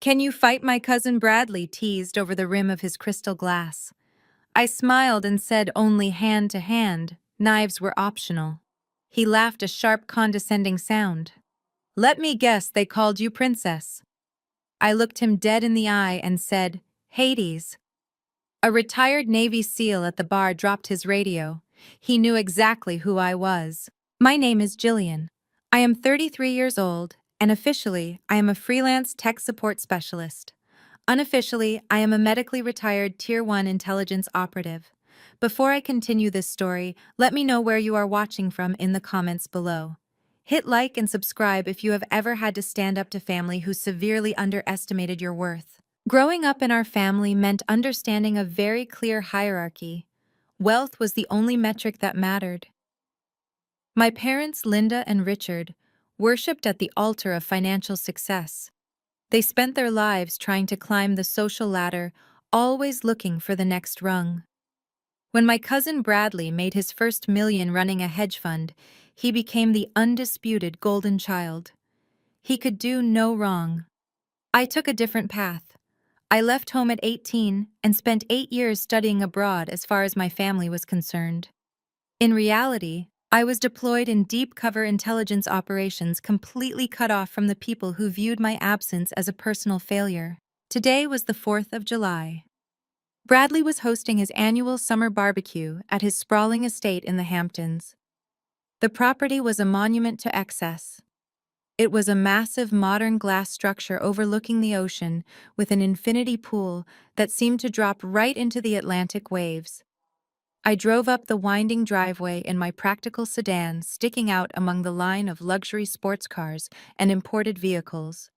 Can you fight my cousin Bradley? Teased over the rim of his crystal glass. I smiled and said only hand to hand. Knives were optional. He laughed a sharp, condescending sound. Let me guess they called you princess. I looked him dead in the eye and said, Hades. A retired Navy SEAL at the bar dropped his radio. He knew exactly who I was. My name is Jillian. I am 33 years old, and officially, I am a freelance tech support specialist. Unofficially, I am a medically retired Tier 1 intelligence operative. Before I continue this story, let me know where you are watching from in the comments below. Hit like and subscribe if you have ever had to stand up to family who severely underestimated your worth. Growing up in our family meant understanding a very clear hierarchy. Wealth was the only metric that mattered. My parents, Linda and Richard, worshipped at the altar of financial success. They spent their lives trying to climb the social ladder, always looking for the next rung. When my cousin Bradley made his first million running a hedge fund, he became the undisputed golden child. He could do no wrong. I took a different path. I left home at 18 and spent 8 years studying abroad as far as my family was concerned. In reality, I was deployed in deep cover intelligence operations completely cut off from the people who viewed my absence as a personal failure. Today was the 4th of July. Bradley was hosting his annual summer barbecue at his sprawling estate in the Hamptons. The property was a monument to excess. It was a massive modern glass structure overlooking the ocean with an infinity pool that seemed to drop right into the Atlantic waves. I drove up the winding driveway in my practical sedan, sticking out among the line of luxury sports cars and imported vehicles.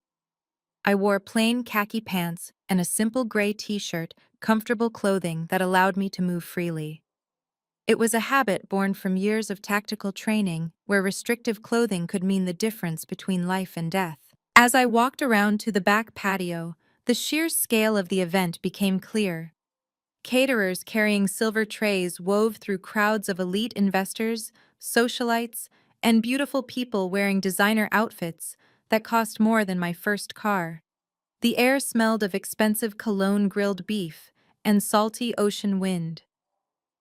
I wore plain khaki pants and a simple gray t-shirt, comfortable clothing that allowed me to move freely. It was a habit born from years of tactical training where restrictive clothing could mean the difference between life and death. As I walked around to the back patio, the sheer scale of the event became clear. Caterers carrying silver trays wove through crowds of elite investors, socialites, and beautiful people wearing designer outfits that cost more than my first car. The air smelled of expensive cologne grilled beef and salty ocean wind.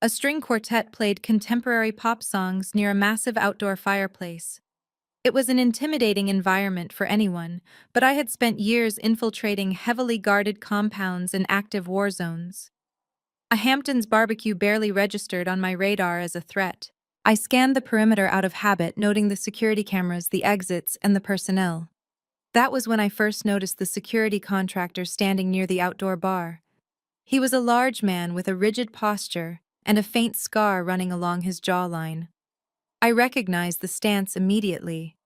A string quartet played contemporary pop songs near a massive outdoor fireplace. It was an intimidating environment for anyone, but I had spent years infiltrating heavily guarded compounds and active war zones. A Hamptons barbecue barely registered on my radar as a threat. I scanned the perimeter out of habit, noting the security cameras, the exits, and the personnel. That was when I first noticed the security contractor standing near the outdoor bar. He was a large man with a rigid posture and a faint scar running along his jawline. I recognized the stance immediately.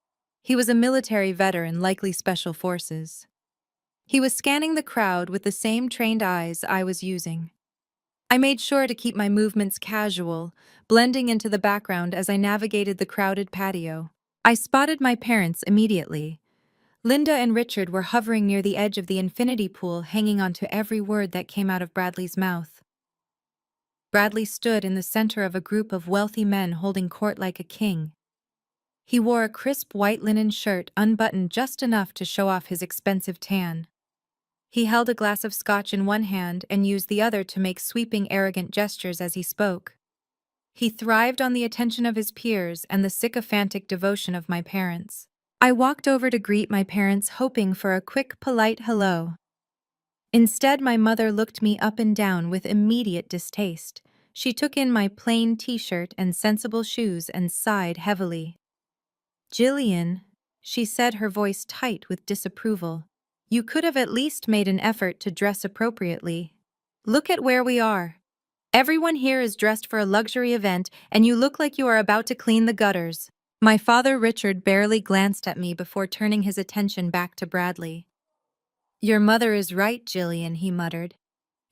He was a military veteran, likely special forces. He was scanning the crowd with the same trained eyes I was using. I made sure to keep my movements casual, blending into the background as I navigated the crowded patio. I spotted my parents immediately. Linda and Richard were hovering near the edge of the infinity pool, hanging on to every word that came out of Bradley's mouth. Bradley stood in the center of a group of wealthy men holding court like a king. He wore a crisp white linen shirt unbuttoned just enough to show off his expensive tan. He held a glass of scotch in one hand and used the other to make sweeping, arrogant gestures as he spoke. He thrived on the attention of his peers and the sycophantic devotion of my parents. I walked over to greet my parents, hoping for a quick, polite hello. Instead, my mother looked me up and down with immediate distaste. She took in my plain t-shirt and sensible shoes and sighed heavily. Jillian, she said, her voice tight with disapproval. You could have at least made an effort to dress appropriately. Look at where we are. Everyone here is dressed for a luxury event, and you look like you are about to clean the gutters. My father, Richard, barely glanced at me before turning his attention back to Bradley. Your mother is right, Jillian, he muttered.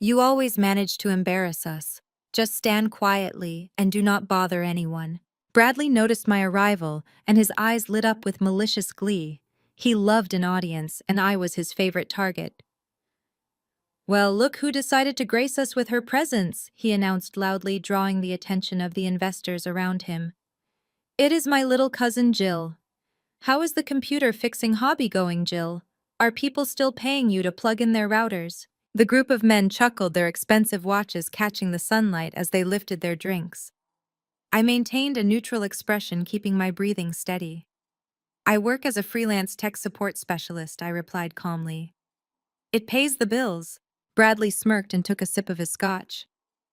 You always manage to embarrass us. Just stand quietly and do not bother anyone. Bradley noticed my arrival, and his eyes lit up with malicious glee. He loved an audience, and I was his favorite target. Well, look who decided to grace us with her presence, he announced loudly, drawing the attention of the investors around him. It is my little cousin Jill. How is the computer fixing hobby going, Jill? Are people still paying you to plug in their routers? The group of men chuckled, their expensive watches catching the sunlight as they lifted their drinks. I maintained a neutral expression, keeping my breathing steady. I work as a freelance tech support specialist, I replied calmly. It pays the bills. Bradley smirked and took a sip of his scotch.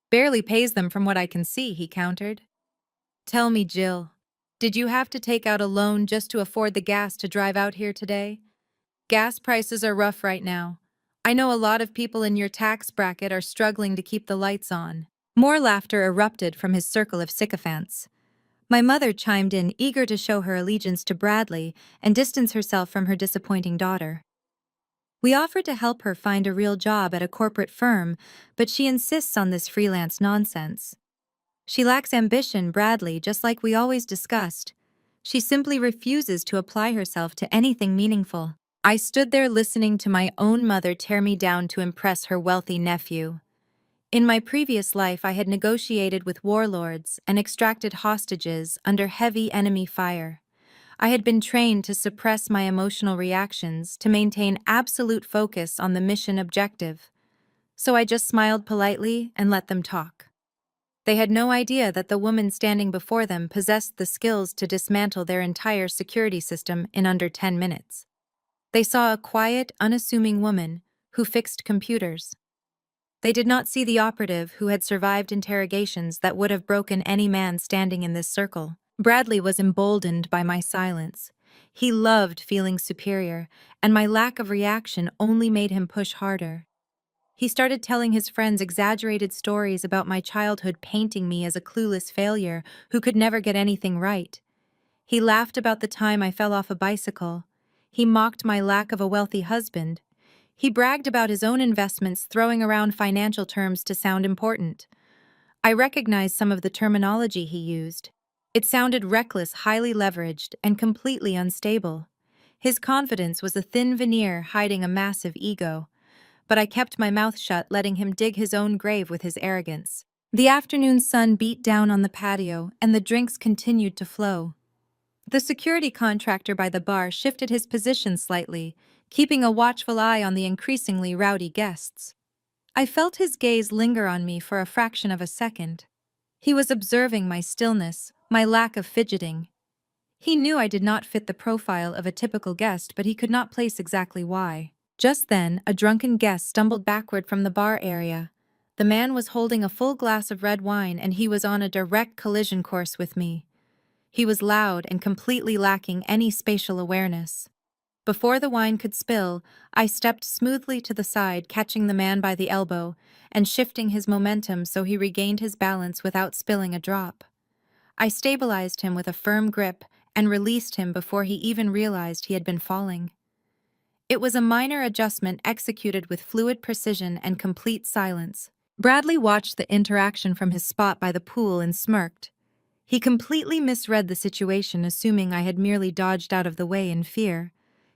Barely pays them from what I can see, he countered. Tell me, Jill, did you have to take out a loan just to afford the gas to drive out here today? Gas prices are rough right now. I know a lot of people in your tax bracket are struggling to keep the lights on. More laughter erupted from his circle of sycophants. My mother chimed in, eager to show her allegiance to Bradley and distance herself from her disappointing daughter. We offered to help her find a real job at a corporate firm, but she insists on this freelance nonsense. She lacks ambition, Bradley, just like we always discussed. She simply refuses to apply herself to anything meaningful. I stood there listening to my own mother tear me down to impress her wealthy nephew. In my previous life, I had negotiated with warlords and extracted hostages under heavy enemy fire. I had been trained to suppress my emotional reactions to maintain absolute focus on the mission objective. So I just smiled politely and let them talk. They had no idea that the woman standing before them possessed the skills to dismantle their entire security system in under 10 minutes. They saw a quiet, unassuming woman who fixed computers. They did not see the operative who had survived interrogations that would have broken any man standing in this circle. Bradley was emboldened by my silence. He loved feeling superior, and my lack of reaction only made him push harder. He started telling his friends exaggerated stories about my childhood, painting me as a clueless failure who could never get anything right. He laughed about the time I fell off a bicycle. He mocked my lack of a wealthy husband. He bragged about his own investments, throwing around financial terms to sound important. I recognized some of the terminology he used. It sounded reckless, highly leveraged, and completely unstable. His confidence was a thin veneer hiding a massive ego. But I kept my mouth shut, letting him dig his own grave with his arrogance. The afternoon sun beat down on the patio, and the drinks continued to flow. The security contractor by the bar shifted his position slightly, keeping a watchful eye on the increasingly rowdy guests. I felt his gaze linger on me for a fraction of a second. He was observing my stillness, my lack of fidgeting. He knew I did not fit the profile of a typical guest, but he could not place exactly why. Just then, a drunken guest stumbled backward from the bar area. The man was holding a full glass of red wine, and he was on a direct collision course with me. He was loud and completely lacking any spatial awareness. Before the wine could spill, I stepped smoothly to the side, catching the man by the elbow and shifting his momentum so he regained his balance without spilling a drop. I stabilized him with a firm grip and released him before he even realized he had been falling. It was a minor adjustment executed with fluid precision and complete silence. Bradley watched the interaction from his spot by the pool and smirked. He completely misread the situation, assuming I had merely dodged out of the way in fear.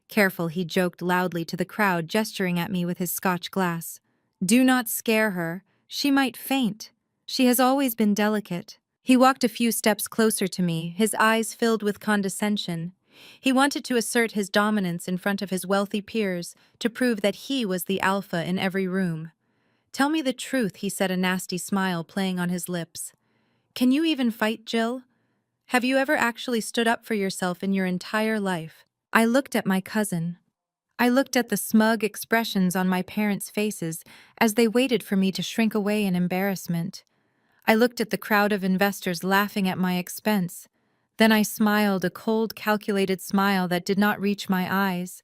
Careful, he joked loudly to the crowd, gesturing at me with his scotch glass. Do not scare her. She might faint. She has always been delicate. He walked a few steps closer to me, his eyes filled with condescension. He wanted to assert his dominance in front of his wealthy peers, to prove that he was the alpha in every room. Tell me the truth, he said, a nasty smile playing on his lips. Can you even fight, Jill? Have you ever actually stood up for yourself in your entire life? I looked at my cousin. I looked at the smug expressions on my parents' faces as they waited for me to shrink away in embarrassment. I looked at the crowd of investors laughing at my expense. Then I smiled, a cold, calculated smile that did not reach my eyes.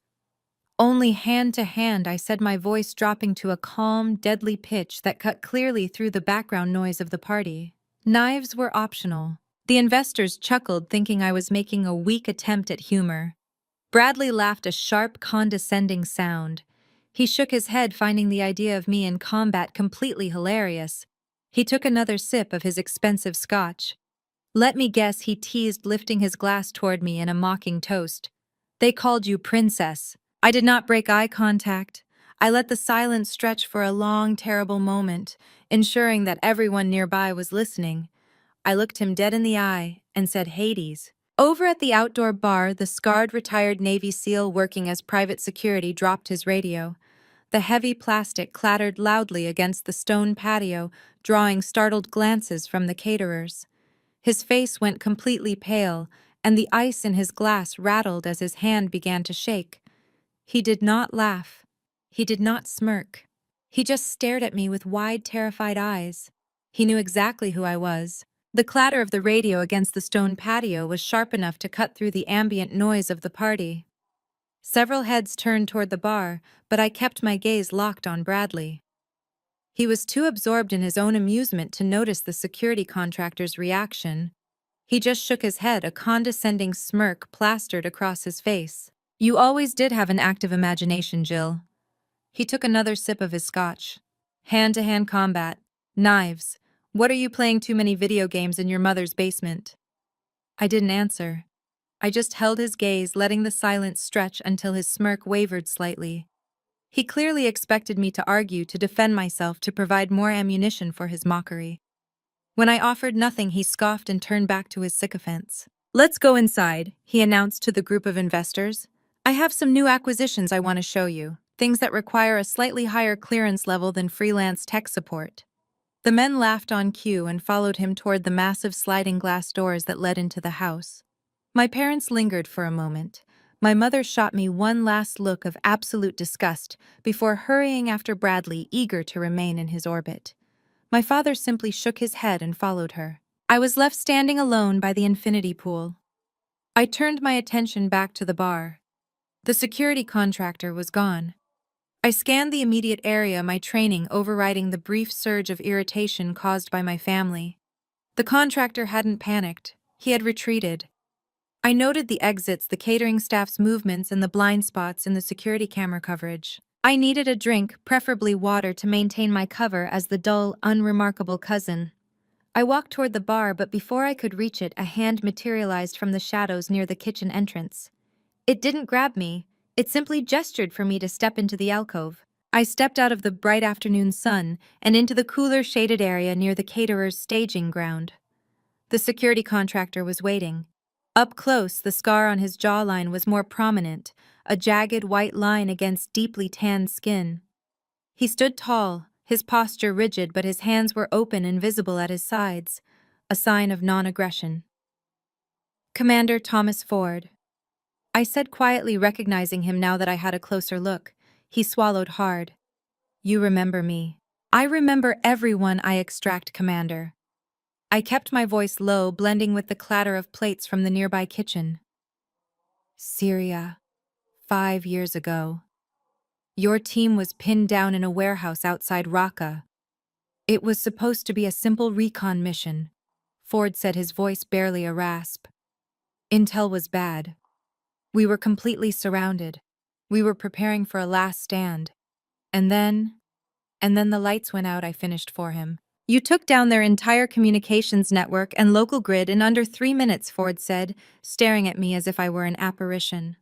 Only hand to hand, I said, my voice dropping to a calm, deadly pitch that cut clearly through the background noise of the party. Knives were optional. The investors chuckled, thinking I was making a weak attempt at humor. Bradley laughed a sharp, condescending sound. He shook his head, finding the idea of me in combat completely hilarious. He took another sip of his expensive scotch. Let me guess, he teased, lifting his glass toward me in a mocking toast. They called you princess. I did not break eye contact. I let the silence stretch for a long, terrible moment, ensuring that everyone nearby was listening. I looked him dead in the eye and said, Hades. Over at the outdoor bar, the scarred retired Navy SEAL working as private security dropped his radio. The heavy plastic clattered loudly against the stone patio, drawing startled glances from the caterers. His face went completely pale, and the ice in his glass rattled as his hand began to shake. He did not laugh. He did not smirk. He just stared at me with wide, terrified eyes. He knew exactly who I was. The clatter of the radio against the stone patio was sharp enough to cut through the ambient noise of the party. Several heads turned toward the bar, but I kept my gaze locked on Bradley. He was too absorbed in his own amusement to notice the security contractor's reaction. He just shook his head, a condescending smirk plastered across his face. "You always did have an active imagination, Jill." He took another sip of his scotch. "Hand-to-hand combat. Knives. What are you playing too many video games in your mother's basement?" I didn't answer. I just held his gaze, letting the silence stretch until his smirk wavered slightly. He clearly expected me to argue, to defend myself, to provide more ammunition for his mockery. When I offered nothing, he scoffed and turned back to his sycophants. "Let's go inside," he announced to the group of investors. "I have some new acquisitions I want to show you, things that require a slightly higher clearance level than freelance tech support." The men laughed on cue and followed him toward the massive sliding glass doors that led into the house. My parents lingered for a moment. My mother shot me one last look of absolute disgust before hurrying after Bradley, eager to remain in his orbit. My father simply shook his head and followed her. I was left standing alone by the infinity pool. I turned my attention back to the bar. The security contractor was gone. I scanned the immediate area, my training overriding the brief surge of irritation caused by my family. The contractor hadn't panicked. He had retreated. I noted the exits, the catering staff's movements, and the blind spots in the security camera coverage. I needed a drink, preferably water, to maintain my cover as the dull, unremarkable cousin. I walked toward the bar, but before I could reach it, a hand materialized from the shadows near the kitchen entrance. It didn't grab me. It simply gestured for me to step into the alcove. I stepped out of the bright afternoon sun and into the cooler shaded area near the caterer's staging ground. The security contractor was waiting. Up close, the scar on his jawline was more prominent, a jagged white line against deeply tanned skin. He stood tall, his posture rigid, but his hands were open and visible at his sides, a sign of non-aggression. "Commander Thomas Ford," I said quietly, recognizing him now that I had a closer look. He swallowed hard. "You remember me." "I remember everyone I extract, Commander." I kept my voice low, blending with the clatter of plates from the nearby kitchen. "Syria, 5 years ago. Your team was pinned down in a warehouse outside Raqqa. It was supposed to be a simple recon mission," Ford said, his voice barely a rasp. "Intel was bad. We were completely surrounded. We were preparing for a last stand. And then the lights went out," I finished for him. "You took down their entire communications network and local grid in under 3 minutes," Ford said, staring at me as if I were an apparition.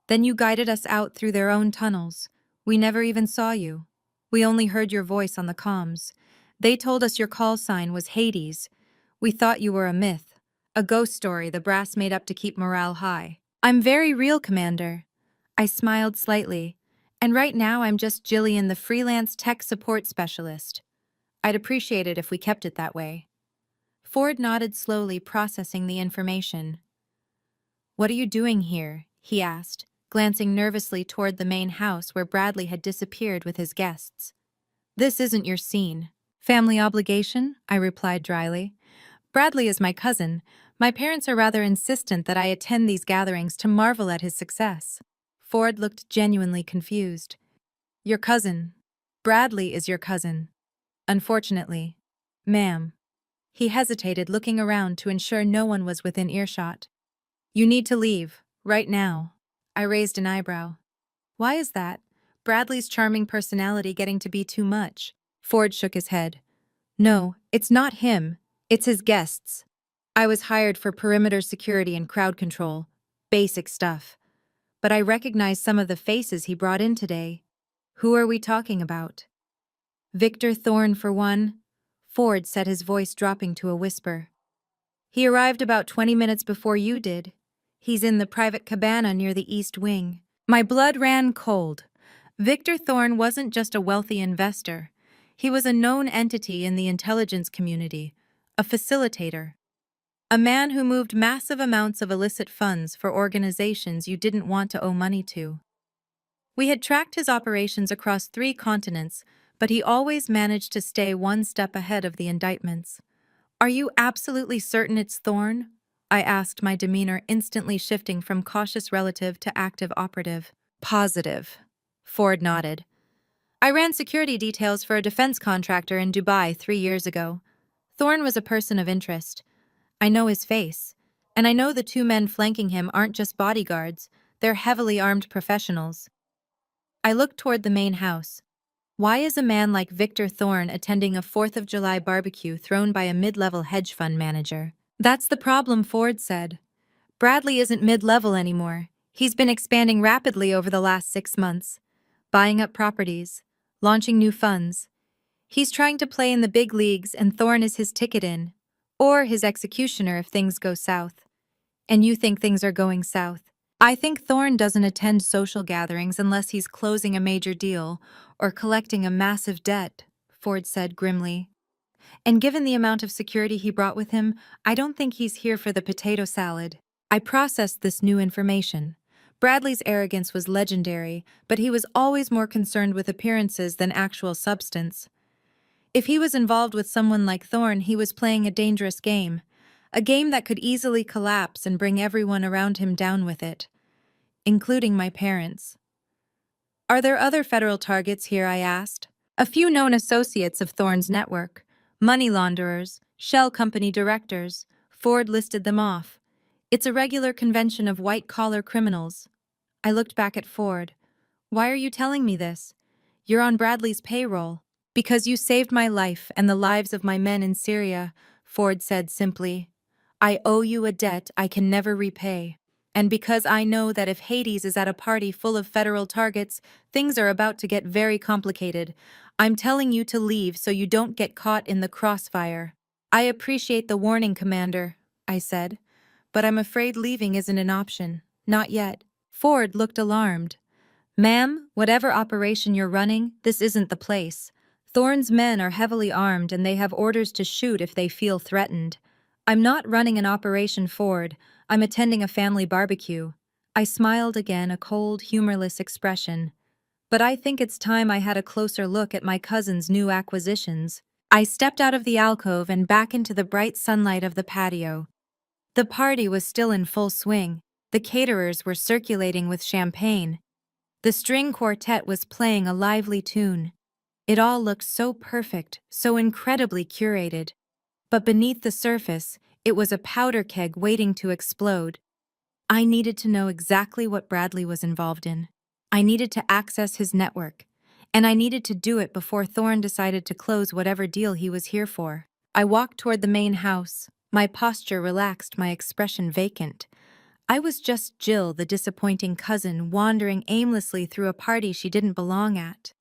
"Then you guided us out through their own tunnels. We never even saw you. We only heard your voice on the comms. They told us your call sign was Hades. We thought you were a myth, a ghost story the brass made up to keep morale high." "I'm very real, Commander." I smiled slightly. "And right now I'm just Jillian, the freelance tech support specialist. I'd appreciate it if we kept it that way." Ford nodded slowly, processing the information. "What are you doing here?" he asked, glancing nervously toward the main house where Bradley had disappeared with his guests. "This isn't your scene." "Family obligation?" I replied dryly. "Bradley is my cousin. My parents are rather insistent that I attend these gatherings to marvel at his success." Ford looked genuinely confused. "Your cousin. Bradley is your cousin." "Unfortunately, ma'am." He hesitated, looking around to ensure no one was within earshot. "You need to leave, right now." I raised an eyebrow. "Why is that? Bradley's charming personality getting to be too much?" Ford shook his head. "No, it's not him. It's his guests. I was hired for perimeter security and crowd control. Basic stuff. But I recognized some of the faces he brought in today." "Who are we talking about?" "Victor Thorne, for one," Ford said, his voice dropping to a whisper. "He arrived about 20 minutes before you did. He's in the private cabana near the East Wing. My blood ran cold. Victor Thorne wasn't just a wealthy investor. He was a known entity in the intelligence community, a facilitator, a man who moved massive amounts of illicit funds for organizations you didn't want to owe money to. We had tracked his operations across 3 continents, but he always managed to stay one step ahead of the indictments. "Are you absolutely certain it's Thorne?" I asked, my demeanor instantly shifting from cautious relative to active operative. "Positive." Ford nodded. "I ran security details for a defense contractor in Dubai 3 years ago. Thorne was a person of interest. I know his face. And I know the 2 men flanking him aren't just bodyguards, they're heavily armed professionals." I looked toward the main house. Why is a man like Victor Thorne attending a 4th of July barbecue thrown by a mid-level hedge fund manager? "That's the problem," Ford said. "Bradley isn't mid-level anymore. He's been expanding rapidly over the last 6 months, buying up properties, launching new funds. He's trying to play in the big leagues, and Thorne is his ticket in, or his executioner if things go south." "And you think things are going south?" "I think Thorne doesn't attend social gatherings unless he's closing a major deal or collecting a massive debt," Ford said grimly. "And given the amount of security he brought with him, I don't think he's here for the potato salad." I processed this new information. Bradley's arrogance was legendary, but he was always more concerned with appearances than actual substance. If he was involved with someone like Thorne, he was playing a dangerous game, a game that could easily collapse and bring everyone around him down with it, including my parents. "Are there other federal targets here?" I asked. "A few known associates of Thorne's network, money launderers, shell company directors." Ford listed them off. "It's a regular convention of white-collar criminals." I looked back at Ford. "Why are you telling me this? You're on Bradley's payroll." "Because you saved my life and the lives of my men in Syria," Ford said simply. "I owe you a debt I can never repay. And because I know that if Hades is at a party full of federal targets, things are about to get very complicated. I'm telling you to leave so you don't get caught in the crossfire." "I appreciate the warning, Commander," I said, "but I'm afraid leaving isn't an option. Not yet." Ford looked alarmed. "Ma'am, whatever operation you're running, this isn't the place. Thorne's men are heavily armed and they have orders to shoot if they feel threatened." "I'm not running an operation, Ford. I'm attending a family barbecue." I smiled again, a cold, humorless expression. "But I think it's time I had a closer look at my cousin's new acquisitions." I stepped out of the alcove and back into the bright sunlight of the patio. The party was still in full swing. The caterers were circulating with champagne. The string quartet was playing a lively tune. It all looked so perfect, so incredibly curated. But beneath the surface, it was a powder keg waiting to explode. I needed to know exactly what Bradley was involved in. I needed to access his network. And I needed to do it before Thorne decided to close whatever deal he was here for. I walked toward the main house, my posture relaxed, my expression vacant. I was just Jill, the disappointing cousin, wandering aimlessly through a party she didn't belong at.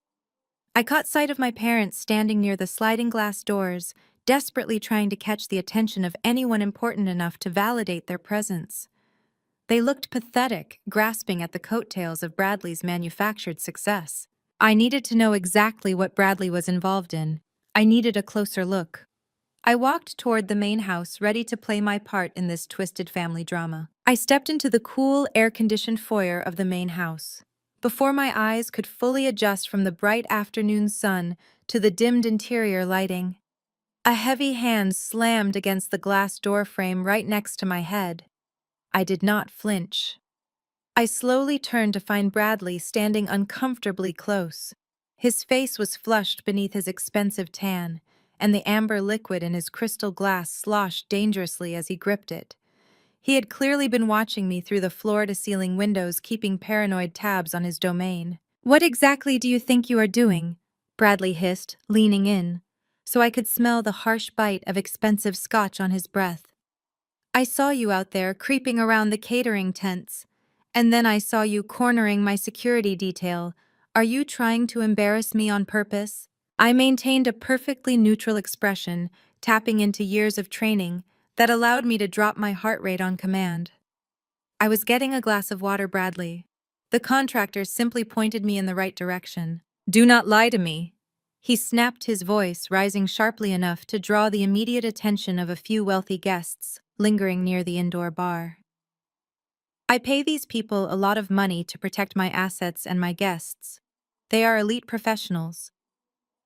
I caught sight of my parents standing near the sliding glass doors, desperately trying to catch the attention of anyone important enough to validate their presence. They looked pathetic, grasping at the coattails of Bradley's manufactured success. I needed to know exactly what Bradley was involved in. I needed a closer look. I walked toward the main house, ready to play my part in this twisted family drama. I stepped into the cool, air-conditioned foyer of the main house. Before my eyes could fully adjust from the bright afternoon sun to the dimmed interior lighting, a heavy hand slammed against the glass door frame right next to my head. I did not flinch. I slowly turned to find Bradley standing uncomfortably close. His face was flushed beneath his expensive tan, and the amber liquid in his crystal glass sloshed dangerously as he gripped it. He had clearly been watching me through the floor-to-ceiling windows, keeping paranoid tabs on his domain. "What exactly do you think you are doing?" Bradley hissed, leaning in, so I could smell the harsh bite of expensive scotch on his breath. "I saw you out there creeping around the catering tents, and then I saw you cornering my security detail. Are you trying to embarrass me on purpose?" I maintained a perfectly neutral expression, tapping into years of training that allowed me to drop my heart rate on command. I was getting a glass of water, Bradley. The contractor simply pointed me in the right direction. Do not lie to me. He snapped, his voice rising sharply enough to draw the immediate attention of a few wealthy guests lingering near the indoor bar. I pay these people a lot of money to protect my assets and my guests. They are elite professionals.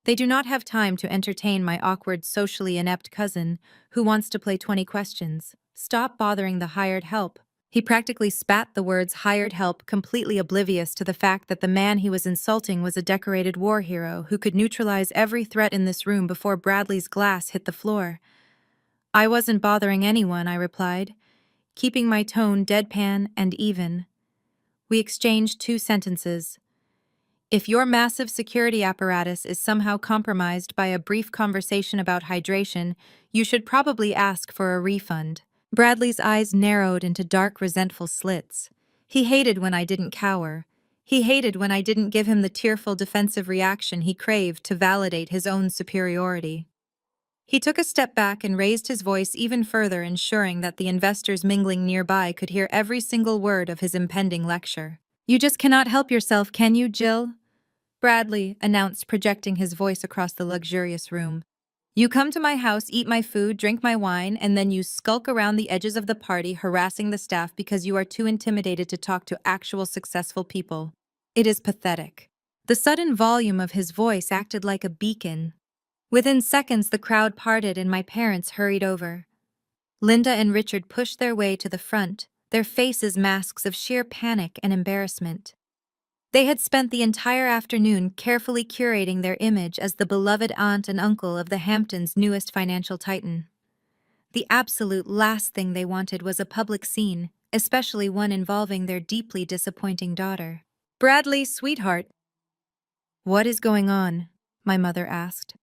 They do not have time to entertain my awkward, socially inept cousin who wants to play 20 questions. Stop bothering the hired help. He practically spat the words hired help, completely oblivious to the fact that the man he was insulting was a decorated war hero who could neutralize every threat in this room before Bradley's glass hit the floor. I wasn't bothering anyone, I replied, keeping my tone deadpan and even. We exchanged 2 sentences. If your massive security apparatus is somehow compromised by a brief conversation about hydration, you should probably ask for a refund. Bradley's eyes narrowed into dark, resentful slits. He hated when I didn't cower. He hated when I didn't give him the tearful, defensive reaction he craved to validate his own superiority. He took a step back and raised his voice even further, ensuring that the investors mingling nearby could hear every single word of his impending lecture. You just cannot help yourself, can you, Jill? Bradley announced, projecting his voice across the luxurious room. You come to my house, eat my food, drink my wine, and then you skulk around the edges of the party harassing the staff because you are too intimidated to talk to actual successful people. It is pathetic. The sudden volume of his voice acted like a beacon. Within seconds, the crowd parted and my parents hurried over. Linda and Richard pushed their way to the front, their faces masks of sheer panic and embarrassment. They had spent the entire afternoon carefully curating their image as the beloved aunt and uncle of the Hamptons' newest financial titan. The absolute last thing they wanted was a public scene, especially one involving their deeply disappointing daughter. Bradley, sweetheart. What is going on? My mother asked.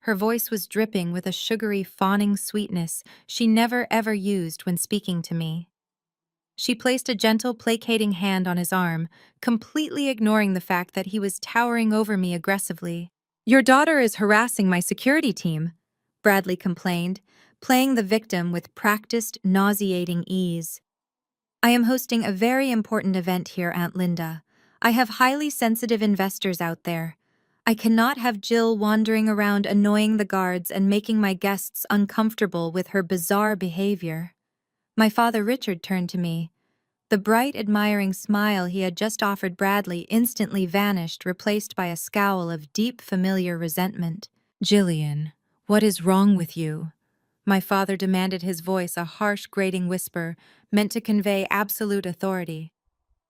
Her voice was dripping with a sugary, fawning sweetness she never ever used when speaking to me. She placed a gentle, placating hand on his arm, completely ignoring the fact that he was towering over me aggressively. Your daughter is harassing my security team, Bradley complained, playing the victim with practiced, nauseating ease. I am hosting a very important event here, Aunt Linda. I have highly sensitive investors out there. I cannot have Jill wandering around annoying the guards and making my guests uncomfortable with her bizarre behavior. My father Richard turned to me. The bright, admiring smile he had just offered Bradley instantly vanished, replaced by a scowl of deep, familiar resentment. Jillian, what is wrong with you? My father demanded, his voice a harsh, grating whisper meant to convey absolute authority.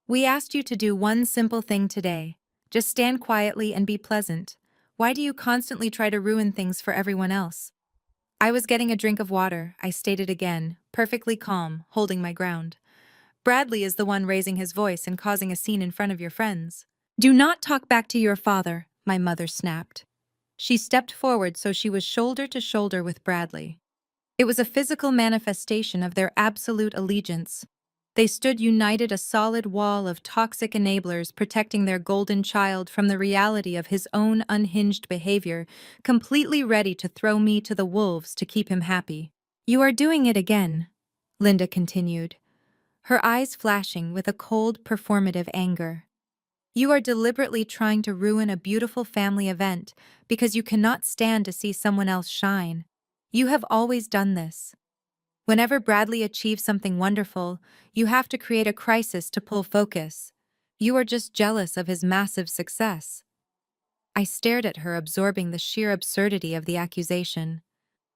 We asked you to do one simple thing today. Just stand quietly and be pleasant. Why do you constantly try to ruin things for everyone else? I was getting a drink of water, I stated again, perfectly calm, holding my ground. Bradley is the one raising his voice and causing a scene in front of your friends. Do not talk back to your father, my mother snapped. She stepped forward so she was shoulder to shoulder with Bradley. It was a physical manifestation of their absolute allegiance. They stood united, a solid wall of toxic enablers protecting their golden child from the reality of his own unhinged behavior, completely ready to throw me to the wolves to keep him happy. You are doing it again, Linda continued, her eyes flashing with a cold, performative anger. You are deliberately trying to ruin a beautiful family event because you cannot stand to see someone else shine. You have always done this. Whenever Bradley achieves something wonderful, you have to create a crisis to pull focus. You are just jealous of his massive success. I stared at her, absorbing the sheer absurdity of the accusation.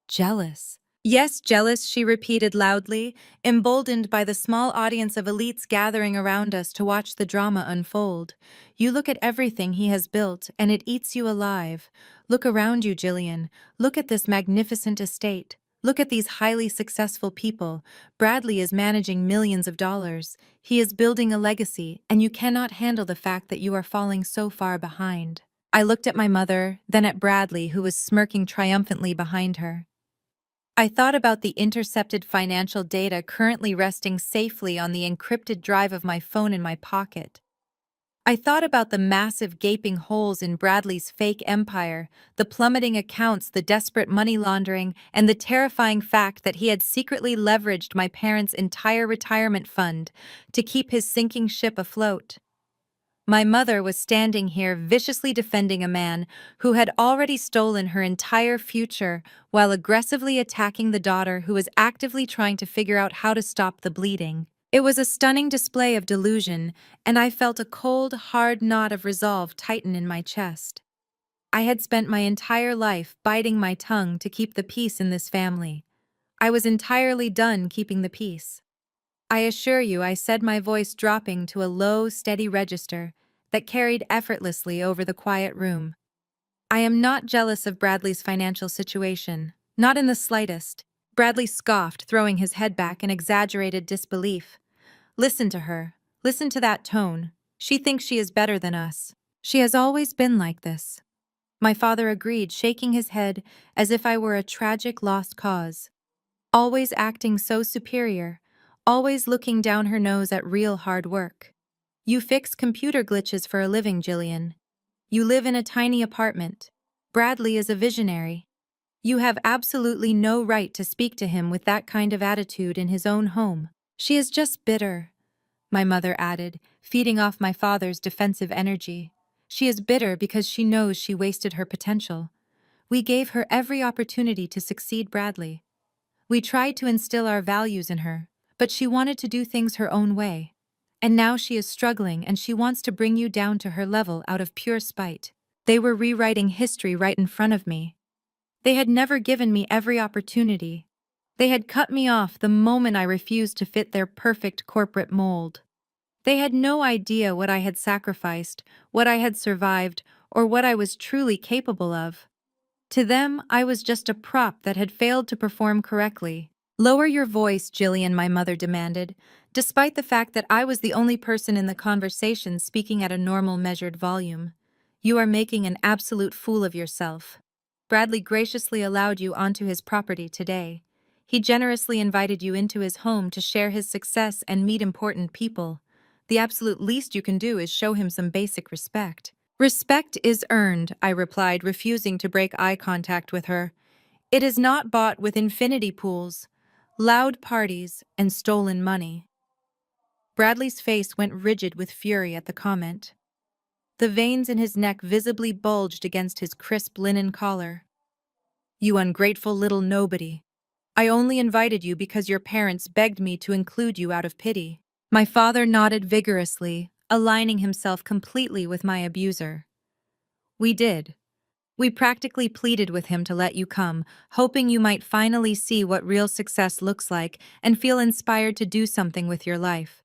Jealous. Yes, jealous, she repeated loudly, emboldened by the small audience of elites gathering around us to watch the drama unfold. You look at everything he has built, and it eats you alive. Look around you, Jillian. Look at this magnificent estate. Look at these highly successful people. Bradley is managing millions of dollars. He is building a legacy, and you cannot handle the fact that you are falling so far behind. I looked at my mother, then at Bradley, who was smirking triumphantly behind her. I thought about the intercepted financial data currently resting safely on the encrypted drive of my phone in my pocket. I thought about the massive gaping holes in Bradley's fake empire, the plummeting accounts, the desperate money laundering, and the terrifying fact that he had secretly leveraged my parents' entire retirement fund to keep his sinking ship afloat. My mother was standing here viciously defending a man who had already stolen her entire future while aggressively attacking the daughter who was actively trying to figure out how to stop the bleeding. It was a stunning display of delusion, and I felt a cold, hard knot of resolve tighten in my chest. I had spent my entire life biting my tongue to keep the peace in this family. I was entirely done keeping the peace. I assure you, I said, my voice dropping to a low, steady register that carried effortlessly over the quiet room. I am not jealous of Bradley's financial situation, not in the slightest. Bradley scoffed, throwing his head back in exaggerated disbelief. Listen to her. Listen to that tone. She thinks she is better than us. She has always been like this. My father agreed, shaking his head as if I were a tragic lost cause. Always acting so superior, always looking down her nose at real hard work. You fix computer glitches for a living, Jillian. You live in a tiny apartment. Bradley is a visionary. You have absolutely no right to speak to him with that kind of attitude in his own home. She is just bitter, my mother added, feeding off my father's defensive energy. She is bitter because she knows she wasted her potential. We gave her every opportunity to succeed, Bradley. We tried to instill our values in her, but she wanted to do things her own way. And now she is struggling and she wants to bring you down to her level out of pure spite. They were rewriting history right in front of me. They had never given me every opportunity. They had cut me off the moment I refused to fit their perfect corporate mold. They had no idea what I had sacrificed, what I had survived, or what I was truly capable of. To them, I was just a prop that had failed to perform correctly. Lower your voice, Jillian, my mother demanded, despite the fact that I was the only person in the conversation speaking at a normal measured volume. You are making an absolute fool of yourself. Bradley graciously allowed you onto his property today. He generously invited you into his home to share his success and meet important people. The absolute least you can do is show him some basic respect. Respect is earned, I replied, refusing to break eye contact with her. It is not bought with infinity pools, loud parties, and stolen money. Bradley's face went rigid with fury at the comment. The veins in his neck visibly bulged against his crisp linen collar. You ungrateful little nobody. I only invited you because your parents begged me to include you out of pity. My father nodded vigorously, aligning himself completely with my abuser. We did. We practically pleaded with him to let you come, hoping you might finally see what real success looks like and feel inspired to do something with your life.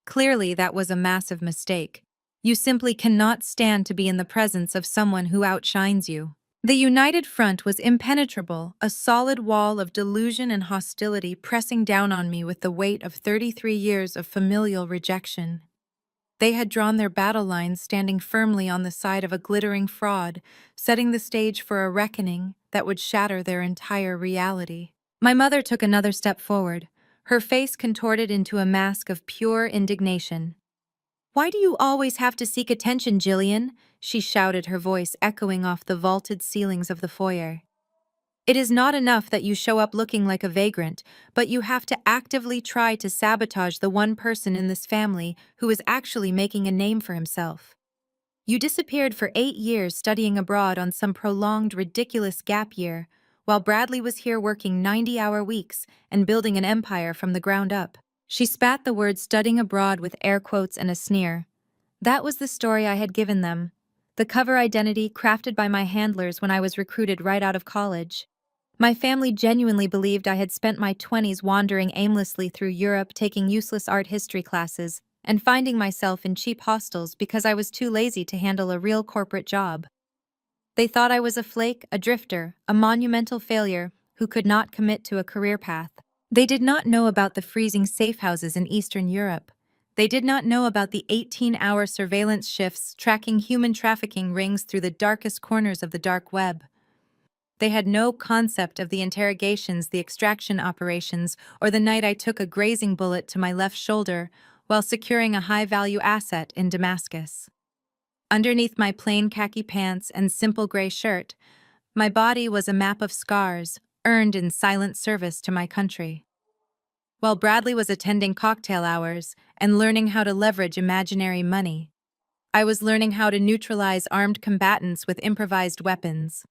Clearly, that was a massive mistake. You simply cannot stand to be in the presence of someone who outshines you. The united front was impenetrable, a solid wall of delusion and hostility pressing down on me with the weight of 33 years of familial rejection. They had drawn their battle lines, standing firmly on the side of a glittering fraud, setting the stage for a reckoning that would shatter their entire reality. My mother took another step forward, her face contorted into a mask of pure indignation. "Why do you always have to seek attention, Jillian?" she shouted, her voice echoing off the vaulted ceilings of the foyer. "It is not enough that you show up looking like a vagrant, but you have to actively try to sabotage the one person in this family who is actually making a name for himself. You disappeared for 8 years studying abroad on some prolonged, ridiculous gap year, while Bradley was here working 90-hour weeks and building an empire from the ground up." She spat the word studying abroad with air quotes and a sneer. That was the story I had given them. The cover identity crafted by my handlers when I was recruited right out of college. My family genuinely believed I had spent my 20s wandering aimlessly through Europe, taking useless art history classes, and finding myself in cheap hostels because I was too lazy to handle a real corporate job. They thought I was a flake, a drifter, a monumental failure who could not commit to a career path. They did not know about the freezing safe houses in Eastern Europe. They did not know about the 18-hour surveillance shifts tracking human trafficking rings through the darkest corners of the dark web. They had no concept of the interrogations, the extraction operations, or the night I took a grazing bullet to my left shoulder while securing a high-value asset in Damascus. Underneath my plain khaki pants and simple gray shirt, my body was a map of scars earned in silent service to my country. While Bradley was attending cocktail hours and learning how to leverage imaginary money, I was learning how to neutralize armed combatants with improvised weapons.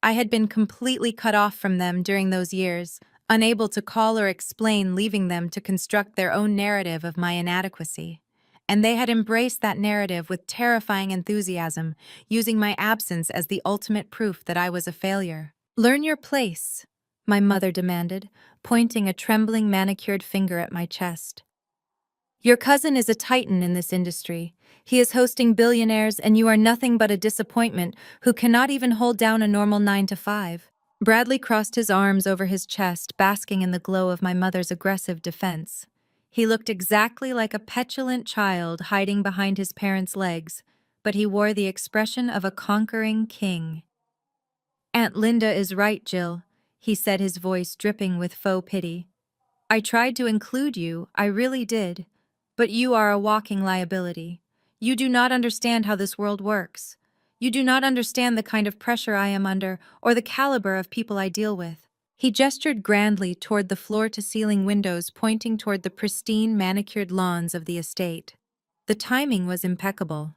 I had been completely cut off from them during those years, unable to call or explain, leaving them to construct their own narrative of my inadequacy. And they had embraced that narrative with terrifying enthusiasm, using my absence as the ultimate proof that I was a failure. "Learn your place," my mother demanded, pointing a trembling manicured finger at my chest. "Your cousin is a titan in this industry. He is hosting billionaires, and you are nothing but a disappointment who cannot even hold down a normal 9 to 5. Bradley crossed his arms over his chest, basking in the glow of my mother's aggressive defense. He looked exactly like a petulant child hiding behind his parents' legs, but he wore the expression of a conquering king. "Aunt Linda is right, Jill," he said, his voice dripping with faux pity. "I tried to include you, I really did. But you are a walking liability. You do not understand how this world works. You do not understand the kind of pressure I am under or the caliber of people I deal with." He gestured grandly toward the floor-to-ceiling windows, pointing toward the pristine, manicured lawns of the estate. The timing was impeccable.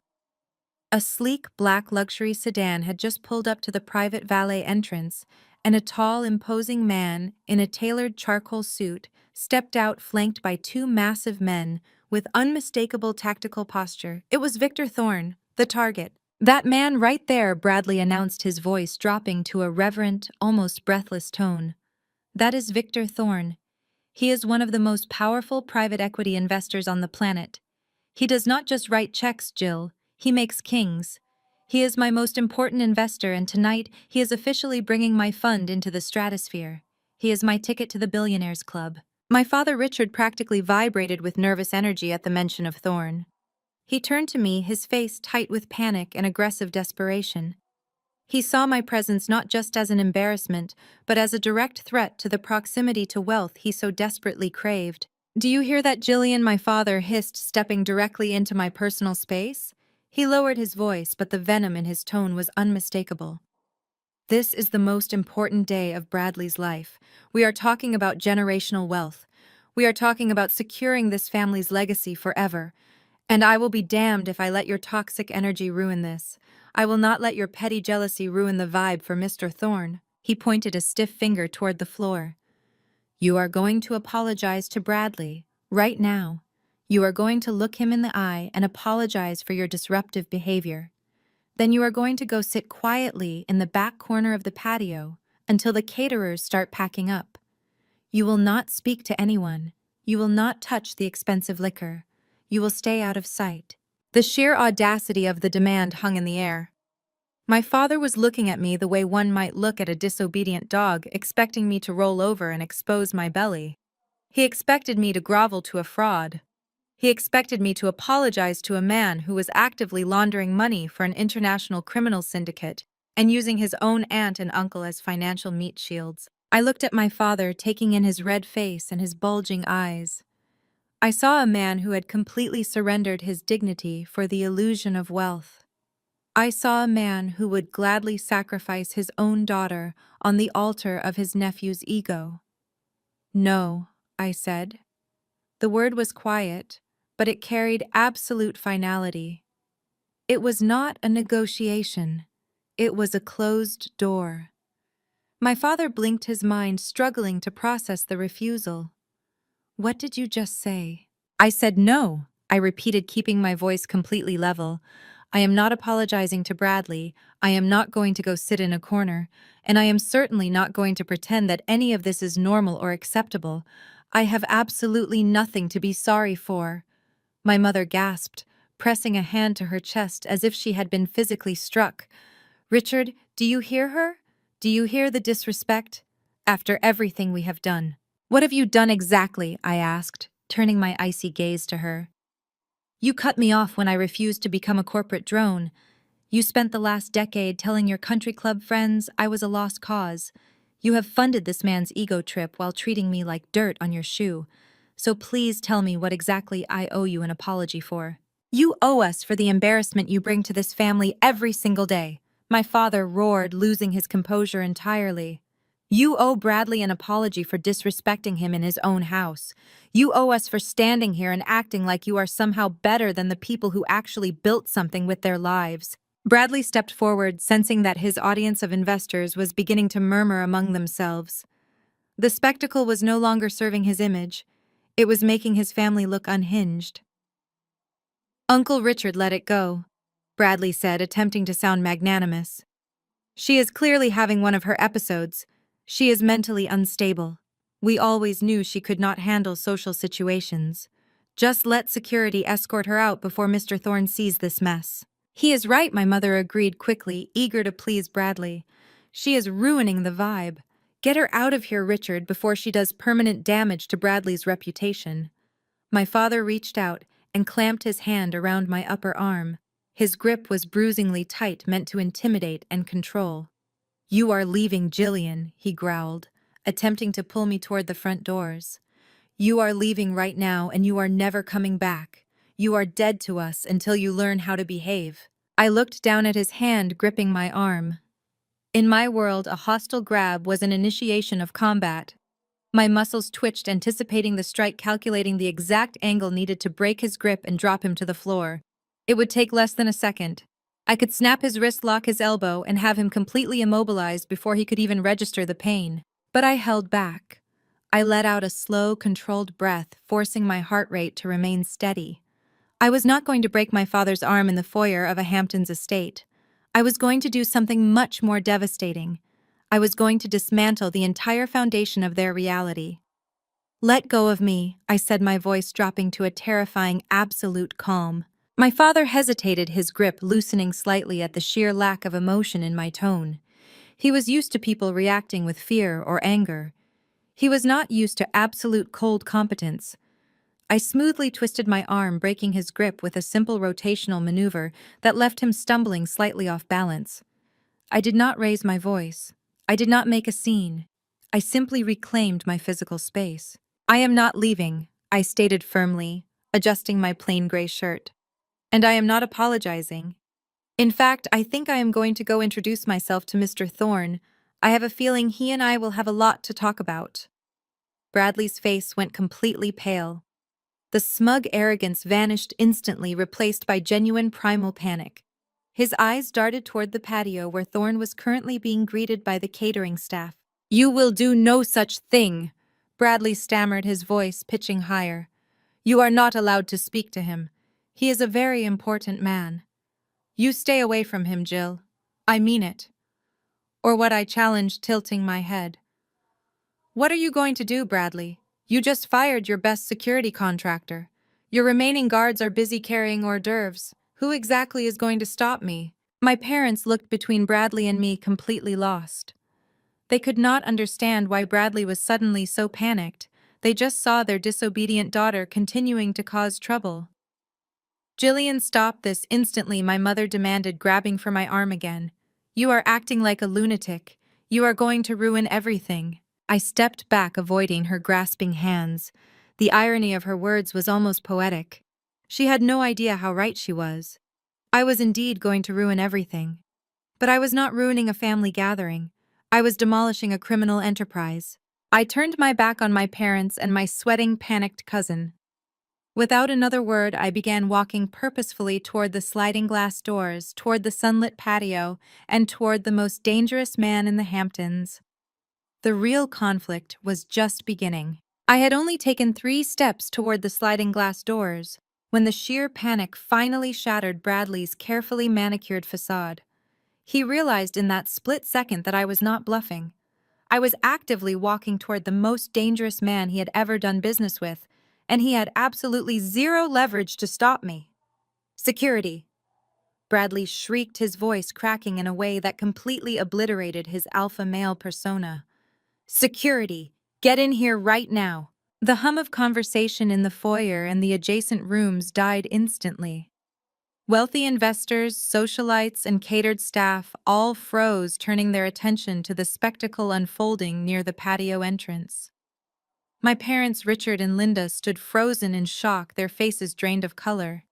A sleek black luxury sedan had just pulled up to the private valet entrance, and a tall, imposing man in a tailored charcoal suit stepped out, flanked by two massive men with unmistakable tactical posture. It was Victor Thorne, the target. "That man right there," Bradley announced, his voice dropping to a reverent, almost breathless tone. "That is Victor Thorne. He is one of the most powerful private equity investors on the planet. He does not just write checks, Jill. He makes kings. He is my most important investor, and tonight he is officially bringing my fund into the stratosphere. He is my ticket to the Billionaires Club." My father Richard practically vibrated with nervous energy at the mention of Thorne. He turned to me, his face tight with panic and aggressive desperation. He saw my presence not just as an embarrassment, but as a direct threat to the proximity to wealth he so desperately craved. "Do you hear that, Jillian?" my father hissed, stepping directly into my personal space. He lowered his voice, but the venom in his tone was unmistakable. "This is the most important day of Bradley's life. We are talking about generational wealth. We are talking about securing this family's legacy forever. And I will be damned if I let your toxic energy ruin this. I will not let your petty jealousy ruin the vibe for Mr. Thorne." He pointed a stiff finger toward the floor. "You are going to apologize to Bradley, right now. You are going to look him in the eye and apologize for your disruptive behavior. Then you are going to go sit quietly in the back corner of the patio until the caterers start packing up. You will not speak to anyone. You will not touch the expensive liquor. You will stay out of sight." The sheer audacity of the demand hung in the air. My father was looking at me the way one might look at a disobedient dog, expecting me to roll over and expose my belly. He expected me to grovel to a fraud. He expected me to apologize to a man who was actively laundering money for an international criminal syndicate and using his own aunt and uncle as financial meat shields. I looked at my father, taking in his red face and his bulging eyes. I saw a man who had completely surrendered his dignity for the illusion of wealth. I saw a man who would gladly sacrifice his own daughter on the altar of his nephew's ego. "No," I said. The word was quiet, but it carried absolute finality. It was not a negotiation. It was a closed door. My father blinked, his mind struggling to process the refusal. "What did you just say?" "I said no," I repeated, keeping my voice completely level. "I am not apologizing to Bradley. I am not going to go sit in a corner, and I am certainly not going to pretend that any of this is normal or acceptable. I have absolutely nothing to be sorry for." My mother gasped, pressing a hand to her chest as if she had been physically struck. "Richard, do you hear her? Do you hear the disrespect? After everything we have done." "What have you done exactly?" I asked, turning my icy gaze to her. "You cut me off when I refused to become a corporate drone. You spent the last decade telling your country club friends I was a lost cause. You have funded this man's ego trip while treating me like dirt on your shoe. So please tell me what exactly I owe you an apology for." You owe us for the embarrassment you bring to this family every single day. My father roared, losing his composure entirely. You owe Bradley an apology for disrespecting him in his own house. You owe us for standing here and acting like you are somehow better than the people who actually built something with their lives. Bradley stepped forward, sensing that his audience of investors was beginning to murmur among themselves. The spectacle was no longer serving his image. It was making his family look unhinged. Uncle Richard let it go, Bradley said, attempting to sound magnanimous. She is clearly having one of her episodes. She is mentally unstable. We always knew she could not handle social situations. Just let security escort her out before Mr. Thorne sees this mess. He is right, my mother agreed quickly, eager to please Bradley. She is ruining the vibe. Get her out of here, Richard, before she does permanent damage to Bradley's reputation. My father reached out and clamped his hand around my upper arm. His grip was bruisingly tight, meant to intimidate and control. You are leaving, Jillian, he growled, attempting to pull me toward the front doors. You are leaving right now, and you are never coming back. You are dead to us until you learn how to behave. I looked down at his hand gripping my arm. In my world, a hostile grab was an initiation of combat. My muscles twitched, anticipating the strike, calculating the exact angle needed to break his grip and drop him to the floor. It would take less than a second. I could snap his wrist, lock his elbow, and have him completely immobilized before he could even register the pain. But I held back. I let out a slow, controlled breath, forcing my heart rate to remain steady. I was not going to break my father's arm in the foyer of a Hamptons estate. I was going to do something much more devastating. I was going to dismantle the entire foundation of their reality. Let go of me, I said, my voice dropping to a terrifying, absolute calm. My father hesitated, his grip loosening slightly at the sheer lack of emotion in my tone. He was used to people reacting with fear or anger. He was not used to absolute cold competence. I smoothly twisted my arm, breaking his grip with a simple rotational maneuver that left him stumbling slightly off balance. I did not raise my voice. I did not make a scene. I simply reclaimed my physical space. I am not leaving, I stated firmly, adjusting my plain gray shirt. And I am not apologizing. In fact, I think I am going to go introduce myself to Mr. Thorne. I have a feeling he and I will have a lot to talk about. Bradley's face went completely pale. The smug arrogance vanished instantly, replaced by genuine primal panic. His eyes darted toward the patio where Thorne was currently being greeted by the catering staff. You will do no such thing, Bradley stammered, his voice pitching higher. You are not allowed to speak to him. He is a very important man. You stay away from him, Jill. I mean it. Or what, I challenged, tilting my head. What are you going to do, Bradley? You just fired your best security contractor. Your remaining guards are busy carrying hors d'oeuvres. Who exactly is going to stop me? My parents looked between Bradley and me, completely lost. They could not understand why Bradley was suddenly so panicked. They just saw their disobedient daughter continuing to cause trouble. Jillian, stop this instantly, my mother demanded, grabbing for my arm again. You are acting like a lunatic. You are going to ruin everything. I stepped back, avoiding her grasping hands. The irony of her words was almost poetic. She had no idea how right she was. I was indeed going to ruin everything. But I was not ruining a family gathering. I was demolishing a criminal enterprise. I turned my back on my parents and my sweating, panicked cousin. Without another word, I began walking purposefully toward the sliding glass doors, toward the sunlit patio, and toward the most dangerous man in the Hamptons. The real conflict was just beginning. I had only taken 3 steps toward the sliding glass doors when the sheer panic finally shattered Bradley's carefully manicured facade. He realized in that split second that I was not bluffing. I was actively walking toward the most dangerous man he had ever done business with, and he had absolutely zero leverage to stop me. Security. Bradley shrieked, his voice cracking in a way that completely obliterated his alpha male persona. Security, get in here right now. The hum of conversation in the foyer and the adjacent rooms died instantly. Wealthy investors, socialites, and catered staff all froze, turning their attention to the spectacle unfolding near the patio entrance. My parents, Richard and Linda, stood frozen in shock, their faces drained of color.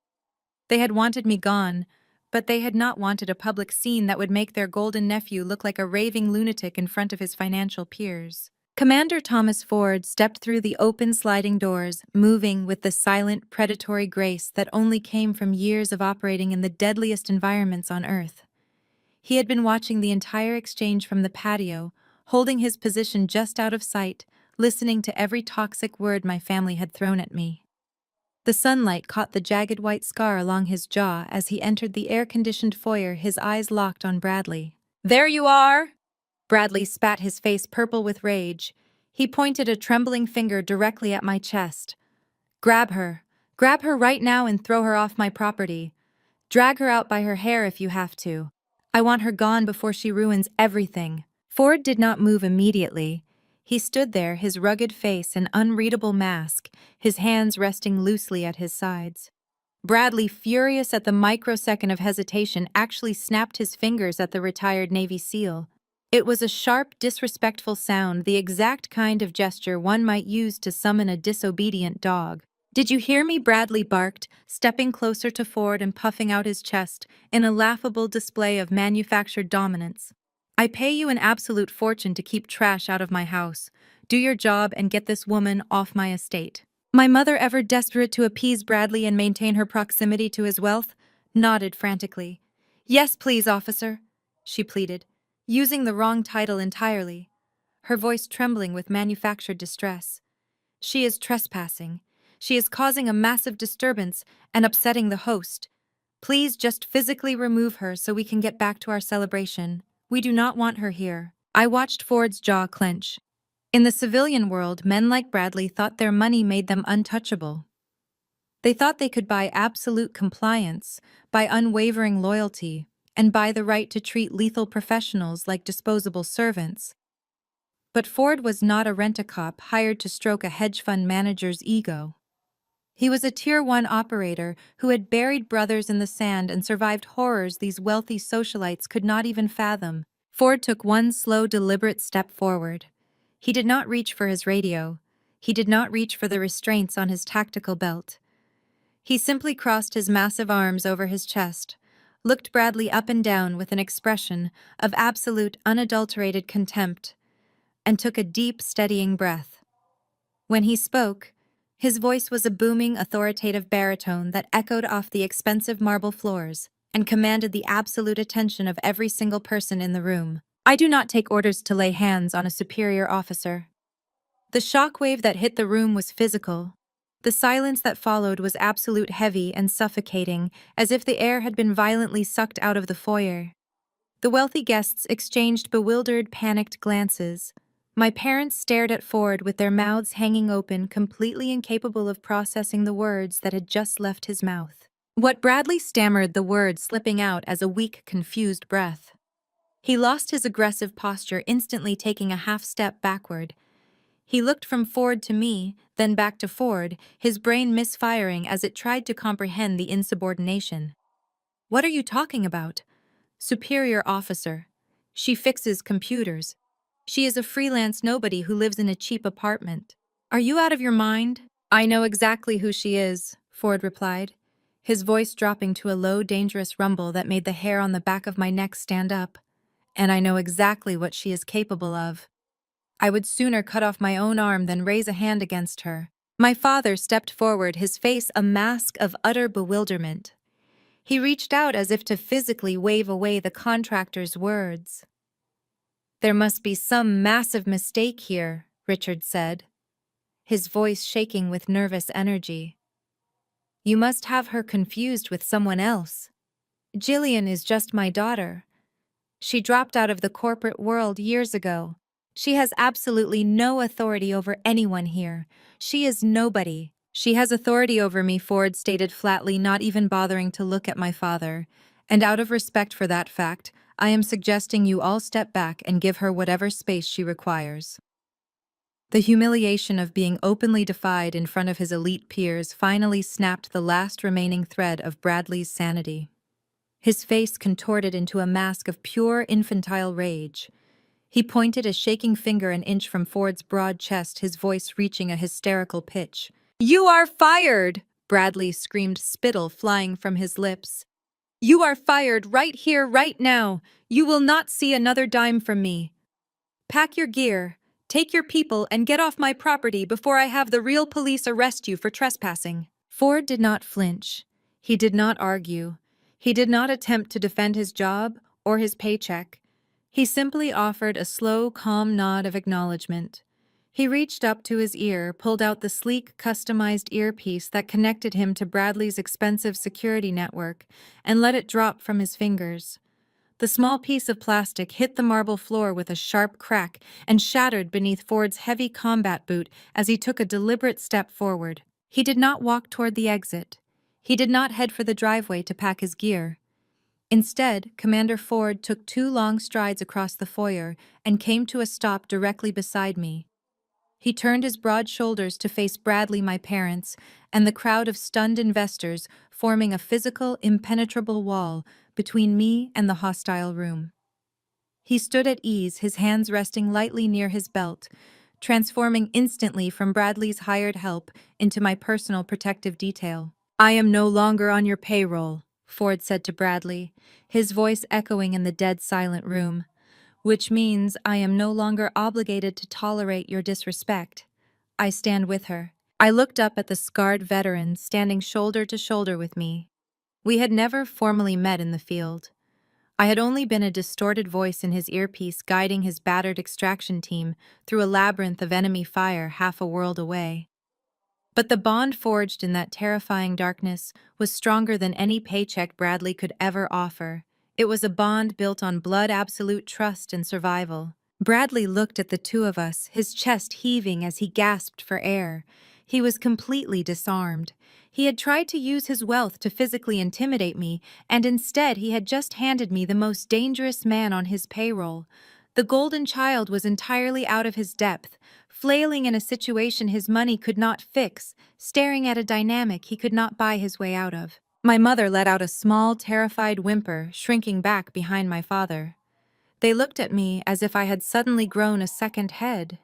They had wanted me gone, but they had not wanted a public scene that would make their golden nephew look like a raving lunatic in front of his financial peers. Commander Thomas Ford stepped through the open sliding doors, moving with the silent, predatory grace that only came from years of operating in the deadliest environments on Earth. He had been watching the entire exchange from the patio, holding his position just out of sight, listening to every toxic word my family had thrown at me. The sunlight caught the jagged white scar along his jaw as he entered the air-conditioned foyer, his eyes locked on Bradley. "There you are!" Bradley spat, his face purple with rage. He pointed a trembling finger directly at my chest. "Grab her. Grab her right now and throw her off my property. Drag her out by her hair if you have to. I want her gone before she ruins everything." Ford did not move immediately. He stood there, his rugged face an unreadable mask, his hands resting loosely at his sides. Bradley, furious at the microsecond of hesitation, actually snapped his fingers at the retired Navy SEAL. It was a sharp, disrespectful sound, the exact kind of gesture one might use to summon a disobedient dog. "Did you hear me?" Bradley barked, stepping closer to Ford and puffing out his chest in a laughable display of manufactured dominance. "I pay you an absolute fortune to keep trash out of my house. Do your job and get this woman off my estate." My mother, ever desperate to appease Bradley and maintain her proximity to his wealth, nodded frantically. "Yes, please, officer," she pleaded, using the wrong title entirely, her voice trembling with manufactured distress. "She is trespassing. She is causing a massive disturbance and upsetting the host. Please just physically remove her so we can get back to our celebration. We do not want her here." I watched Ford's jaw clench. In the civilian world, men like Bradley thought their money made them untouchable. They thought they could buy absolute compliance, buy unwavering loyalty, and buy the right to treat lethal professionals like disposable servants. But Ford was not a rent-a-cop hired to stroke a hedge fund manager's ego. He was a Tier 1 operator who had buried brothers in the sand and survived horrors these wealthy socialites could not even fathom. Ford took one slow, deliberate step forward. He did not reach for his radio. He did not reach for the restraints on his tactical belt. He simply crossed his massive arms over his chest, looked Bradley up and down with an expression of absolute, unadulterated contempt, and took a deep, steadying breath. When he spoke, his voice was a booming, authoritative baritone that echoed off the expensive marble floors and commanded the absolute attention of every single person in the room. "I do not take orders to lay hands on a superior officer." The shockwave that hit the room was physical. The silence that followed was absolute, heavy and suffocating, as if the air had been violently sucked out of the foyer. The wealthy guests exchanged bewildered, panicked glances. My parents stared at Ford with their mouths hanging open, completely incapable of processing the words that had just left his mouth. What Bradley stammered, the words slipping out as a weak, confused breath. He lost his aggressive posture, instantly taking a half-step backward. He looked from Ford to me, then back to Ford, his brain misfiring as it tried to comprehend the insubordination. "What are you talking about?" "Superior officer. She fixes computers. She is a freelance nobody who lives in a cheap apartment." "Are you out of your mind?" "I know exactly who she is," Ford replied, his voice dropping to a low, dangerous rumble that made the hair on the back of my neck stand up. "And I know exactly what she is capable of. I would sooner cut off my own arm than raise a hand against her." My father stepped forward, his face a mask of utter bewilderment. He reached out as if to physically wave away the contractor's words. "There must be some massive mistake here," Richard said, his voice shaking with nervous energy. "You must have her confused with someone else. Jillian is just my daughter. She dropped out of the corporate world years ago. She has absolutely no authority over anyone here. She is nobody." "She has authority over me," Ford stated flatly, not even bothering to look at my father. "And out of respect for that fact, I am suggesting you all step back and give her whatever space she requires." The humiliation of being openly defied in front of his elite peers finally snapped the last remaining thread of Bradley's sanity. His face contorted into a mask of pure infantile rage. He pointed a shaking finger an inch from Ford's broad chest, his voice reaching a hysterical pitch. "You are fired!" Bradley screamed, spittle flying from his lips. You are fired right here, right now. You will not see another dime from me. Pack your gear, take your people, and get off my property before I have the real police arrest you for trespassing. Ford did not flinch. He did not argue. He did not attempt to defend his job or his paycheck. He simply offered a slow, calm nod of acknowledgement. He reached up to his ear, pulled out the sleek, customized earpiece that connected him to Bradley's expensive security network, and let it drop from his fingers. The small piece of plastic hit the marble floor with a sharp crack and shattered beneath Ford's heavy combat boot as he took a deliberate step forward. He did not walk toward the exit. He did not head for the driveway to pack his gear. Instead, Commander Ford took 2 long strides across the foyer and came to a stop directly beside me. He turned his broad shoulders to face Bradley, my parents, and the crowd of stunned investors forming a physical, impenetrable wall between me and the hostile room. He stood at ease, his hands resting lightly near his belt, transforming instantly from Bradley's hired help into my personal protective detail. I am no longer on your payroll, Ford said to Bradley, his voice echoing in the dead silent room. Which means I am no longer obligated to tolerate your disrespect. I stand with her. I looked up at the scarred veteran standing shoulder to shoulder with me. We had never formally met in the field. I had only been a distorted voice in his earpiece guiding his battered extraction team through a labyrinth of enemy fire half a world away. But the bond forged in that terrifying darkness was stronger than any paycheck Bradley could ever offer. It was a bond built on blood, absolute trust, and survival. Bradley looked at the two of us, his chest heaving as he gasped for air. He was completely disarmed. He had tried to use his wealth to physically intimidate me, and instead he had just handed me the most dangerous man on his payroll. The golden child was entirely out of his depth, flailing in a situation his money could not fix, staring at a dynamic he could not buy his way out of. My mother let out a small, terrified whimper, shrinking back behind my father. They looked at me as if I had suddenly grown a second head.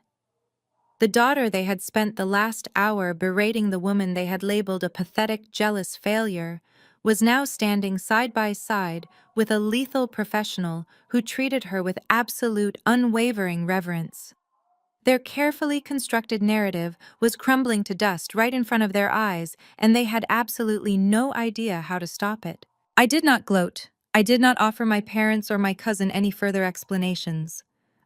The daughter they had spent the last hour berating the woman they had labeled a pathetic, jealous failure was now standing side by side with a lethal professional who treated her with absolute, unwavering reverence. Their carefully constructed narrative was crumbling to dust right in front of their eyes, and they had absolutely no idea how to stop it. I did not gloat. I did not offer my parents or my cousin any further explanations.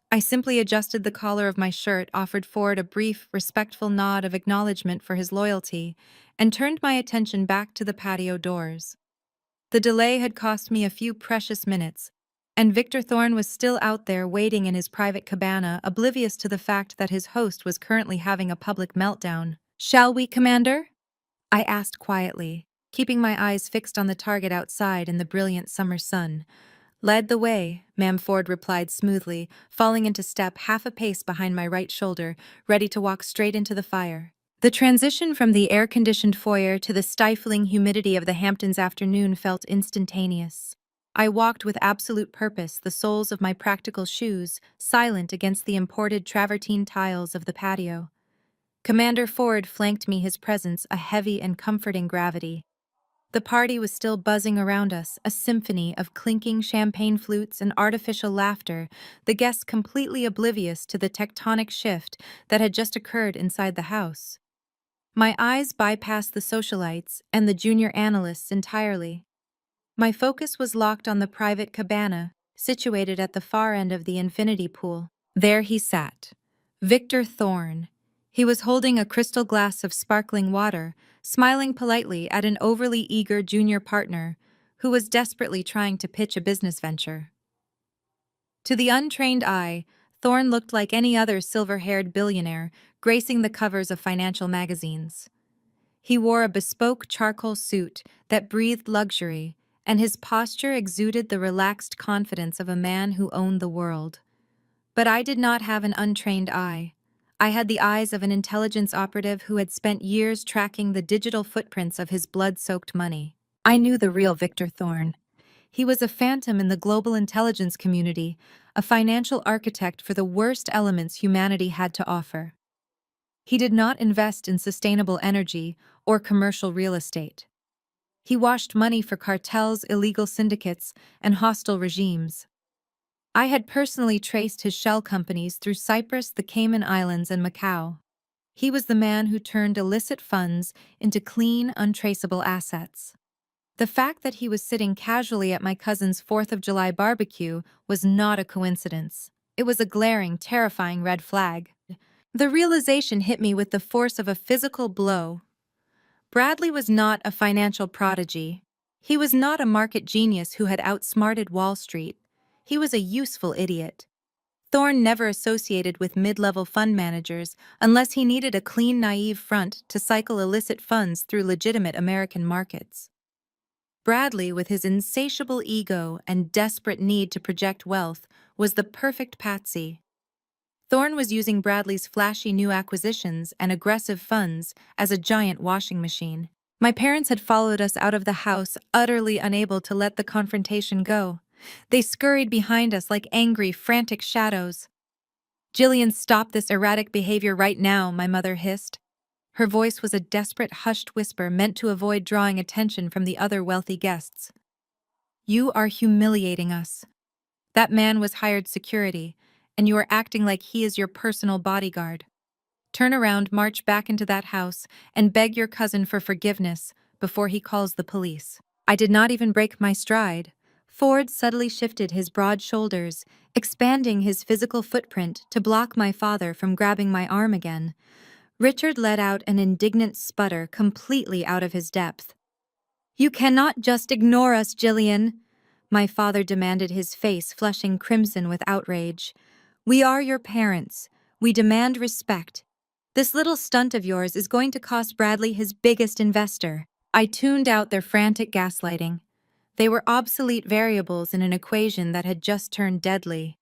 I simply adjusted the collar of my shirt, offered Ford a brief, respectful nod of acknowledgement for his loyalty, and turned my attention back to the patio doors. The delay had cost me a few precious minutes, and Victor Thorne was still out there waiting in his private cabana, oblivious to the fact that his host was currently having a public meltdown. "Shall we, Commander?" I asked quietly, keeping my eyes fixed on the target outside in the brilliant summer sun. "Lead the way," Ma'am Ford replied smoothly, falling into step half a pace behind my right shoulder, ready to walk straight into the fire. The transition from the air-conditioned foyer to the stifling humidity of the Hamptons afternoon felt instantaneous. I walked with absolute purpose, the soles of my practical shoes silent against the imported travertine tiles of the patio. Commander Ford flanked me, his presence a heavy and comforting gravity. The party was still buzzing around us, a symphony of clinking champagne flutes and artificial laughter, the guests completely oblivious to the tectonic shift that had just occurred inside the house. My eyes bypassed the socialites and the junior analysts entirely. My focus was locked on the private cabana, situated at the far end of the infinity pool. There he sat, Victor Thorne. He was holding a crystal glass of sparkling water, smiling politely at an overly eager junior partner who was desperately trying to pitch a business venture. To the untrained eye, Thorne looked like any other silver-haired billionaire gracing the covers of financial magazines. He wore a bespoke charcoal suit that breathed luxury, and his posture exuded the relaxed confidence of a man who owned the world. But I did not have an untrained eye. I had the eyes of an intelligence operative who had spent years tracking the digital footprints of his blood-soaked money. I knew the real Victor Thorne. He was a phantom in the global intelligence community, a financial architect for the worst elements humanity had to offer. He did not invest in sustainable energy or commercial real estate. He washed money for cartels, illegal syndicates, and hostile regimes. I had personally traced his shell companies through Cyprus, the Cayman Islands, and Macau. He was the man who turned illicit funds into clean, untraceable assets. The fact that he was sitting casually at my cousin's 4th of July barbecue was not a coincidence. It was a glaring, terrifying red flag. The realization hit me with the force of a physical blow. Bradley was not a financial prodigy. He was not a market genius who had outsmarted Wall Street. He was a useful idiot. Thorne never associated with mid-level fund managers unless he needed a clean, naive front to cycle illicit funds through legitimate American markets. Bradley, with his insatiable ego and desperate need to project wealth, was the perfect patsy. Thorne was using Bradley's flashy new acquisitions and aggressive funds as a giant washing machine. My parents had followed us out of the house, utterly unable to let the confrontation go. They scurried behind us like angry, frantic shadows. "Jillian, stop this erratic behavior right now," my mother hissed. Her voice was a desperate, hushed whisper meant to avoid drawing attention from the other wealthy guests. "You are humiliating us. That man was hired security, and you are acting like he is your personal bodyguard. Turn around, march back into that house, and beg your cousin for forgiveness before he calls the police." I did not even break my stride. Ford subtly shifted his broad shoulders, expanding his physical footprint to block my father from grabbing my arm again. Richard let out an indignant sputter completely out of his depth. "You cannot just ignore us, Jillian," my father demanded, his face flushing crimson with outrage. "We are your parents. We demand respect. This little stunt of yours is going to cost Bradley his biggest investor." I tuned out their frantic gaslighting. They were obsolete variables in an equation that had just turned deadly.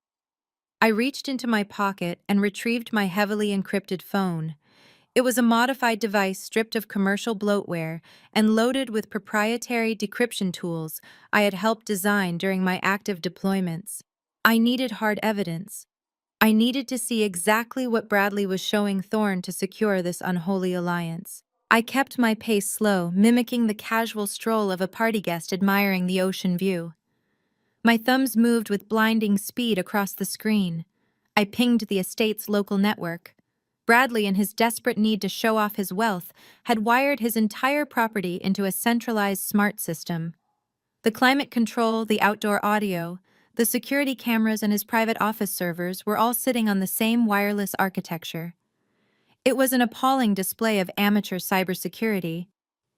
I reached into my pocket and retrieved my heavily encrypted phone. It was a modified device stripped of commercial bloatware and loaded with proprietary decryption tools I had helped design during my active deployments. I needed hard evidence. I needed to see exactly what Bradley was showing Thorne to secure this unholy alliance. I kept my pace slow, mimicking the casual stroll of a party guest admiring the ocean view. My thumbs moved with blinding speed across the screen. I pinged the estate's local network. Bradley, in his desperate need to show off his wealth, had wired his entire property into a centralized smart system. The climate control, the outdoor audio, the security cameras, and his private office servers were all sitting on the same wireless architecture. It was an appalling display of amateur cybersecurity.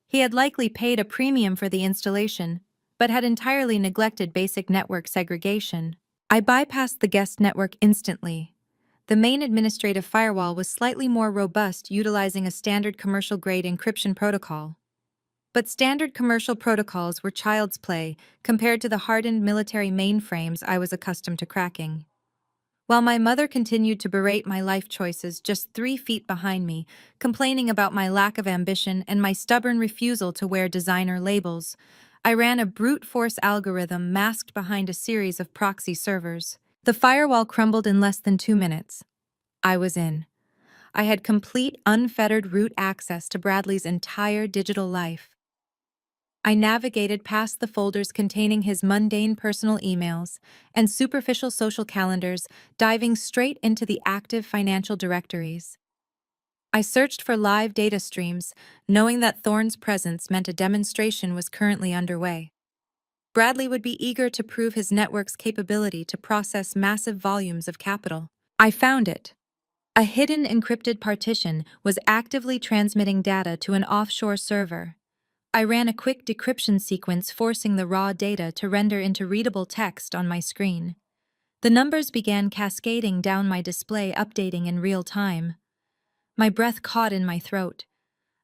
He had likely paid a premium for the installation, but had entirely neglected basic network segregation. I bypassed the guest network instantly. The main administrative firewall was slightly more robust, utilizing a standard commercial-grade encryption protocol. But standard commercial protocols were child's play compared to the hardened military mainframes I was accustomed to cracking. While my mother continued to berate my life choices just 3 feet behind me, complaining about my lack of ambition and my stubborn refusal to wear designer labels, I ran a brute force algorithm masked behind a series of proxy servers. The firewall crumbled in less than 2 minutes. I was in. I had complete, unfettered root access to Bradley's entire digital life. I navigated past the folders containing his mundane personal emails and superficial social calendars, diving straight into the active financial directories. I searched for live data streams, knowing that Thorne's presence meant a demonstration was currently underway. Bradley would be eager to prove his network's capability to process massive volumes of capital. I found it. A hidden encrypted partition was actively transmitting data to an offshore server. I ran a quick decryption sequence, forcing the raw data to render into readable text on my screen. The numbers began cascading down my display, updating in real time. My breath caught in my throat.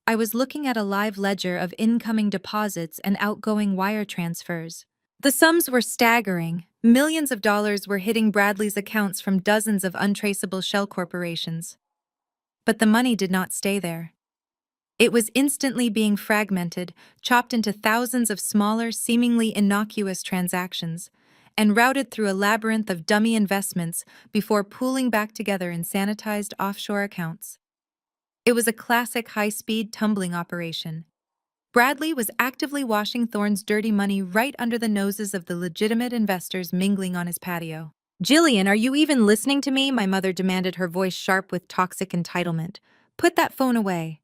I was looking at a live ledger of incoming deposits and outgoing wire transfers. The sums were staggering. Millions of dollars were hitting Bradley's accounts from dozens of untraceable shell corporations. But the money did not stay there. It was instantly being fragmented, chopped into thousands of smaller, seemingly innocuous transactions, and routed through a labyrinth of dummy investments before pooling back together in sanitized offshore accounts. It was a classic high-speed tumbling operation. Bradley was actively washing Thorne's dirty money right under the noses of the legitimate investors mingling on his patio. "Jillian, are you even listening to me?" My mother demanded, her voice sharp with toxic entitlement. "Put that phone away.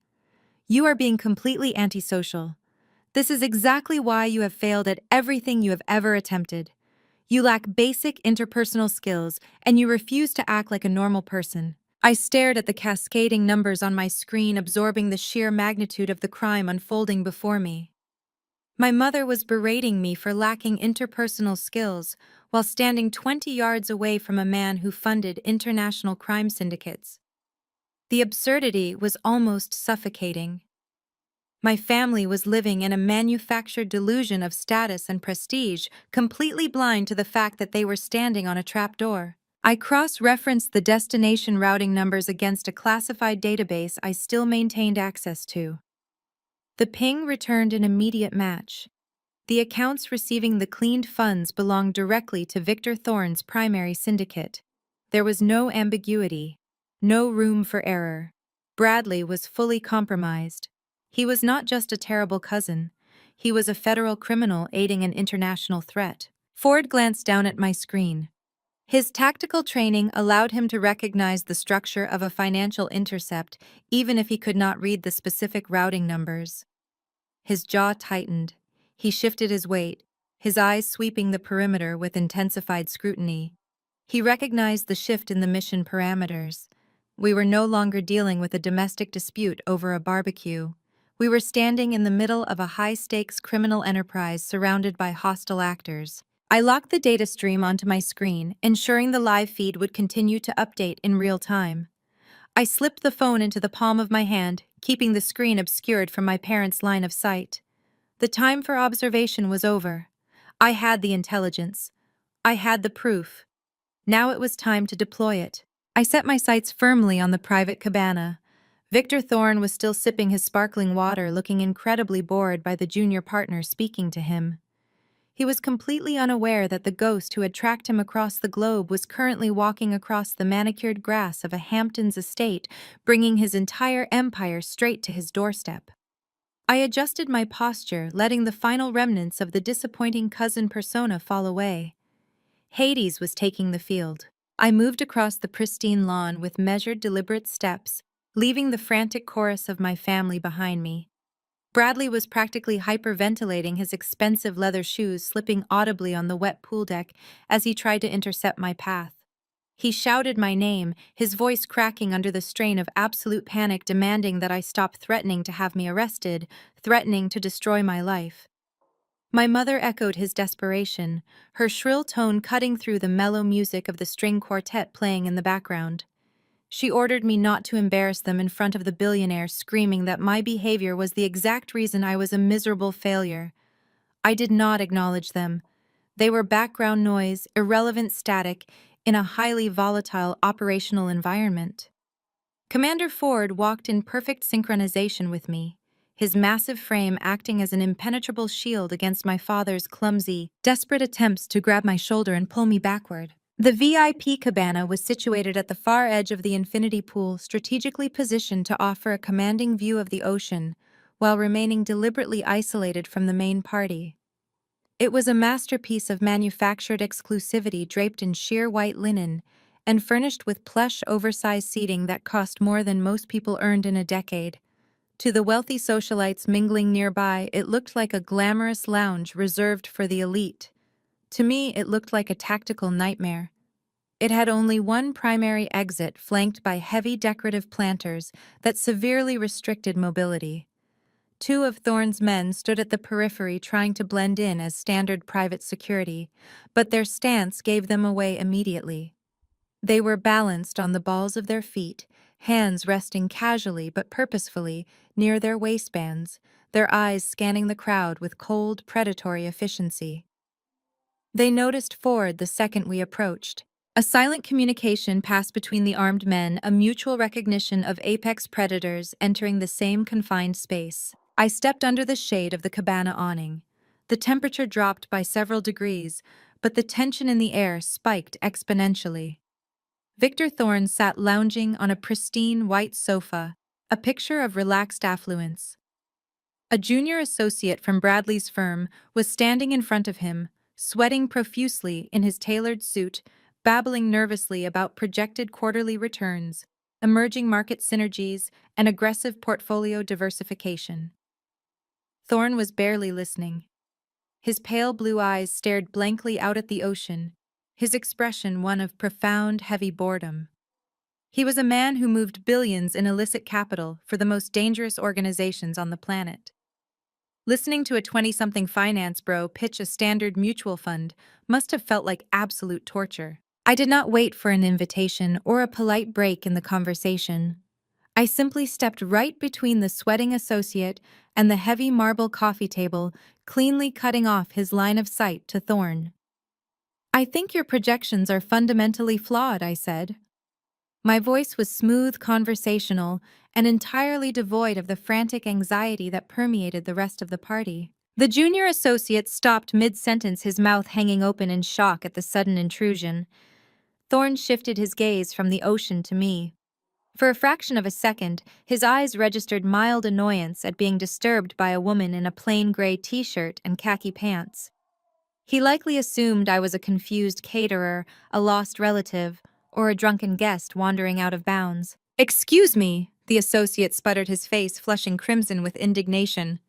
You are being completely antisocial. This is exactly why you have failed at everything you have ever attempted. You lack basic interpersonal skills, and you refuse to act like a normal person." I stared at the cascading numbers on my screen, absorbing the sheer magnitude of the crime unfolding before me. My mother was berating me for lacking interpersonal skills while standing 20 yards away from a man who funded international crime syndicates. The absurdity was almost suffocating. My family was living in a manufactured delusion of status and prestige, completely blind to the fact that they were standing on a trapdoor. I cross-referenced the destination routing numbers against a classified database I still maintained access to. The ping returned an immediate match. The accounts receiving the cleaned funds belonged directly to Victor Thorne's primary syndicate. There was no ambiguity, no room for error. Bradley was fully compromised. He was not just a terrible cousin. He was a federal criminal aiding an international threat. Ford glanced down at my screen. His tactical training allowed him to recognize the structure of a financial intercept, even if he could not read the specific routing numbers. His jaw tightened. He shifted his weight, his eyes sweeping the perimeter with intensified scrutiny. He recognized the shift in the mission parameters. We were no longer dealing with a domestic dispute over a barbecue. We were standing in the middle of a high-stakes criminal enterprise surrounded by hostile actors. I locked the data stream onto my screen, ensuring the live feed would continue to update in real time. I slipped the phone into the palm of my hand, keeping the screen obscured from my parents' line of sight. The time for observation was over. I had the intelligence. I had the proof. Now it was time to deploy it. I set my sights firmly on the private cabana. Victor Thorne was still sipping his sparkling water, looking incredibly bored by the junior partner speaking to him. He was completely unaware that the ghost who had tracked him across the globe was currently walking across the manicured grass of a Hamptons estate, bringing his entire empire straight to his doorstep. I adjusted my posture, letting the final remnants of the disappointing cousin persona fall away. Hades was taking the field. I moved across the pristine lawn with measured, deliberate steps, leaving the frantic chorus of my family behind me. Bradley was practically hyperventilating, his expensive leather shoes slipping audibly on the wet pool deck as he tried to intercept my path. He shouted my name, his voice cracking under the strain of absolute panic, demanding that I stop threatening to have me arrested, threatening to destroy my life. My mother echoed his desperation, her shrill tone cutting through the mellow music of the string quartet playing in the background. She ordered me not to embarrass them in front of the billionaire, screaming that my behavior was the exact reason I was a miserable failure. I did not acknowledge them. They were background noise, irrelevant static, in a highly volatile operational environment. Commander Ford walked in perfect synchronization with me, his massive frame acting as an impenetrable shield against my father's clumsy, desperate attempts to grab my shoulder and pull me backward. The VIP cabana was situated at the far edge of the infinity pool, strategically positioned to offer a commanding view of the ocean, while remaining deliberately isolated from the main party. It was a masterpiece of manufactured exclusivity, draped in sheer white linen and furnished with plush, oversized seating that cost more than most people earned in a decade. To the wealthy socialites mingling nearby, it looked like a glamorous lounge reserved for the elite. To me, it looked like a tactical nightmare. It had only one primary exit, flanked by heavy decorative planters that severely restricted mobility. Two of Thorne's men stood at the periphery, trying to blend in as standard private security, but their stance gave them away immediately. They were balanced on the balls of their feet, hands resting casually but purposefully near their waistbands, their eyes scanning the crowd with cold, predatory efficiency. They noticed Ford the second we approached. A silent communication passed between the armed men, a mutual recognition of apex predators entering the same confined space. I stepped under the shade of the cabana awning. The temperature dropped by several degrees, but the tension in the air spiked exponentially. Victor Thorne sat lounging on a pristine white sofa, a picture of relaxed affluence. A junior associate from Bradley's firm was standing in front of him, sweating profusely in his tailored suit, babbling nervously about projected quarterly returns, emerging market synergies, and aggressive portfolio diversification. Thorne was barely listening. His pale blue eyes stared blankly out at the ocean, his expression one of profound, heavy boredom. He was a man who moved billions in illicit capital for the most dangerous organizations on the planet. Listening to a 20-something finance bro pitch a standard mutual fund must have felt like absolute torture. I did not wait for an invitation or a polite break in the conversation. I simply stepped right between the sweating associate and the heavy marble coffee table, cleanly cutting off his line of sight to Thorne. "I think your projections are fundamentally flawed," I said. My voice was smooth, conversational, and entirely devoid of the frantic anxiety that permeated the rest of the party. The junior associate stopped mid-sentence, his mouth hanging open in shock at the sudden intrusion. Thorne shifted his gaze from the ocean to me. For a fraction of a second, his eyes registered mild annoyance at being disturbed by a woman in a plain gray t-shirt and khaki pants. He likely assumed I was a confused caterer, a lost relative, or a drunken guest wandering out of bounds. "Excuse me," the associate sputtered, his face flushing crimson with indignation.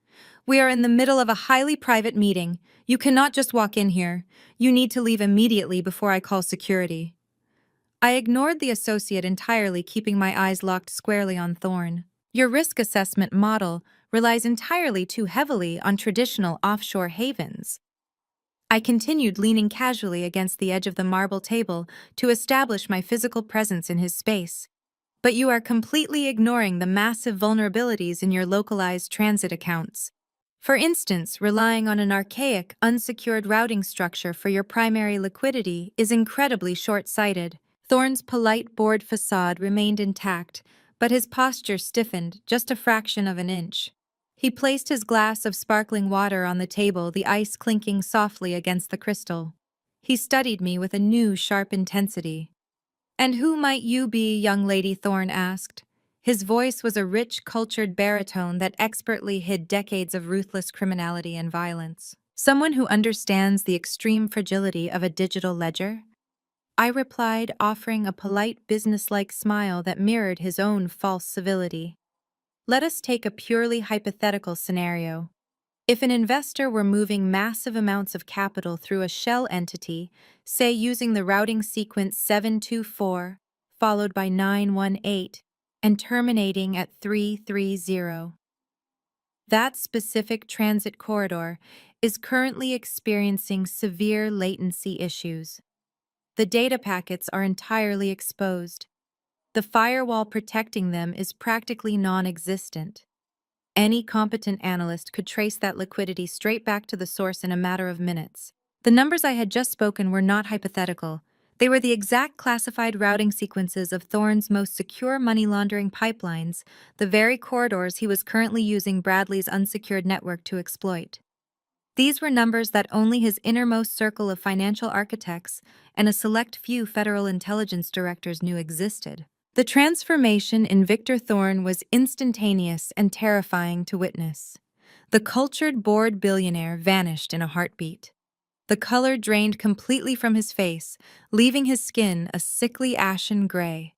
"We are in the middle of a highly private meeting. You cannot just walk in here. You need to leave immediately before I call security." I ignored the associate entirely, keeping my eyes locked squarely on Thorne. "Your risk assessment model relies entirely too heavily on traditional offshore havens." I continued, leaning casually against the edge of the marble table to establish my physical presence in his space. "But you are completely ignoring the massive vulnerabilities in your localized transit accounts. For instance, relying on an archaic, unsecured routing structure for your primary liquidity is incredibly short-sighted." Thorne's polite, bored facade remained intact, but his posture stiffened just a fraction of an inch. He placed his glass of sparkling water on the table, the ice clinking softly against the crystal. He studied me with a new, sharp intensity. "And who might you be, young lady?" Thorne asked. His voice was a rich, cultured baritone that expertly hid decades of ruthless criminality and violence. "Someone who understands the extreme fragility of a digital ledger?" I replied, offering a polite, businesslike smile that mirrored his own false civility. "Let us take a purely hypothetical scenario. If an investor were moving massive amounts of capital through a shell entity, say using the routing sequence 724, followed by 918, and terminating at 330. That specific transit corridor is currently experiencing severe latency issues. The data packets are entirely exposed. The firewall protecting them is practically non-existent. Any competent analyst could trace that liquidity straight back to the source in a matter of minutes." The numbers I had just spoken were not hypothetical. They were the exact classified routing sequences of Thorne's most secure money laundering pipelines, the very corridors he was currently using Bradley's unsecured network to exploit. These were numbers that only his innermost circle of financial architects and a select few federal intelligence directors knew existed. The transformation in Victor Thorne was instantaneous and terrifying to witness. The cultured, bored billionaire vanished in a heartbeat. The color drained completely from his face, leaving his skin a sickly ashen gray.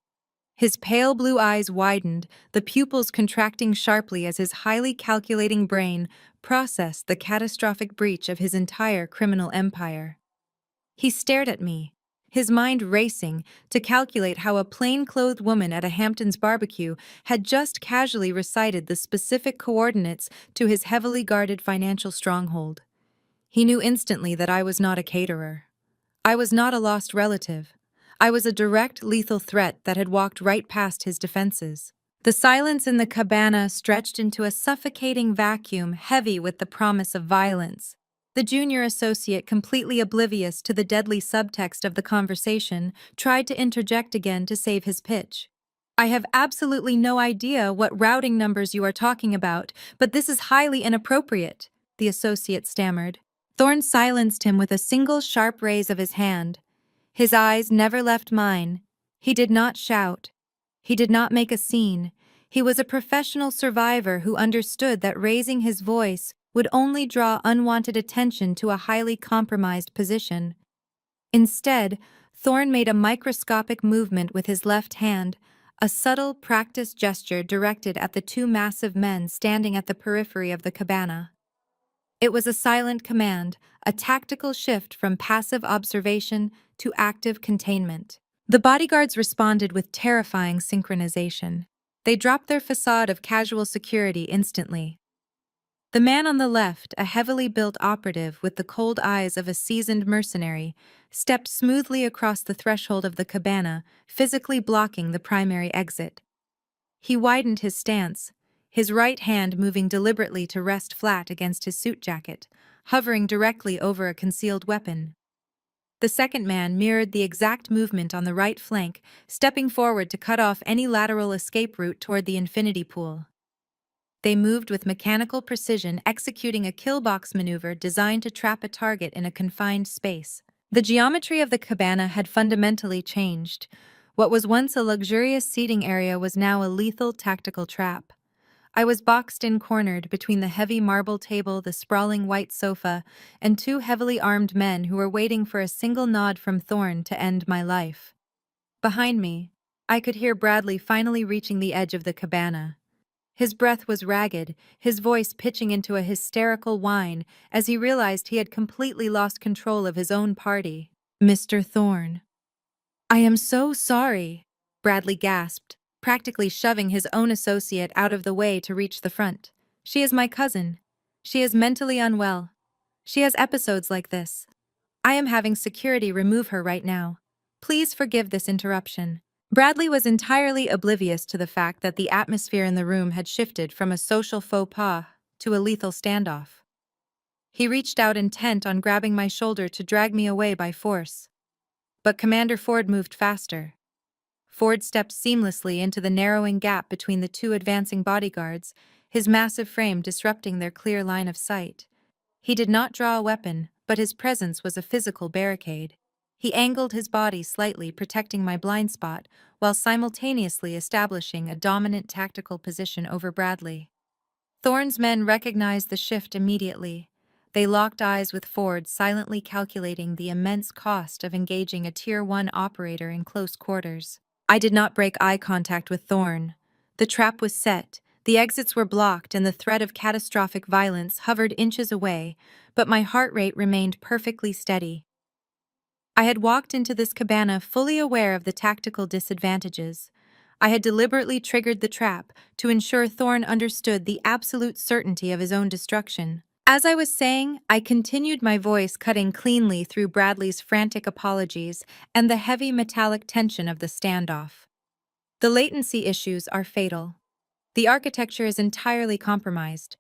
His pale blue eyes widened, the pupils contracting sharply as his highly calculating brain processed the catastrophic breach of his entire criminal empire. He stared at me, his mind racing to calculate how a plain-clothed woman at a Hamptons barbecue had just casually recited the specific coordinates to his heavily guarded financial stronghold. He knew instantly that I was not a caterer. I was not a lost relative. I was a direct, lethal threat that had walked right past his defenses. The silence in the cabana stretched into a suffocating vacuum, heavy with the promise of violence. The junior associate, completely oblivious to the deadly subtext of the conversation, tried to interject again to save his pitch. "I have absolutely no idea what routing numbers you are talking about, but this is highly inappropriate," the associate stammered. Thorne silenced him with a single sharp raise of his hand. His eyes never left mine. He did not shout. He did not make a scene. He was a professional survivor who understood that raising his voice would only draw unwanted attention to a highly compromised position. Instead, Thorn made a microscopic movement with his left hand, a subtle, practiced gesture directed at the two massive men standing at the periphery of the cabana. It was a silent command, a tactical shift from passive observation to active containment. The bodyguards responded with terrifying synchronization. They dropped their facade of casual security instantly. The man on the left, a heavily built operative with the cold eyes of a seasoned mercenary, stepped smoothly across the threshold of the cabana, physically blocking the primary exit. He widened his stance, his right hand moving deliberately to rest flat against his suit jacket, hovering directly over a concealed weapon. The second man mirrored the exact movement on the right flank, stepping forward to cut off any lateral escape route toward the infinity pool. They moved with mechanical precision, executing a kill box maneuver designed to trap a target in a confined space. The geometry of the cabana had fundamentally changed. What was once a luxurious seating area was now a lethal tactical trap. I was boxed in cornered between the heavy marble table, the sprawling white sofa, and two heavily armed men who were waiting for a single nod from Thorn to end my life. Behind me, I could hear Bradley finally reaching the edge of the cabana. His breath was ragged, his voice pitching into a hysterical whine as he realized he had completely lost control of his own party. "Mr. Thorne. I am so sorry," Bradley gasped, practically shoving his own associate out of the way to reach the front. "She is my cousin. She is mentally unwell. She has episodes like this. I am having security remove her right now. Please forgive this interruption." Bradley was entirely oblivious to the fact that the atmosphere in the room had shifted from a social faux pas to a lethal standoff. He reached out intent on grabbing my shoulder to drag me away by force. But Commander Ford moved faster. Ford stepped seamlessly into the narrowing gap between the two advancing bodyguards, his massive frame disrupting their clear line of sight. He did not draw a weapon, but his presence was a physical barricade. He angled his body slightly, protecting my blind spot, while simultaneously establishing a dominant tactical position over Bradley. Thorne's men recognized the shift immediately. They locked eyes with Ford, silently calculating the immense cost of engaging a Tier 1 operator in close quarters. I did not break eye contact with Thorne. The trap was set, the exits were blocked, and the threat of catastrophic violence hovered inches away, but my heart rate remained perfectly steady. I had walked into this cabana fully aware of the tactical disadvantages. I had deliberately triggered the trap to ensure Thorne understood the absolute certainty of his own destruction. As I was saying, I continued, my voice cutting cleanly through Bradley's frantic apologies and the heavy metallic tension of the standoff. The latency issues are fatal. The architecture is entirely compromised.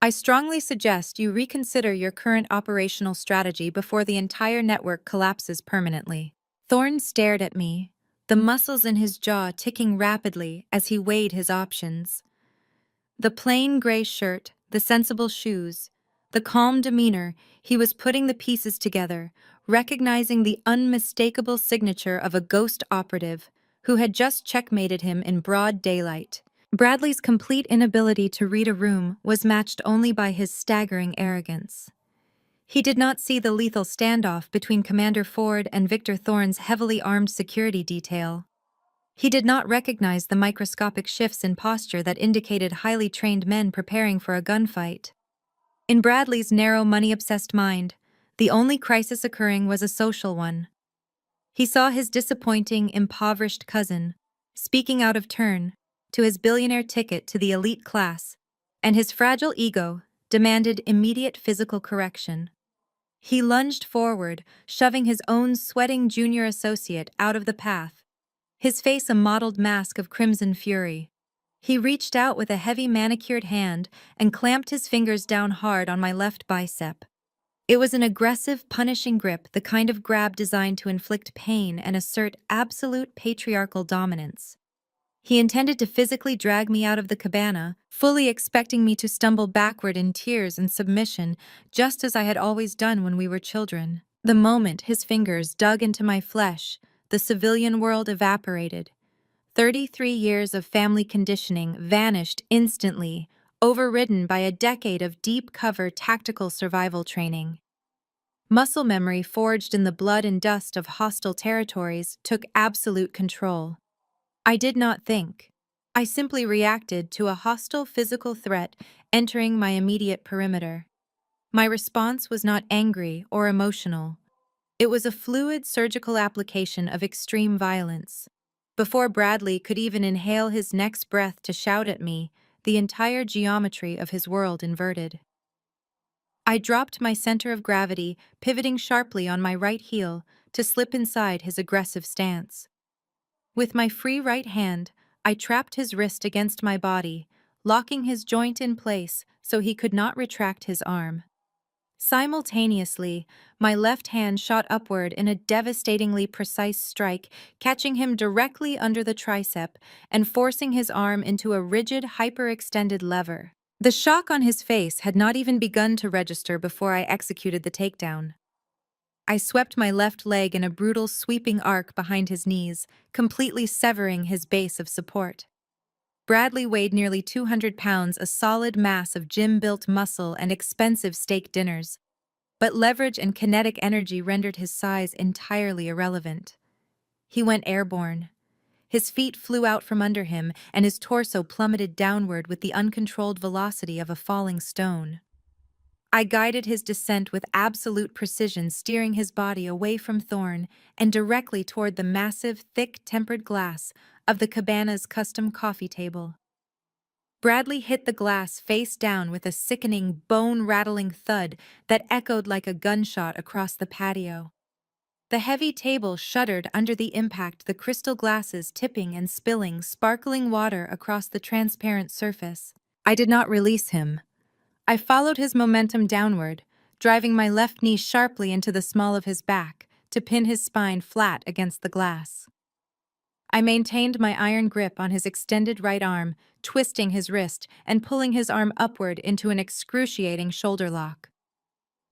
I strongly suggest you reconsider your current operational strategy before the entire network collapses permanently. Thorne stared at me, the muscles in his jaw ticking rapidly as he weighed his options. The plain gray shirt, the sensible shoes, the calm demeanor, he was putting the pieces together, recognizing the unmistakable signature of a ghost operative who had just checkmated him in broad daylight. Bradley's complete inability to read a room was matched only by his staggering arrogance. He did not see the lethal standoff between Commander Ford and Victor Thorne's heavily armed security detail. He did not recognize the microscopic shifts in posture that indicated highly trained men preparing for a gunfight. In Bradley's narrow, money-obsessed mind, the only crisis occurring was a social one. He saw his disappointing, impoverished cousin, speaking out of turn, to his billionaire ticket to the elite class, and his fragile ego demanded immediate physical correction. He lunged forward, shoving his own sweating junior associate out of the path, his face a mottled mask of crimson fury. He reached out with a heavy manicured hand and clamped his fingers down hard on my left bicep. It was an aggressive, punishing grip, the kind of grab designed to inflict pain and assert absolute patriarchal dominance. He intended to physically drag me out of the cabana, fully expecting me to stumble backward in tears and submission, just as I had always done when we were children. The moment his fingers dug into my flesh, the civilian world evaporated. 33 years of family conditioning vanished instantly, overridden by a decade of deep-cover tactical survival training. Muscle memory forged in the blood and dust of hostile territories took absolute control. I did not think. I simply reacted to a hostile physical threat entering my immediate perimeter. My response was not angry or emotional. It was a fluid surgical application of extreme violence. Before Bradley could even inhale his next breath to shout at me, the entire geometry of his world inverted. I dropped my center of gravity, pivoting sharply on my right heel to slip inside his aggressive stance. With my free right hand, I trapped his wrist against my body, locking his joint in place so he could not retract his arm. Simultaneously, my left hand shot upward in a devastatingly precise strike, catching him directly under the tricep and forcing his arm into a rigid, hyperextended lever. The shock on his face had not even begun to register before I executed the takedown. I swept my left leg in a brutal sweeping arc behind his knees, completely severing his base of support. Bradley weighed nearly 200 pounds, a solid mass of gym-built muscle and expensive steak dinners. But leverage and kinetic energy rendered his size entirely irrelevant. He went airborne. His feet flew out from under him, and his torso plummeted downward with the uncontrolled velocity of a falling stone. I guided his descent with absolute precision, steering his body away from Thorn and directly toward the massive, thick, tempered glass of the cabana's custom coffee table. Bradley hit the glass face down with a sickening, bone-rattling thud that echoed like a gunshot across the patio. The heavy table shuddered under the impact, the crystal glasses tipping and spilling sparkling water across the transparent surface. I did not release him. I followed his momentum downward, driving my left knee sharply into the small of his back to pin his spine flat against the glass. I maintained my iron grip on his extended right arm, twisting his wrist and pulling his arm upward into an excruciating shoulder lock.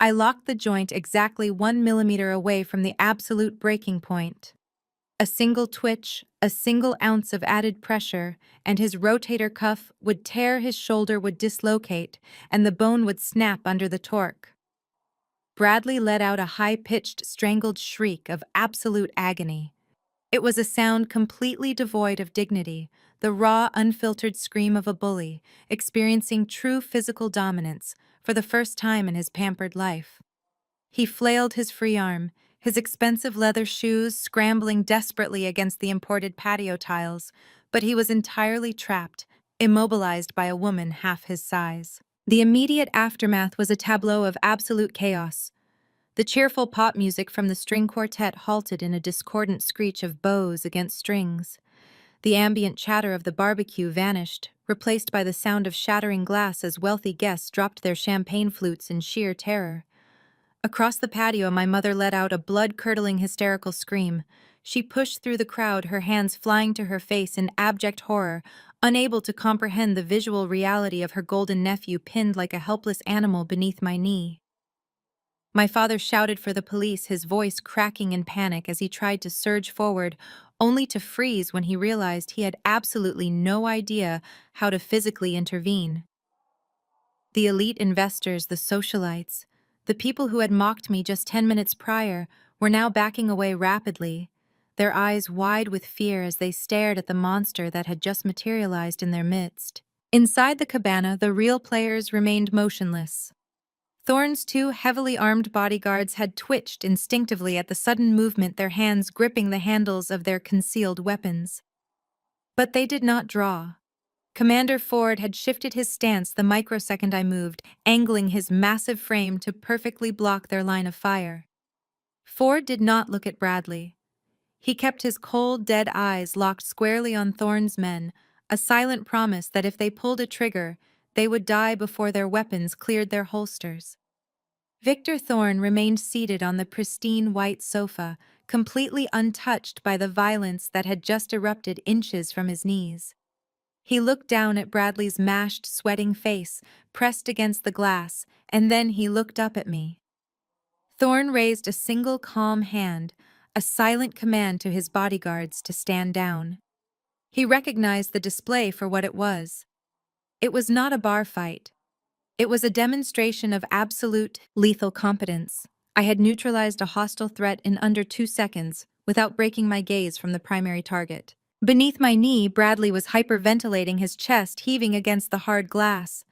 I locked the joint exactly 1 millimeter away from the absolute breaking point. A single twitch, a single ounce of added pressure, and his rotator cuff would tear, his shoulder would dislocate, and the bone would snap under the torque. Bradley let out a high-pitched, strangled shriek of absolute agony. It was a sound completely devoid of dignity, the raw, unfiltered scream of a bully, experiencing true physical dominance for the first time in his pampered life. He flailed his free arm, his expensive leather shoes scrambling desperately against the imported patio tiles, but he was entirely trapped, immobilized by a woman half his size. The immediate aftermath was a tableau of absolute chaos. The cheerful pop music from the string quartet halted in a discordant screech of bows against strings. The ambient chatter of the barbecue vanished, replaced by the sound of shattering glass as wealthy guests dropped their champagne flutes in sheer terror. Across the patio, my mother let out a blood-curdling hysterical scream. She pushed through the crowd, her hands flying to her face in abject horror, unable to comprehend the visual reality of her golden nephew pinned like a helpless animal beneath my knee. My father shouted for the police, his voice cracking in panic as he tried to surge forward, only to freeze when he realized he had absolutely no idea how to physically intervene. The elite investors, the socialites, the people who had mocked me just 10 minutes prior, were now backing away rapidly, their eyes wide with fear as they stared at the monster that had just materialized in their midst. Inside the cabana, the real players remained motionless. Thorne's two heavily armed bodyguards had twitched instinctively at the sudden movement, their hands gripping the handles of their concealed weapons. But they did not draw. Commander Ford had shifted his stance the microsecond I moved, angling his massive frame to perfectly block their line of fire. Ford did not look at Bradley. He kept his cold, dead eyes locked squarely on Thorne's men, a silent promise that if they pulled a trigger, they would die before their weapons cleared their holsters. Victor Thorne remained seated on the pristine white sofa, completely untouched by the violence that had just erupted inches from his knees. He looked down at Bradley's mashed, sweating face, pressed against the glass, and then he looked up at me. Thorne raised a single calm hand, a silent command to his bodyguards to stand down. He recognized the display for what it was. It was not a bar fight. It was a demonstration of absolute, lethal competence. I had neutralized a hostile threat in under 2 seconds, without breaking my gaze from the primary target. Beneath my knee, Bradley was hyperventilating, his chest heaving against the hard glass.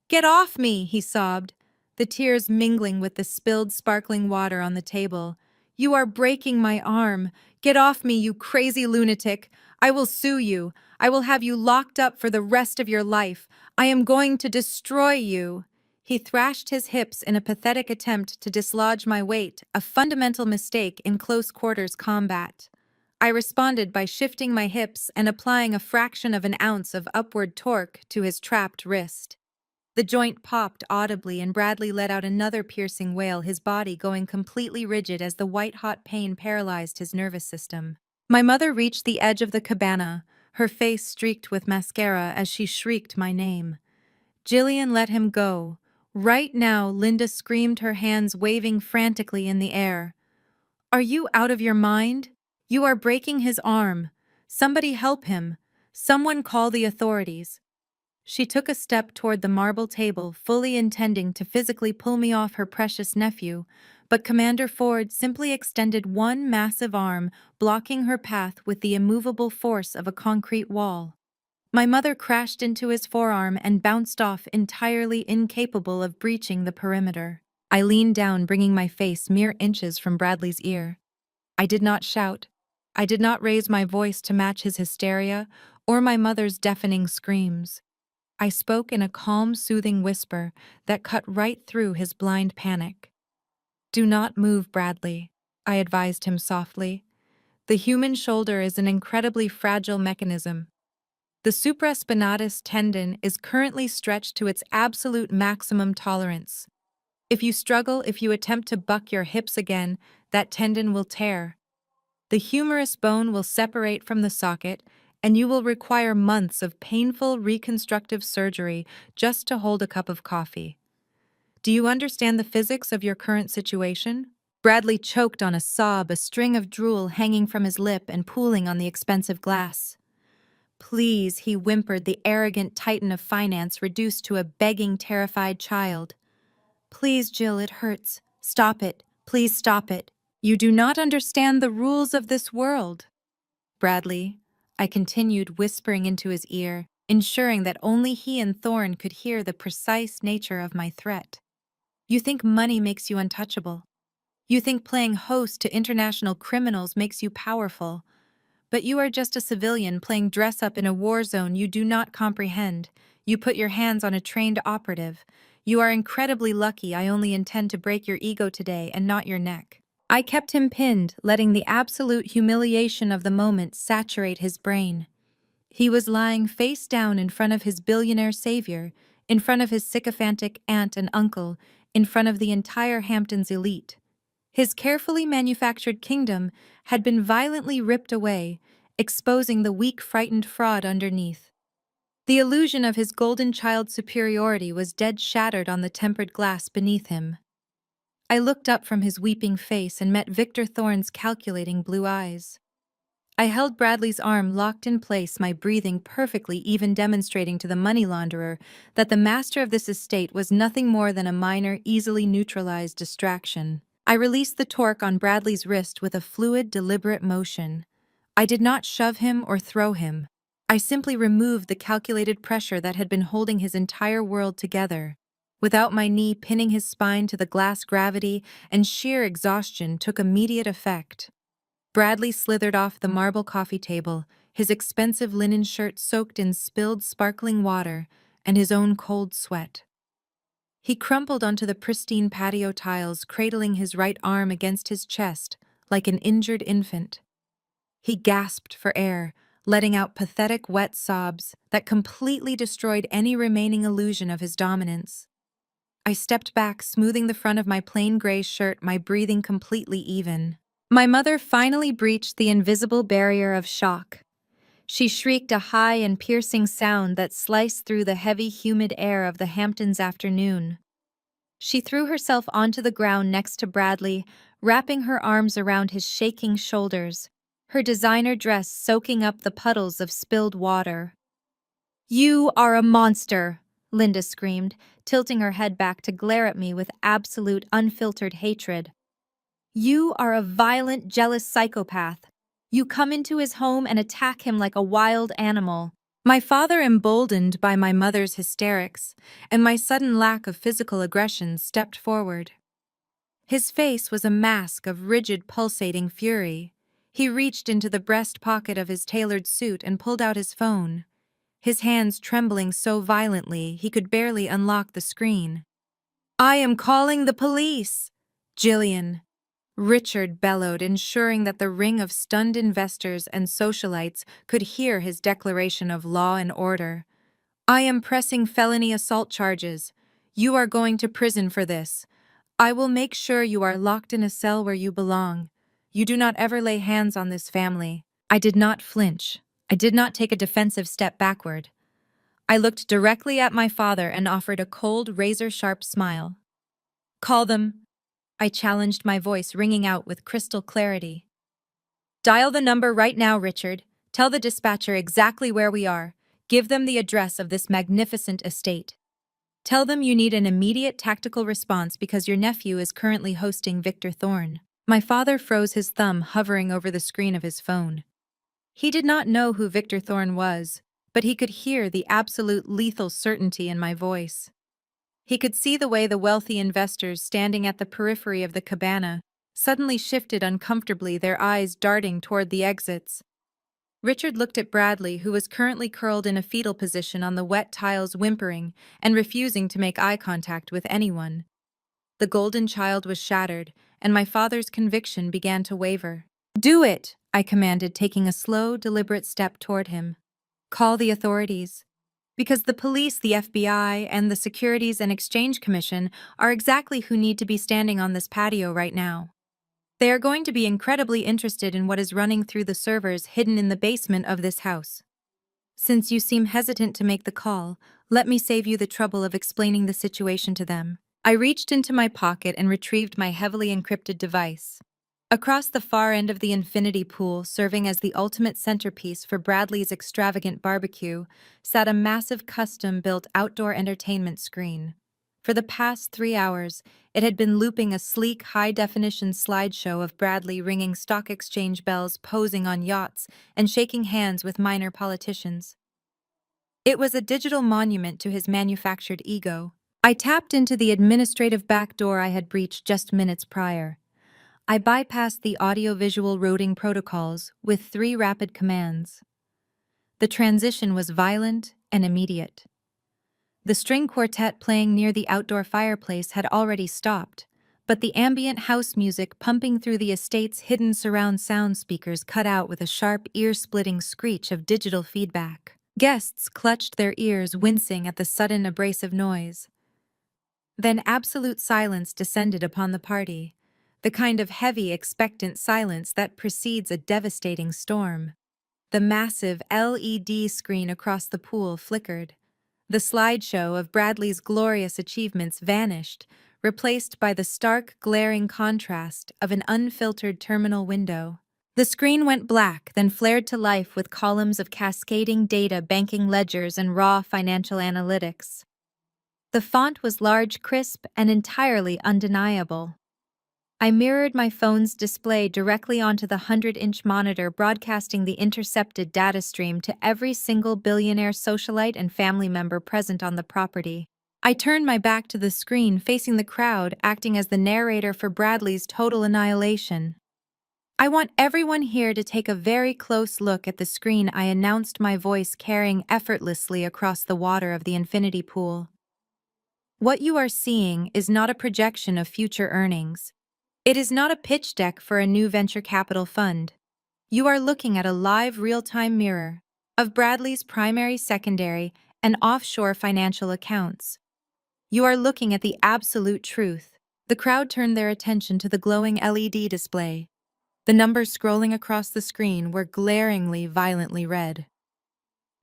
"Get off me!" he sobbed, the tears mingling with the spilled sparkling water on the table. "You are breaking my arm. Get off me, you crazy lunatic. I will sue you. I will have you locked up for the rest of your life. I am going to destroy you." He thrashed his hips in a pathetic attempt to dislodge my weight, a fundamental mistake in close quarters combat. I responded by shifting my hips and applying a fraction of an ounce of upward torque to his trapped wrist. The joint popped audibly and Bradley let out another piercing wail, his body going completely rigid as the white-hot pain paralyzed his nervous system. My mother reached the edge of the cabana, her face streaked with mascara as she shrieked my name. "Jillian, let him go. Right now," Linda screamed, her hands waving frantically in the air. "Are you out of your mind? You are breaking his arm. Somebody help him. Someone call the authorities." She took a step toward the marble table, fully intending to physically pull me off her precious nephew, but Commander Ford simply extended one massive arm, blocking her path with the immovable force of a concrete wall. My mother crashed into his forearm and bounced off, entirely incapable of breaching the perimeter. I leaned down, bringing my face mere inches from Bradley's ear. I did not shout. I did not raise my voice to match his hysteria or my mother's deafening screams. I spoke in a calm, soothing whisper that cut right through his blind panic. "Do not move, Bradley," I advised him softly. "The human shoulder is an incredibly fragile mechanism. The supraspinatus tendon is currently stretched to its absolute maximum tolerance. If you struggle, if you attempt to buck your hips again, that tendon will tear. The humerus bone will separate from the socket, and you will require months of painful reconstructive surgery just to hold a cup of coffee. Do you understand the physics of your current situation?" Bradley choked on a sob, a string of drool hanging from his lip and pooling on the expensive glass. "Please," he whimpered, the arrogant titan of finance reduced to a begging, terrified child. "Please, Jill, it hurts. Stop it. Please stop it. You do not understand the rules of this world." "Bradley," I continued, whispering into his ear, ensuring that only he and Thorne could hear the precise nature of my threat. "You think money makes you untouchable. You think playing host to international criminals makes you powerful. But you are just a civilian playing dress-up in a war zone you do not comprehend. You put your hands on a trained operative. You are incredibly lucky I only intend to break your ego today and not your neck." I kept him pinned, letting the absolute humiliation of the moment saturate his brain. He was lying face down in front of his billionaire savior, in front of his sycophantic aunt and uncle, in front of the entire Hamptons elite. His carefully manufactured kingdom had been violently ripped away, exposing the weak, frightened fraud underneath. The illusion of his golden child superiority was dead shattered on the tempered glass beneath him. I looked up from his weeping face and met Victor Thorne's calculating blue eyes. I held Bradley's arm locked in place, my breathing perfectly even, demonstrating to the money launderer that the master of this estate was nothing more than a minor, easily neutralized distraction. I released the torque on Bradley's wrist with a fluid, deliberate motion. I did not shove him or throw him. I simply removed the calculated pressure that had been holding his entire world together. Without my knee pinning his spine to the glass, gravity and sheer exhaustion took immediate effect. Bradley slithered off the marble coffee table, his expensive linen shirt soaked in spilled sparkling water and his own cold sweat. He crumpled onto the pristine patio tiles, cradling his right arm against his chest like an injured infant. He gasped for air, letting out pathetic wet sobs that completely destroyed any remaining illusion of his dominance. I stepped back, smoothing the front of my plain gray shirt, my breathing completely even. My mother finally breached the invisible barrier of shock. She shrieked, a high and piercing sound that sliced through the heavy, humid air of the Hamptons afternoon. She threw herself onto the ground next to Bradley, wrapping her arms around his shaking shoulders. her designer dress soaking up the puddles of spilled water. "You are a monster," Linda screamed, tilting her head back to glare at me with absolute unfiltered hatred. "You are a violent, jealous psychopath. You come into his home and attack him like a wild animal." My father, emboldened by my mother's hysterics and my sudden lack of physical aggression, stepped forward. His face was a mask of rigid, pulsating fury. He reached into the breast pocket of his tailored suit and pulled out his phone, his hands trembling so violently he could barely unlock the screen. "I am calling the police!" "Jillian," Richard bellowed, ensuring that the ring of stunned investors and socialites could hear his declaration of law and order. "I am pressing felony assault charges. You are going to prison for this. I will make sure you are locked in a cell where you belong. You do not ever lay hands on this family." I did not flinch. I did not take a defensive step backward. I looked directly at my father and offered a cold, razor-sharp smile. "Call them," I challenged, my voice ringing out with crystal clarity. "Dial the number right now, Richard. Tell the dispatcher exactly where we are. Give them the address of this magnificent estate. Tell them you need an immediate tactical response because your nephew is currently hosting Victor Thorne." My father froze, his thumb hovering over the screen of his phone. He did not know who Victor Thorne was, but he could hear the absolute lethal certainty in my voice. He could see the way the wealthy investors standing at the periphery of the cabana suddenly shifted uncomfortably, their eyes darting toward the exits. Richard looked at Bradley, who was currently curled in a fetal position on the wet tiles, whimpering and refusing to make eye contact with anyone. The golden child was shattered, and my father's conviction began to waver. "Do it," I commanded, taking a slow, deliberate step toward him. "Call the authorities. Because the police, the FBI, and the Securities and Exchange Commission are exactly who need to be standing on this patio right now. They are going to be incredibly interested in what is running through the servers hidden in the basement of this house. Since you seem hesitant to make the call, let me save you the trouble of explaining the situation to them." I reached into my pocket and retrieved my heavily encrypted device. Across the far end of the infinity pool, serving as the ultimate centerpiece for Bradley's extravagant barbecue, sat a massive custom-built outdoor entertainment screen. For the past 3 hours, it had been looping a sleek, high-definition slideshow of Bradley ringing stock exchange bells, posing on yachts, and shaking hands with minor politicians. It was a digital monument to his manufactured ego. I tapped into the administrative back door I had breached just minutes prior. I bypassed the audio-visual routing protocols with 3 rapid commands. The transition was violent and immediate. The string quartet playing near the outdoor fireplace had already stopped, but the ambient house music pumping through the estate's hidden surround sound speakers cut out with a sharp, ear-splitting screech of digital feedback. Guests clutched their ears, wincing at the sudden abrasive noise. Then absolute silence descended upon the party, the kind of heavy, expectant silence that precedes a devastating storm. The massive LED screen across the pool flickered. The slideshow of Bradley's glorious achievements vanished, replaced by the stark, glaring contrast of an unfiltered terminal window. The screen went black, then flared to life with columns of cascading data, banking ledgers, and raw financial analytics. The font was large, crisp, and entirely undeniable. I mirrored my phone's display directly onto the 100-inch monitor, broadcasting the intercepted data stream to every single billionaire, socialite, and family member present on the property. I turned my back to the screen, facing the crowd, acting as the narrator for Bradley's total annihilation. "I want everyone here to take a very close look at the screen," I announced, my voice carrying effortlessly across the water of the infinity pool. "What you are seeing is not a projection of future earnings. It is not a pitch deck for a new venture capital fund. You are looking at a live, real-time mirror of Bradley's primary, secondary, and offshore financial accounts. You are looking at the absolute truth." The crowd turned their attention to the glowing LED display. The numbers scrolling across the screen were glaringly, violently red.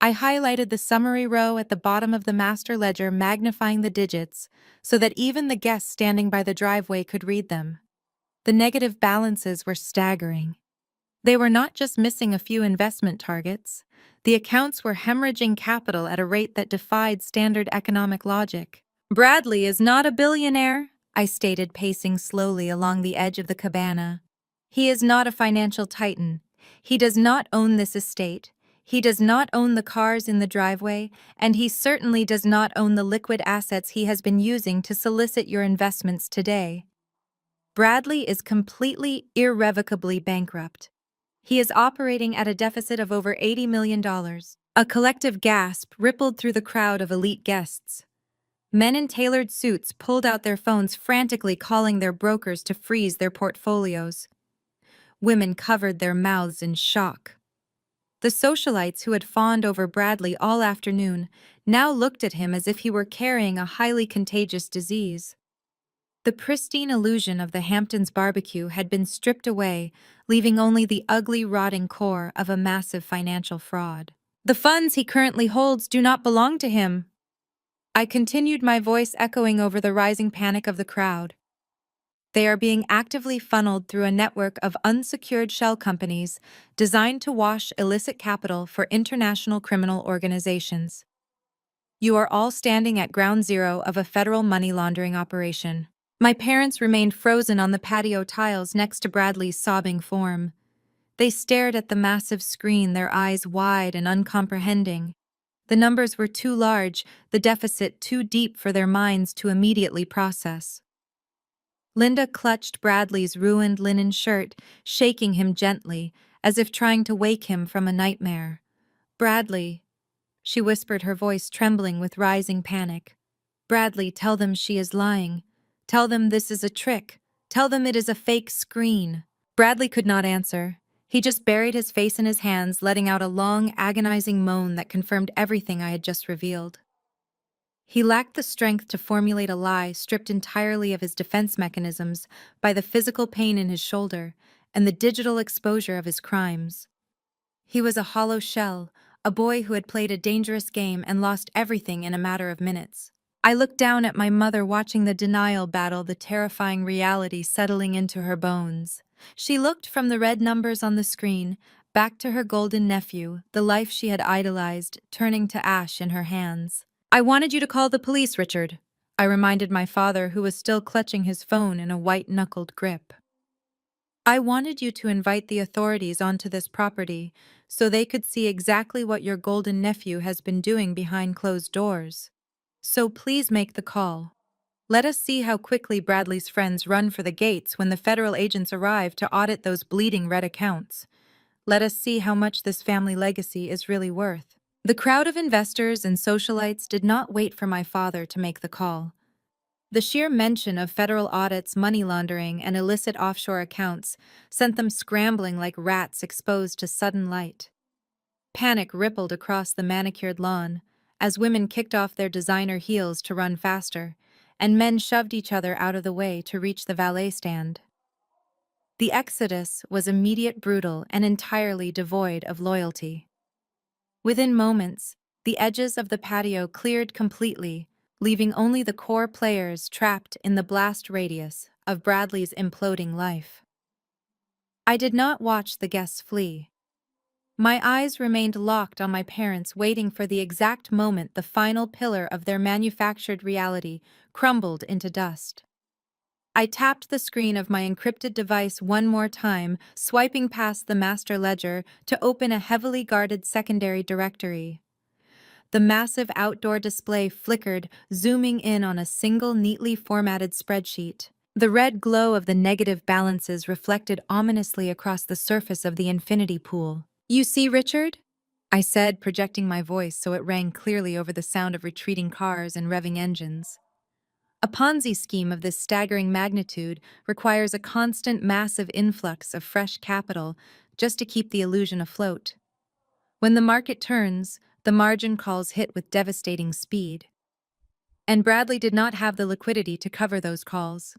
I highlighted the summary row at the bottom of the master ledger, magnifying the digits so that even the guests standing by the driveway could read them. The negative balances were staggering. They were not just missing a few investment targets. The accounts were hemorrhaging capital at a rate that defied standard economic logic. Bradley is not a billionaire, I stated, pacing slowly along the edge of the cabana. He is not a financial titan. He does not own this estate. He does not own the cars in the driveway, and he certainly does not own the liquid assets he has been using to solicit your investments today. Bradley is completely, irrevocably bankrupt. He is operating at a deficit of over $80 million. A collective gasp rippled through the crowd of elite guests. Men in tailored suits pulled out their phones, frantically calling their brokers to freeze their portfolios. Women covered their mouths in shock. The socialites who had fawned over Bradley all afternoon now looked at him as if he were carrying a highly contagious disease. The pristine illusion of the Hamptons barbecue had been stripped away, leaving only the ugly, rotting core of a massive financial fraud. The funds he currently holds do not belong to him. I continued, my voice echoing over the rising panic of the crowd. They are being actively funneled through a network of unsecured shell companies designed to wash illicit capital for international criminal organizations. You are all standing at ground zero of a federal money laundering operation. My parents remained frozen on the patio tiles next to Bradley's sobbing form. They stared at the massive screen, their eyes wide and uncomprehending. The numbers were too large, the deficit too deep for their minds to immediately process. Linda clutched Bradley's ruined linen shirt, shaking him gently, as if trying to wake him from a nightmare. "Bradley," she whispered, her voice trembling with rising panic. "Bradley, tell them she is lying. Tell them this is a trick. Tell them it is a fake screen." Bradley could not answer. He just buried his face in his hands, letting out a long, agonizing moan that confirmed everything I had just revealed. He lacked the strength to formulate a lie, stripped entirely of his defense mechanisms by the physical pain in his shoulder and the digital exposure of his crimes. He was a hollow shell, a boy who had played a dangerous game and lost everything in a matter of minutes. I looked down at my mother, watching the denial battle, the terrifying reality settling into her bones. She looked from the red numbers on the screen back to her golden nephew, the life she had idolized, turning to ash in her hands. "I wanted you to call the police, Richard," I reminded my father, who was still clutching his phone in a white-knuckled grip. "I wanted you to invite the authorities onto this property so they could see exactly what your golden nephew has been doing behind closed doors. So please make the call. Let us see how quickly Bradley's friends run for the gates when the federal agents arrive to audit those bleeding red accounts. Let us see how much this family legacy is really worth." The crowd of investors and socialites did not wait for my father to make the call. The sheer mention of federal audits, money laundering, and illicit offshore accounts sent them scrambling like rats exposed to sudden light. Panic rippled across the manicured lawn as women kicked off their designer heels to run faster, and men shoved each other out of the way to reach the valet stand. The exodus was immediate, brutal, and entirely devoid of loyalty. Within moments, the edges of the patio cleared completely, leaving only the core players trapped in the blast radius of Bradley's imploding life. I did not watch the guests flee. My eyes remained locked on my parents, waiting for the exact moment the final pillar of their manufactured reality crumbled into dust. I tapped the screen of my encrypted device one more time, swiping past the master ledger to open a heavily guarded secondary directory. The massive outdoor display flickered, zooming in on a single neatly formatted spreadsheet. The red glow of the negative balances reflected ominously across the surface of the infinity pool. "You see, Richard?" I said, projecting my voice so it rang clearly over the sound of retreating cars and revving engines. A Ponzi scheme of this staggering magnitude requires a constant, massive influx of fresh capital just to keep the illusion afloat. When the market turns, the margin calls hit with devastating speed. And Bradley did not have the liquidity to cover those calls.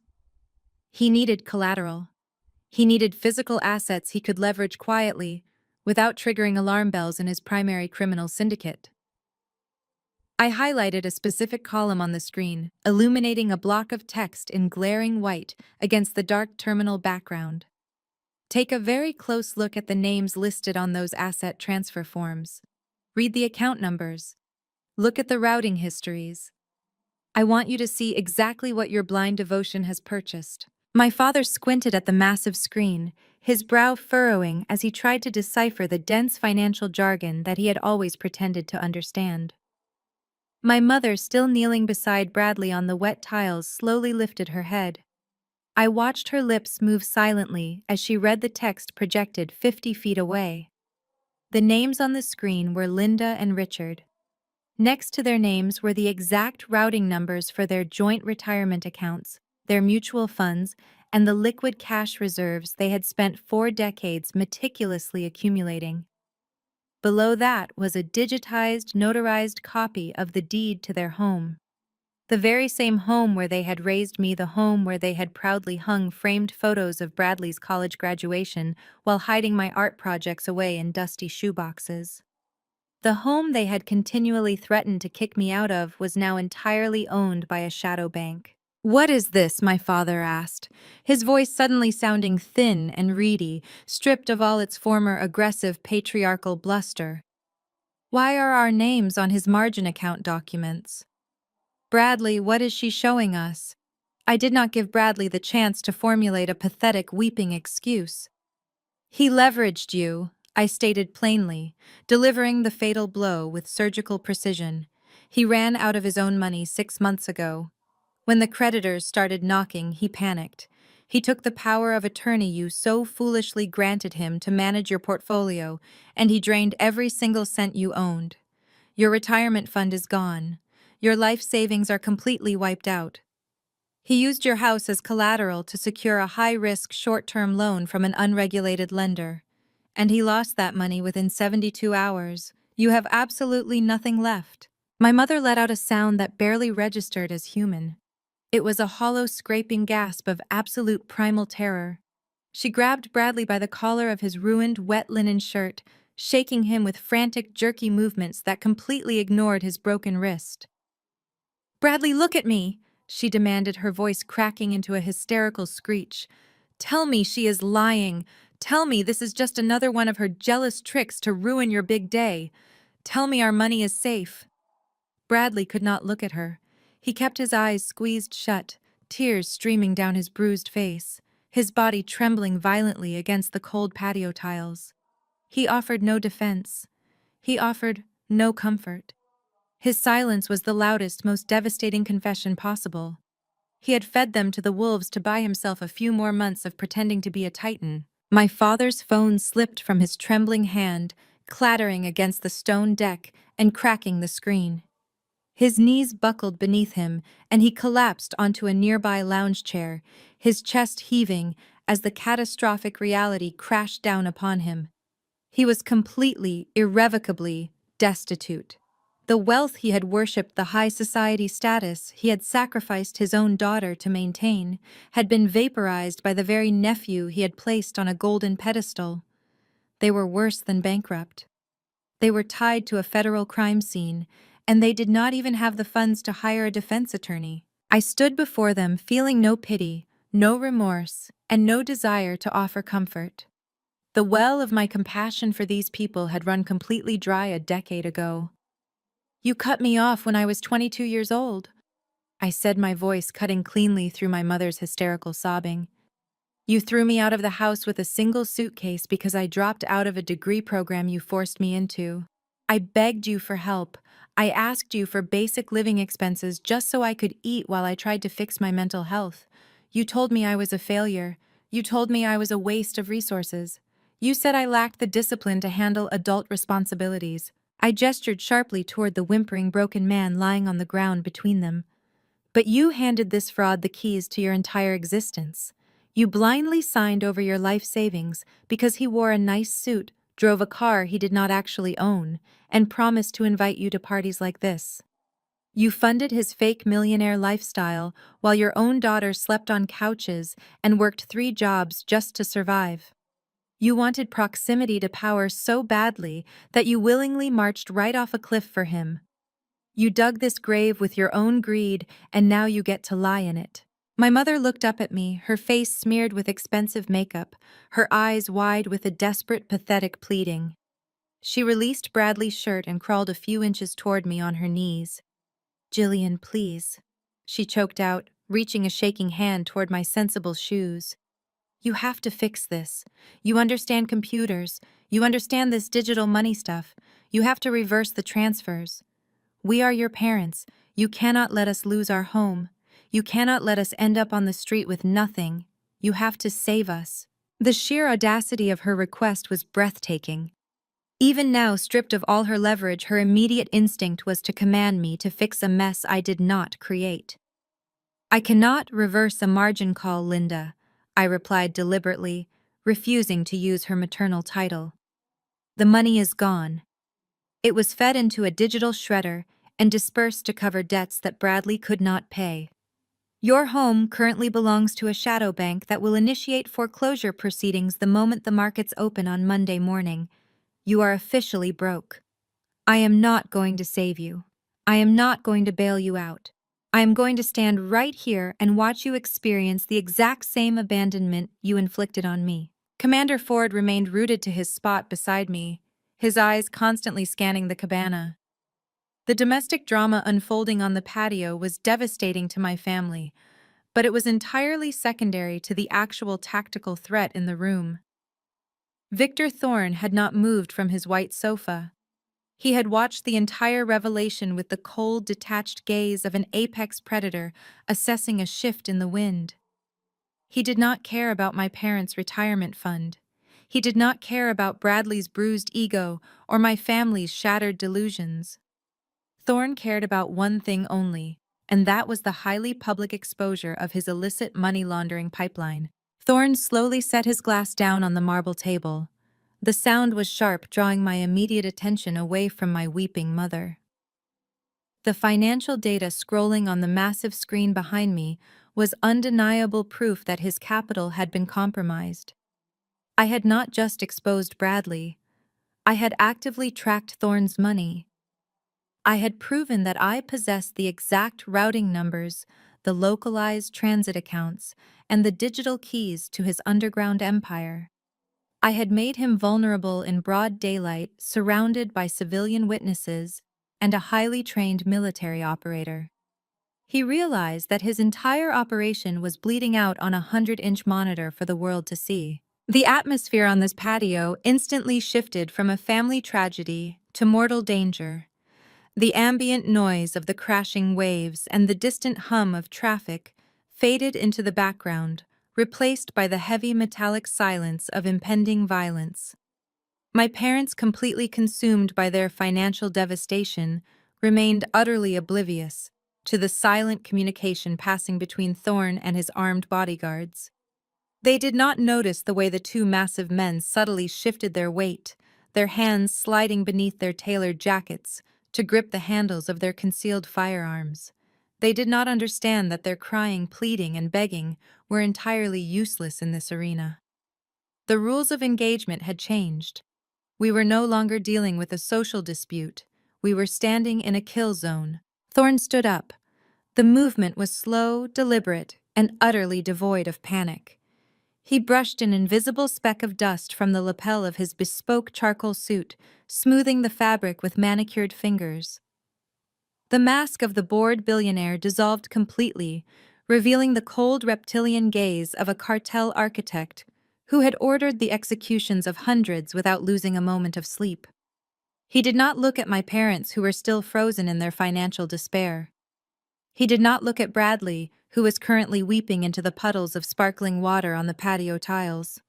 He needed collateral. He needed physical assets he could leverage quietly, without triggering alarm bells in his primary criminal syndicate. I highlighted a specific column on the screen, illuminating a block of text in glaring white against the dark terminal background. Take a very close look at the names listed on those asset transfer forms. Read the account numbers. Look at the routing histories. I want you to see exactly what your blind devotion has purchased. My father squinted at the massive screen, his brow furrowing as he tried to decipher the dense financial jargon that he had always pretended to understand. My mother, still kneeling beside Bradley on the wet tiles, slowly lifted her head. I watched her lips move silently as she read the text projected 50 feet away. The names on the screen were Linda and Richard. Next to their names were the exact routing numbers for their joint retirement accounts, their mutual funds, and the liquid cash reserves they had spent 4 decades meticulously accumulating. Below that was a digitized, notarized copy of the deed to their home. The very same home where they had raised me, the home where they had proudly hung framed photos of Bradley's college graduation while hiding my art projects away in dusty shoeboxes. The home they had continually threatened to kick me out of was now entirely owned by a shadow bank. "What is this?" my father asked, his voice suddenly sounding thin and reedy, stripped of all its former aggressive patriarchal bluster. "Why are our names on his margin account documents?" "Bradley, what is she showing us?" I did not give Bradley the chance to formulate a pathetic weeping excuse. "He leveraged you," I stated plainly, delivering the fatal blow with surgical precision. "He ran out of his own money 6 months ago. When the creditors started knocking, he panicked. He took the power of attorney you so foolishly granted him to manage your portfolio, and he drained every single cent you owned. Your retirement fund is gone. Your life savings are completely wiped out. He used your house as collateral to secure a high-risk short-term loan from an unregulated lender. And he lost that money within 72 hours. You have absolutely nothing left." My mother let out a sound that barely registered as human. It was a hollow, scraping gasp of absolute primal terror. She grabbed Bradley by the collar of his ruined, wet linen shirt, shaking him with frantic, jerky movements that completely ignored his broken wrist. "Bradley, look at me!" she demanded, her voice cracking into a hysterical screech. "Tell me she is lying. Tell me this is just another one of her jealous tricks to ruin your big day. Tell me our money is safe." Bradley could not look at her. He kept his eyes squeezed shut, tears streaming down his bruised face, his body trembling violently against the cold patio tiles. He offered no defense. He offered no comfort. His silence was the loudest, most devastating confession possible. He had fed them to the wolves to buy himself a few more months of pretending to be a titan. My father's phone slipped from his trembling hand, clattering against the stone deck and cracking the screen. His knees buckled beneath him, and he collapsed onto a nearby lounge chair, his chest heaving as the catastrophic reality crashed down upon him. He was completely, irrevocably destitute. The wealth he had worshipped, the high society status he had sacrificed his own daughter to maintain, had been vaporized by the very nephew he had placed on a golden pedestal. They were worse than bankrupt. They were tied to a federal crime scene, and they did not even have the funds to hire a defense attorney. I stood before them, feeling no pity, no remorse, and no desire to offer comfort. The well of my compassion for these people had run completely dry a decade ago. "You cut me off when I was 22 years old," I said, my voice cutting cleanly through my mother's hysterical sobbing. "You threw me out of the house with a single suitcase because I dropped out of a degree program you forced me into. I begged you for help. I asked you for basic living expenses just so I could eat while I tried to fix my mental health. You told me I was a failure. You told me I was a waste of resources. You said I lacked the discipline to handle adult responsibilities." I gestured sharply toward the whimpering broken man lying on the ground between them. "But you handed this fraud the keys to your entire existence. You blindly signed over your life savings because he wore a nice suit, drove a car he did not actually own, and promised to invite you to parties like this. You funded his fake millionaire lifestyle while your own daughter slept on couches and worked 3 jobs just to survive. You wanted proximity to power so badly that you willingly marched right off a cliff for him. You dug this grave with your own greed, and now you get to lie in it." My mother looked up at me, her face smeared with expensive makeup, her eyes wide with a desperate, pathetic pleading. She released Bradley's shirt and crawled a few inches toward me on her knees. "Jillian, please," she choked out, reaching a shaking hand toward my sensible shoes. "You have to fix this. You understand computers. You understand this digital money stuff. You have to reverse the transfers. We are your parents. You cannot let us lose our home. You cannot let us end up on the street with nothing. You have to save us." The sheer audacity of her request was breathtaking. Even now, stripped of all her leverage, her immediate instinct was to command me to fix a mess I did not create. "I cannot reverse a margin call, Linda," I replied deliberately, refusing to use her maternal title. "The money is gone. It was fed into a digital shredder and dispersed to cover debts that Bradley could not pay. Your home currently belongs to a shadow bank that will initiate foreclosure proceedings the moment the markets open on Monday morning. You are officially broke. I am not going to save you. I am not going to bail you out. I am going to stand right here and watch you experience the exact same abandonment you inflicted on me." Commander Ford remained rooted to his spot beside me, his eyes constantly scanning the cabana. The domestic drama unfolding on the patio was devastating to my family, but it was entirely secondary to the actual tactical threat in the room. Victor Thorne had not moved from his white sofa. He had watched the entire revelation with the cold, detached gaze of an apex predator assessing a shift in the wind. He did not care about my parents' retirement fund. He did not care about Bradley's bruised ego or my family's shattered delusions. Thorne cared about one thing only, and that was the highly public exposure of his illicit money laundering pipeline. Thorne slowly set his glass down on the marble table. The sound was sharp, drawing my immediate attention away from my weeping mother. The financial data scrolling on the massive screen behind me was undeniable proof that his capital had been compromised. I had not just exposed Bradley. I had actively tracked Thorne's money. I had proven that I possessed the exact routing numbers, the localized transit accounts, and the digital keys to his underground empire. I had made him vulnerable in broad daylight, surrounded by civilian witnesses and a highly trained military operator. He realized that his entire operation was bleeding out on a 100-inch monitor for the world to see. The atmosphere on this patio instantly shifted from a family tragedy to mortal danger. The ambient noise of the crashing waves and the distant hum of traffic faded into the background, replaced by the heavy metallic silence of impending violence. My parents, completely consumed by their financial devastation, remained utterly oblivious to the silent communication passing between Thorne and his armed bodyguards. They did not notice the way the two massive men subtly shifted their weight, their hands sliding beneath their tailored jackets to grip the handles of their concealed firearms. They did not understand that their crying, pleading, and begging were entirely useless in this arena. The rules of engagement had changed. We were no longer dealing with a social dispute. We were standing in a kill zone. Thorne stood up. The movement was slow, deliberate, and utterly devoid of panic. He brushed an invisible speck of dust from the lapel of his bespoke charcoal suit, smoothing the fabric with manicured fingers. The mask of the bored billionaire dissolved completely, revealing the cold reptilian gaze of a cartel architect who had ordered the executions of hundreds without losing a moment of sleep. He did not look at my parents, who were still frozen in their financial despair. He did not look at Bradley, who was currently weeping into the puddles of sparkling water on the patio tiles.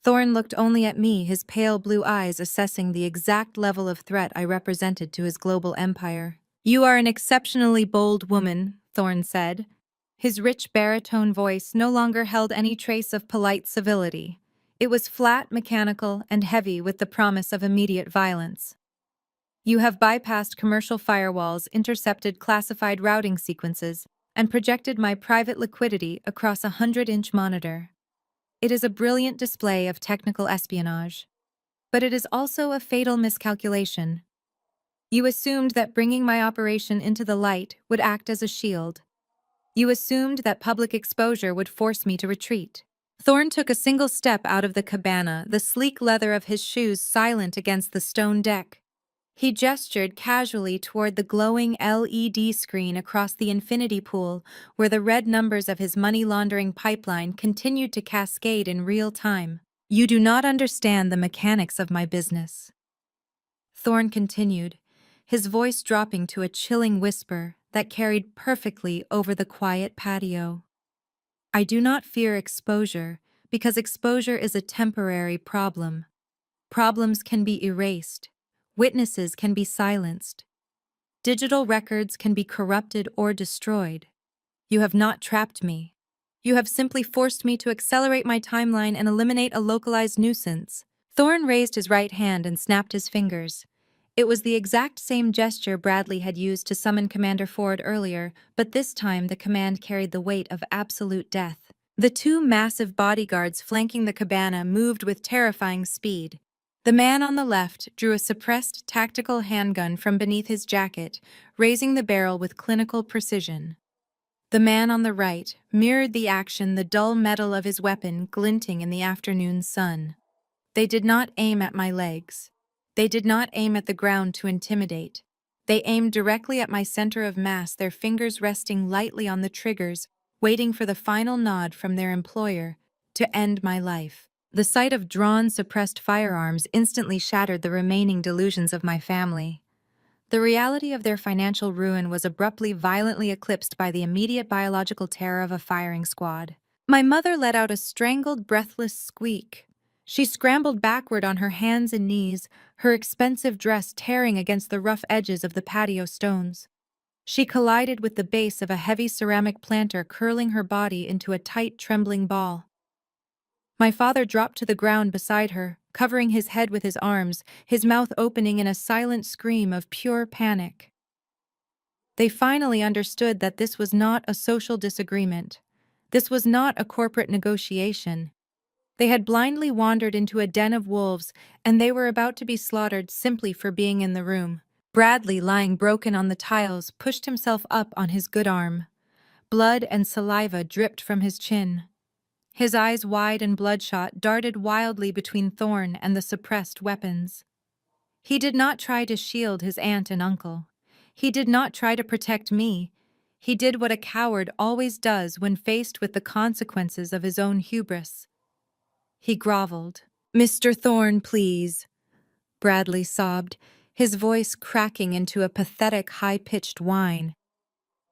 Thorne looked only at me, his pale blue eyes assessing the exact level of threat I represented to his global empire. "You are an exceptionally bold woman," Thorne said. His rich baritone voice no longer held any trace of polite civility. It was flat, mechanical, and heavy with the promise of immediate violence. "You have bypassed commercial firewalls, intercepted classified routing sequences, and projected my private liquidity across a 100-inch monitor. It is a brilliant display of technical espionage. But it is also a fatal miscalculation. You assumed that bringing my operation into the light would act as a shield. You assumed that public exposure would force me to retreat. Thorn took a single step out of the cabana, the sleek leather of his shoes silent against the stone deck. He gestured casually toward the glowing LED screen across the infinity pool, where the red numbers of his money-laundering pipeline continued to cascade in real time. You do not understand the mechanics of my business. Thorn continued, his voice dropping to a chilling whisper that carried perfectly over the quiet patio. I do not fear exposure, because exposure is a temporary problem. Problems can be erased. Witnesses can be silenced. Digital records can be corrupted or destroyed. You have not trapped me. You have simply forced me to accelerate my timeline and eliminate a localized nuisance. Thorn raised his right hand and snapped his fingers. It was the exact same gesture Bradley had used to summon Commander Ford earlier, but this time the command carried the weight of absolute death. The two massive bodyguards flanking the cabana moved with terrifying speed. The man on the left drew a suppressed tactical handgun from beneath his jacket, raising the barrel with clinical precision. The man on the right mirrored the action, the dull metal of his weapon glinting in the afternoon sun. They did not aim at my legs. They did not aim at the ground to intimidate. They aimed directly at my center of mass, their fingers resting lightly on the triggers, waiting for the final nod from their employer to end my life. The sight of drawn, suppressed firearms instantly shattered the remaining delusions of my family. The reality of their financial ruin was abruptly, violently eclipsed by the immediate biological terror of a firing squad. My mother let out a strangled, breathless squeak. She scrambled backward on her hands and knees, her expensive dress tearing against the rough edges of the patio stones. She collided with the base of a heavy ceramic planter, curling her body into a tight, trembling ball. My father dropped to the ground beside her, covering his head with his arms, his mouth opening in a silent scream of pure panic. They finally understood that this was not a social disagreement. This was not a corporate negotiation. They had blindly wandered into a den of wolves, and they were about to be slaughtered simply for being in the room. Bradley, lying broken on the tiles, pushed himself up on his good arm. Blood and saliva dripped from his chin. His eyes, wide and bloodshot, darted wildly between Thorn and the suppressed weapons. He did not try to shield his aunt and uncle. He did not try to protect me. He did what a coward always does when faced with the consequences of his own hubris. He groveled. "Mr. Thorn, please," Bradley sobbed, his voice cracking into a pathetic, high-pitched whine.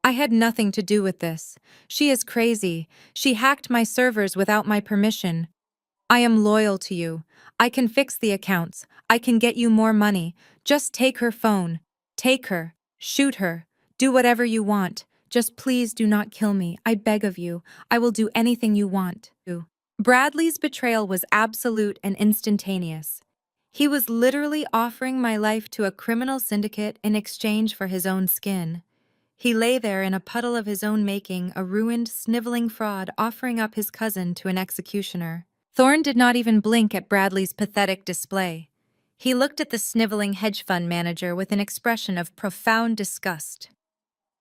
"I had nothing to do with this. She is crazy. She hacked my servers without my permission. I am loyal to you. I can fix the accounts. I can get you more money. Just take her phone. Take her. Shoot her. Do whatever you want. Just please do not kill me. I beg of you. I will do anything you want to." Bradley's betrayal was absolute and instantaneous. He was literally offering my life to a criminal syndicate in exchange for his own skin. He lay there in a puddle of his own making, a ruined, sniveling fraud offering up his cousin to an executioner. Thorn did not even blink at Bradley's pathetic display. He looked at the sniveling hedge fund manager with an expression of profound disgust.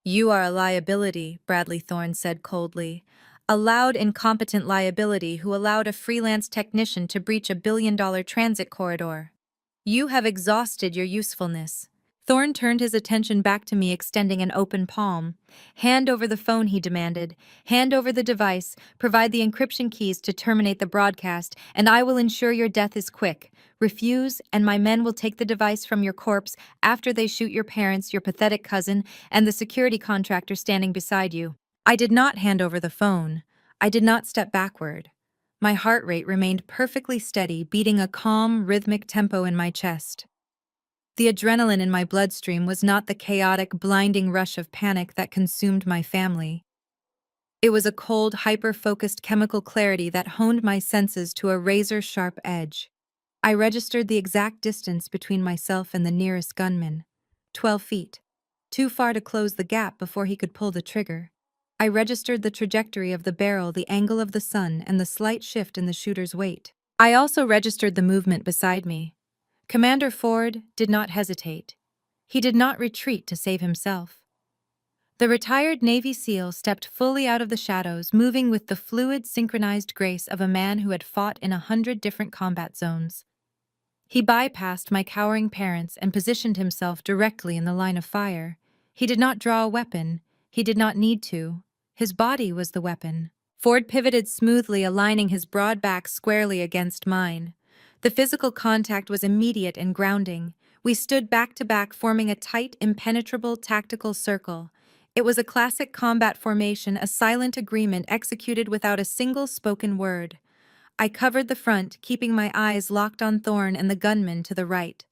"You are a liability," Bradley Thorn said coldly. "A loud, incompetent liability who allowed a freelance technician to breach a billion-dollar transit corridor. You have exhausted your usefulness." Thorn turned his attention back to me, extending an open palm. "Hand over the phone," he demanded. "Hand over the device, provide the encryption keys to terminate the broadcast, and I will ensure your death is quick. Refuse, and my men will take the device from your corpse after they shoot your parents, your pathetic cousin, and the security contractor standing beside you." I did not hand over the phone. I did not step backward. My heart rate remained perfectly steady, beating a calm, rhythmic tempo in my chest. The adrenaline in my bloodstream was not the chaotic, blinding rush of panic that consumed my family. It was a cold, hyper-focused chemical clarity that honed my senses to a razor-sharp edge. I registered the exact distance between myself and the nearest gunman. 12 feet. Too far to close the gap before he could pull the trigger. I registered the trajectory of the barrel, the angle of the sun, and the slight shift in the shooter's weight. I also registered the movement beside me. Commander Ford did not hesitate. He did not retreat to save himself. The retired Navy SEAL stepped fully out of the shadows, moving with the fluid, synchronized grace of a man who had fought in 100 different combat zones. He bypassed my cowering parents and positioned himself directly in the line of fire. He did not draw a weapon. He did not need to. His body was the weapon. Ford pivoted smoothly, aligning his broad back squarely against mine. The physical contact was immediate and grounding. We stood back to back, forming a tight, impenetrable tactical circle. It was a classic combat formation, a silent agreement executed without a single spoken word. I covered the front, keeping my eyes locked on Thorne and the gunman to the right.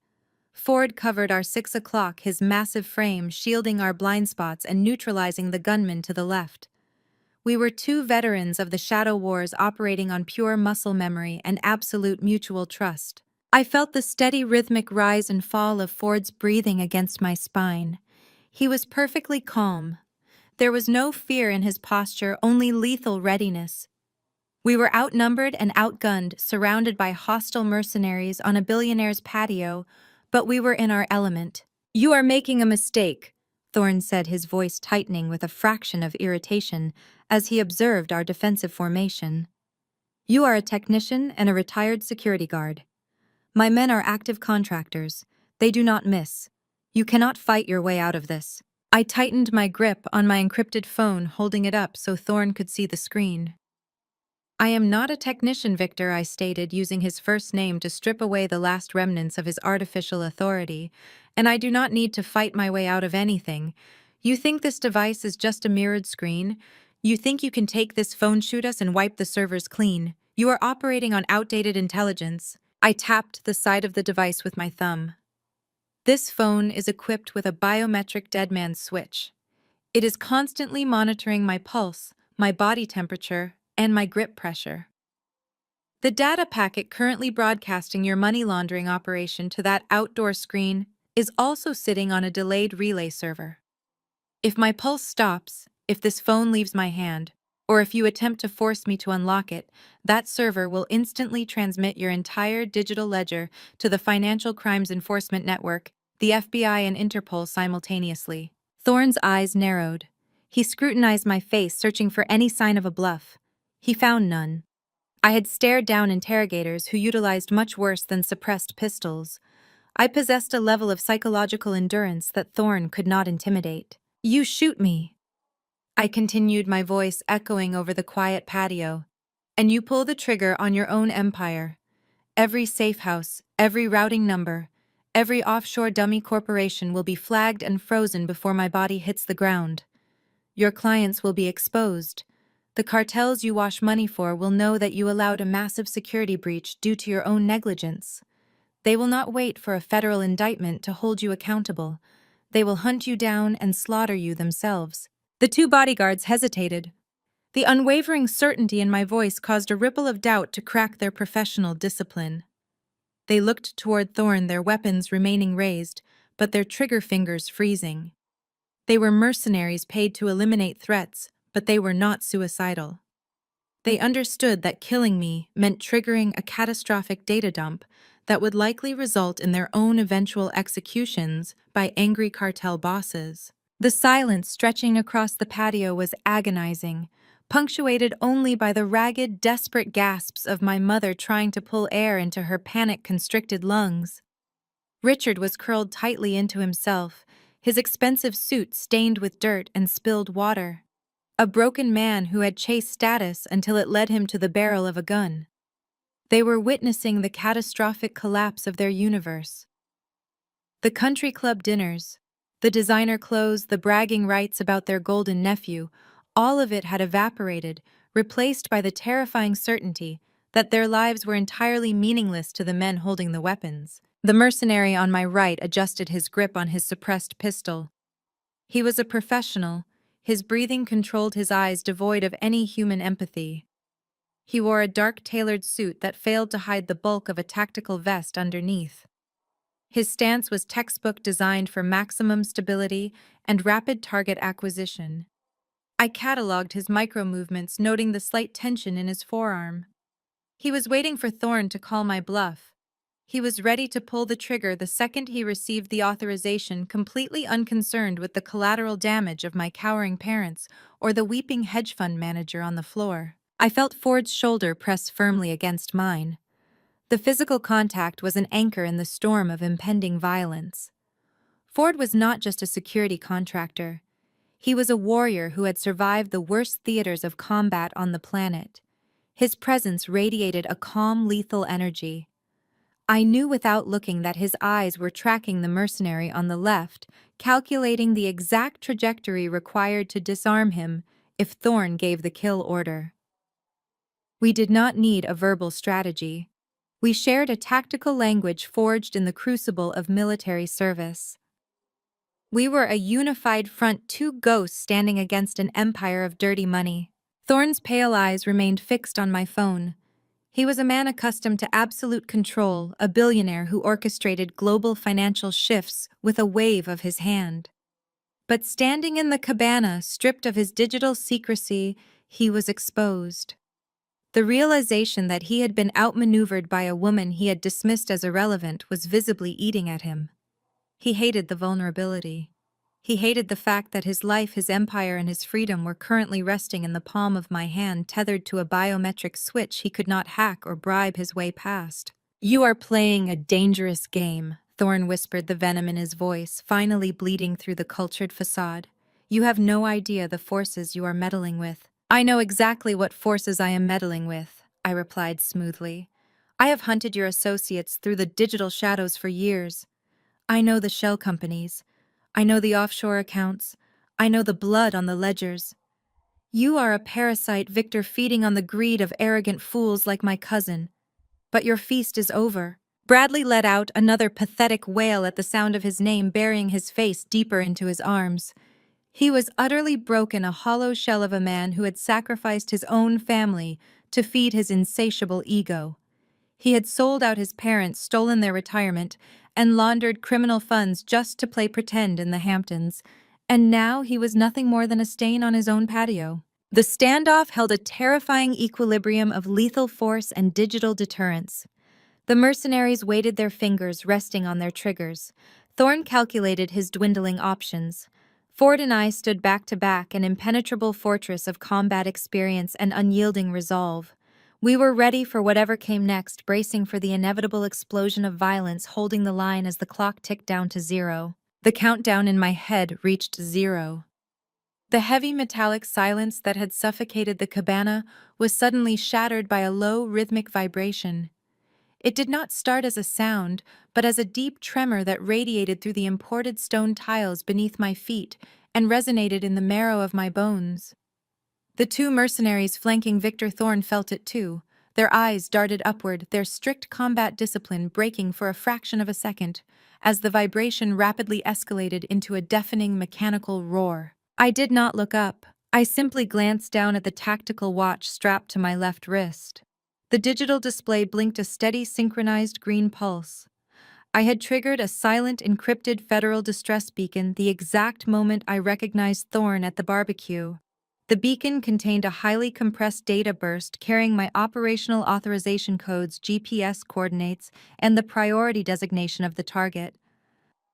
Ford covered our 6 o'clock, his massive frame shielding our blind spots and neutralizing the gunman to the left. We were two veterans of the Shadow Wars operating on pure muscle memory and absolute mutual trust. I felt the steady rhythmic rise and fall of Ford's breathing against my spine. He was perfectly calm. There was no fear in his posture, only lethal readiness. We were outnumbered and outgunned, surrounded by hostile mercenaries on a billionaire's patio, but we were in our element. "You are making a mistake," Thorne said, his voice tightening with a fraction of irritation as he observed our defensive formation. "You are a technician and a retired security guard. My men are active contractors. They do not miss. You cannot fight your way out of this." I tightened my grip on my encrypted phone, holding it up so Thorne could see the screen. "I am not a technician, Victor," I stated, using his first name to strip away the last remnants of his artificial authority, "and I do not need to fight my way out of anything. You think this device is just a mirrored screen? You think you can take this phone, shoot us, and wipe the servers clean? You are operating on outdated intelligence." I tapped the side of the device with my thumb. "This phone is equipped with a biometric deadman switch. It is constantly monitoring my pulse, my body temperature, and my grip pressure. The data packet currently broadcasting your money laundering operation to that outdoor screen is also sitting on a delayed relay server. If my pulse stops, if this phone leaves my hand, or if you attempt to force me to unlock it, that server will instantly transmit your entire digital ledger to the Financial Crimes Enforcement Network, the FBI, and Interpol simultaneously." Thorne's eyes narrowed. He scrutinized my face, searching for any sign of a bluff. He found none. I had stared down interrogators who utilized much worse than suppressed pistols. I possessed a level of psychological endurance that Thorne could not intimidate. "You shoot me," I continued, my voice echoing over the quiet patio, "and you pull the trigger on your own empire. Every safe house, every routing number, every offshore dummy corporation will be flagged and frozen before my body hits the ground. Your clients will be exposed. The cartels you wash money for will know that you allowed a massive security breach due to your own negligence. They will not wait for a federal indictment to hold you accountable. They will hunt you down and slaughter you themselves." The two bodyguards hesitated. The unwavering certainty in my voice caused a ripple of doubt to crack their professional discipline. They looked toward Thorne, their weapons remaining raised, but their trigger fingers freezing. They were mercenaries paid to eliminate threats, but they were not suicidal. They understood that killing me meant triggering a catastrophic data dump that would likely result in their own eventual executions by angry cartel bosses. The silence stretching across the patio was agonizing, punctuated only by the ragged, desperate gasps of my mother trying to pull air into her panic-constricted lungs. Richard was curled tightly into himself, his expensive suit stained with dirt and spilled water. A broken man who had chased status until it led him to the barrel of a gun. They were witnessing the catastrophic collapse of their universe. The country club dinners, the designer clothes, the bragging rights about their golden nephew, all of it had evaporated, replaced by the terrifying certainty that their lives were entirely meaningless to the men holding the weapons. The mercenary on my right adjusted his grip on his suppressed pistol. He was a professional. His breathing controlled, his eyes devoid of any human empathy. He wore a dark tailored suit that failed to hide the bulk of a tactical vest underneath. His stance was textbook, designed for maximum stability and rapid target acquisition. I catalogued his micro-movements, noting the slight tension in his forearm. He was waiting for Thorne to call my bluff. He was ready to pull the trigger the second he received the authorization, completely unconcerned with the collateral damage of my cowering parents or the weeping hedge fund manager on the floor. I felt Ford's shoulder press firmly against mine. The physical contact was an anchor in the storm of impending violence. Ford was not just a security contractor. He was a warrior who had survived the worst theaters of combat on the planet. His presence radiated a calm, lethal energy. I knew without looking that his eyes were tracking the mercenary on the left, calculating the exact trajectory required to disarm him if Thorne gave the kill order. We did not need a verbal strategy. We shared a tactical language forged in the crucible of military service. We were a unified front, two ghosts standing against an empire of dirty money. Thorne's pale eyes remained fixed on my phone. He was a man accustomed to absolute control, a billionaire who orchestrated global financial shifts with a wave of his hand. But standing in the cabana, stripped of his digital secrecy, he was exposed. The realization that he had been outmaneuvered by a woman he had dismissed as irrelevant was visibly eating at him. He hated the vulnerability. He hated the fact that his life, his empire, and his freedom were currently resting in the palm of my hand, tethered to a biometric switch he could not hack or bribe his way past. "You are playing a dangerous game," Thorne whispered, the venom in his voice finally bleeding through the cultured facade. "You have no idea the forces you are meddling with." "I know exactly what forces I am meddling with," I replied smoothly. "I have hunted your associates through the digital shadows for years. I know the shell companies. I know the offshore accounts. I know the blood on the ledgers. You are a parasite, Victor, feeding on the greed of arrogant fools like my cousin. But your feast is over." Bradley let out another pathetic wail at the sound of his name, burying his face deeper into his arms. He was utterly broken, a hollow shell of a man who had sacrificed his own family to feed his insatiable ego. He had sold out his parents, stolen their retirement, and laundered criminal funds just to play pretend in the Hamptons, and now he was nothing more than a stain on his own patio. The standoff held a terrifying equilibrium of lethal force and digital deterrence. The mercenaries weighted their fingers, resting on their triggers. Thorne calculated his dwindling options. Ford and I stood back to back, an impenetrable fortress of combat experience and unyielding resolve. We were ready for whatever came next, bracing for the inevitable explosion of violence, holding the line as the clock ticked down to 0. The countdown in my head reached 0. The heavy metallic silence that had suffocated the cabana was suddenly shattered by a low, rhythmic vibration. It did not start as a sound, but as a deep tremor that radiated through the imported stone tiles beneath my feet and resonated in the marrow of my bones. The two mercenaries flanking Victor Thorne felt it too. Their eyes darted upward, their strict combat discipline breaking for a fraction of a second, as the vibration rapidly escalated into a deafening mechanical roar. I did not look up. I simply glanced down at the tactical watch strapped to my left wrist. The digital display blinked a steady, synchronized green pulse. I had triggered a silent, encrypted federal distress beacon the exact moment I recognized Thorne at the barbecue. The beacon contained a highly compressed data burst carrying my operational authorization codes, GPS coordinates, and the priority designation of the target.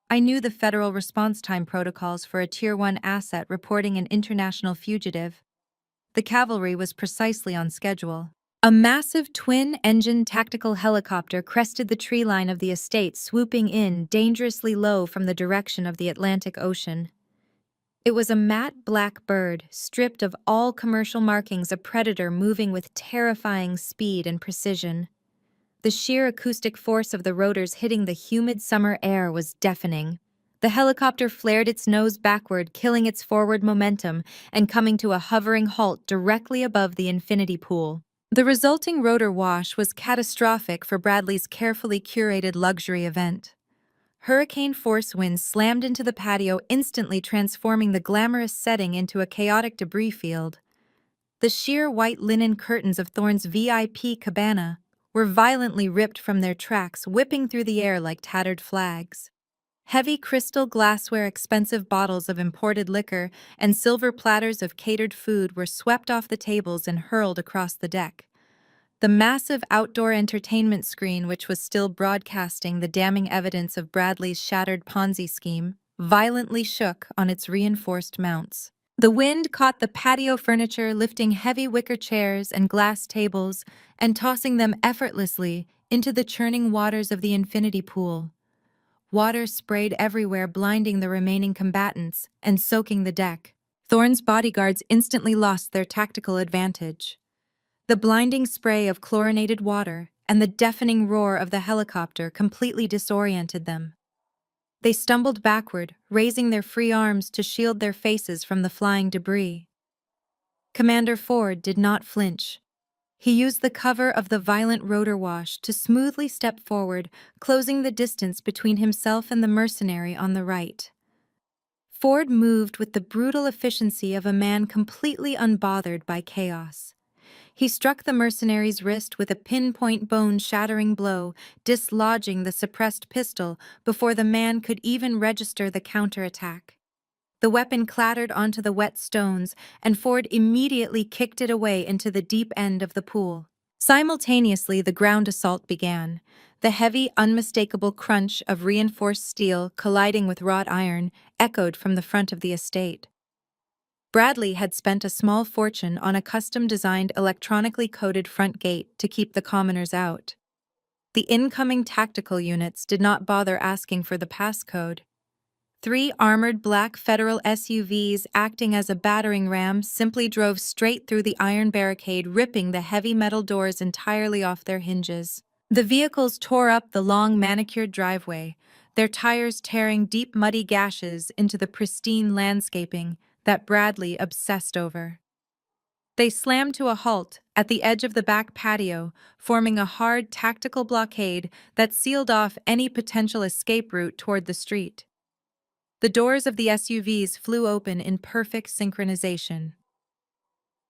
I knew the federal response time protocols for a Tier 1 asset reporting an international fugitive. The cavalry was precisely on schedule. A massive twin-engine tactical helicopter crested the tree line of the estate, swooping in dangerously low from the direction of the Atlantic Ocean. It was a matte black bird, stripped of all commercial markings, a predator moving with terrifying speed and precision. The sheer acoustic force of the rotors hitting the humid summer air was deafening. The helicopter flared its nose backward, killing its forward momentum and coming to a hovering halt directly above the infinity pool. The resulting rotor wash was catastrophic for Bradley's carefully curated luxury event. Hurricane-force winds slammed into the patio, instantly transforming the glamorous setting into a chaotic debris field. The sheer white linen curtains of Thorne's VIP cabana were violently ripped from their tracks, whipping through the air like tattered flags. Heavy crystal glassware, expensive bottles of imported liquor, and silver platters of catered food were swept off the tables and hurled across the deck. The massive outdoor entertainment screen, which was still broadcasting the damning evidence of Bradley's shattered Ponzi scheme, violently shook on its reinforced mounts. The wind caught the patio furniture, lifting heavy wicker chairs and glass tables and tossing them effortlessly into the churning waters of the infinity pool. Water sprayed everywhere, blinding the remaining combatants and soaking the deck. Thorne's bodyguards instantly lost their tactical advantage. The blinding spray of chlorinated water and the deafening roar of the helicopter completely disoriented them. They stumbled backward, raising their free arms to shield their faces from the flying debris. Commander Ford did not flinch. He used the cover of the violent rotor wash to smoothly step forward, closing the distance between himself and the mercenary on the right. Ford moved with the brutal efficiency of a man completely unbothered by chaos. He struck the mercenary's wrist with a pinpoint bone-shattering blow, dislodging the suppressed pistol before the man could even register the counterattack. The weapon clattered onto the wet stones, and Ford immediately kicked it away into the deep end of the pool. Simultaneously, the ground assault began. The heavy, unmistakable crunch of reinforced steel colliding with wrought iron echoed from the front of the estate. Bradley had spent a small fortune on a custom-designed electronically coded front gate to keep the commoners out. The incoming tactical units did not bother asking for the passcode. 3 armored black Federal SUVs acting as a battering ram simply drove straight through the iron barricade, ripping the heavy metal doors entirely off their hinges. The vehicles tore up the long manicured driveway, their tires tearing deep muddy gashes into the pristine landscaping that Bradley obsessed over. They slammed to a halt at the edge of the back patio, forming a hard tactical blockade that sealed off any potential escape route toward the street. The doors of the SUVs flew open in perfect synchronization.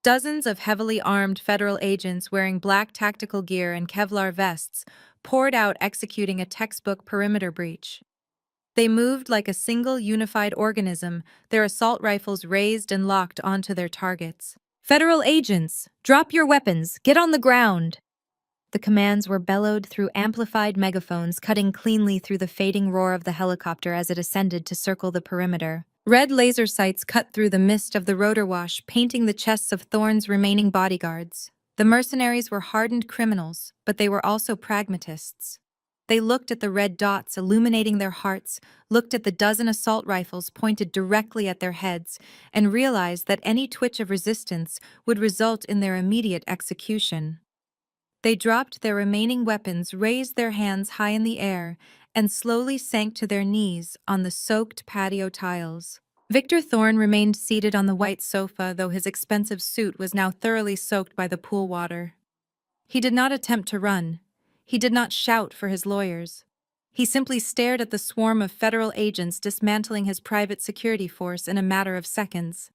Dozens of heavily armed federal agents wearing black tactical gear and Kevlar vests poured out, executing a textbook perimeter breach. They moved like a single unified organism, their assault rifles raised and locked onto their targets. "Federal agents, drop your weapons, get on the ground!" The commands were bellowed through amplified megaphones, cutting cleanly through the fading roar of the helicopter as it ascended to circle the perimeter. Red laser sights cut through the mist of the rotor wash, painting the chests of Thorne's remaining bodyguards. The mercenaries were hardened criminals, but they were also pragmatists. They looked at the red dots illuminating their hearts, looked at the dozen assault rifles pointed directly at their heads, and realized that any twitch of resistance would result in their immediate execution. They dropped their remaining weapons, raised their hands high in the air, and slowly sank to their knees on the soaked patio tiles. Victor Thorne remained seated on the white sofa, though his expensive suit was now thoroughly soaked by the pool water. He did not attempt to run. He did not shout for his lawyers. He simply stared at the swarm of federal agents dismantling his private security force in a matter of seconds.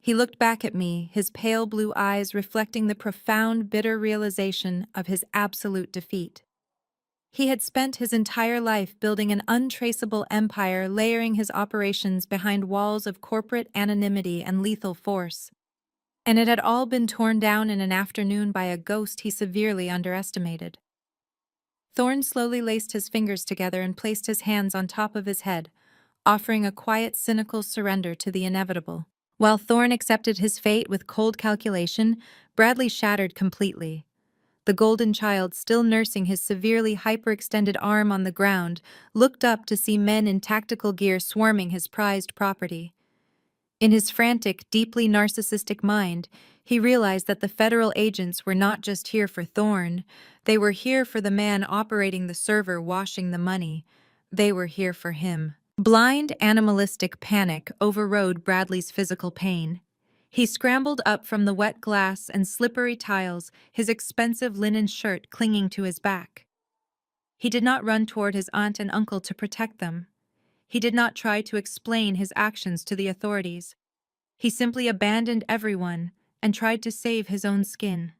He looked back at me, his pale blue eyes reflecting the profound, bitter realization of his absolute defeat. He had spent his entire life building an untraceable empire, layering his operations behind walls of corporate anonymity and lethal force. And it had all been torn down in an afternoon by a ghost he severely underestimated. Thorne slowly laced his fingers together and placed his hands on top of his head, offering a quiet, cynical surrender to the inevitable. While Thorne accepted his fate with cold calculation, Bradley shattered completely. The golden child, still nursing his severely hyperextended arm on the ground, looked up to see men in tactical gear swarming his prized property. In his frantic, deeply narcissistic mind, he realized that the federal agents were not just here for Thorne. They were here for the man operating the server, washing the money. They were here for him. Blind, animalistic panic overrode Bradley's physical pain. He scrambled up from the wet glass and slippery tiles, his expensive linen shirt clinging to his back. He did not run toward his aunt and uncle to protect them. He did not try to explain his actions to the authorities. He simply abandoned everyone and tried to save his own skin.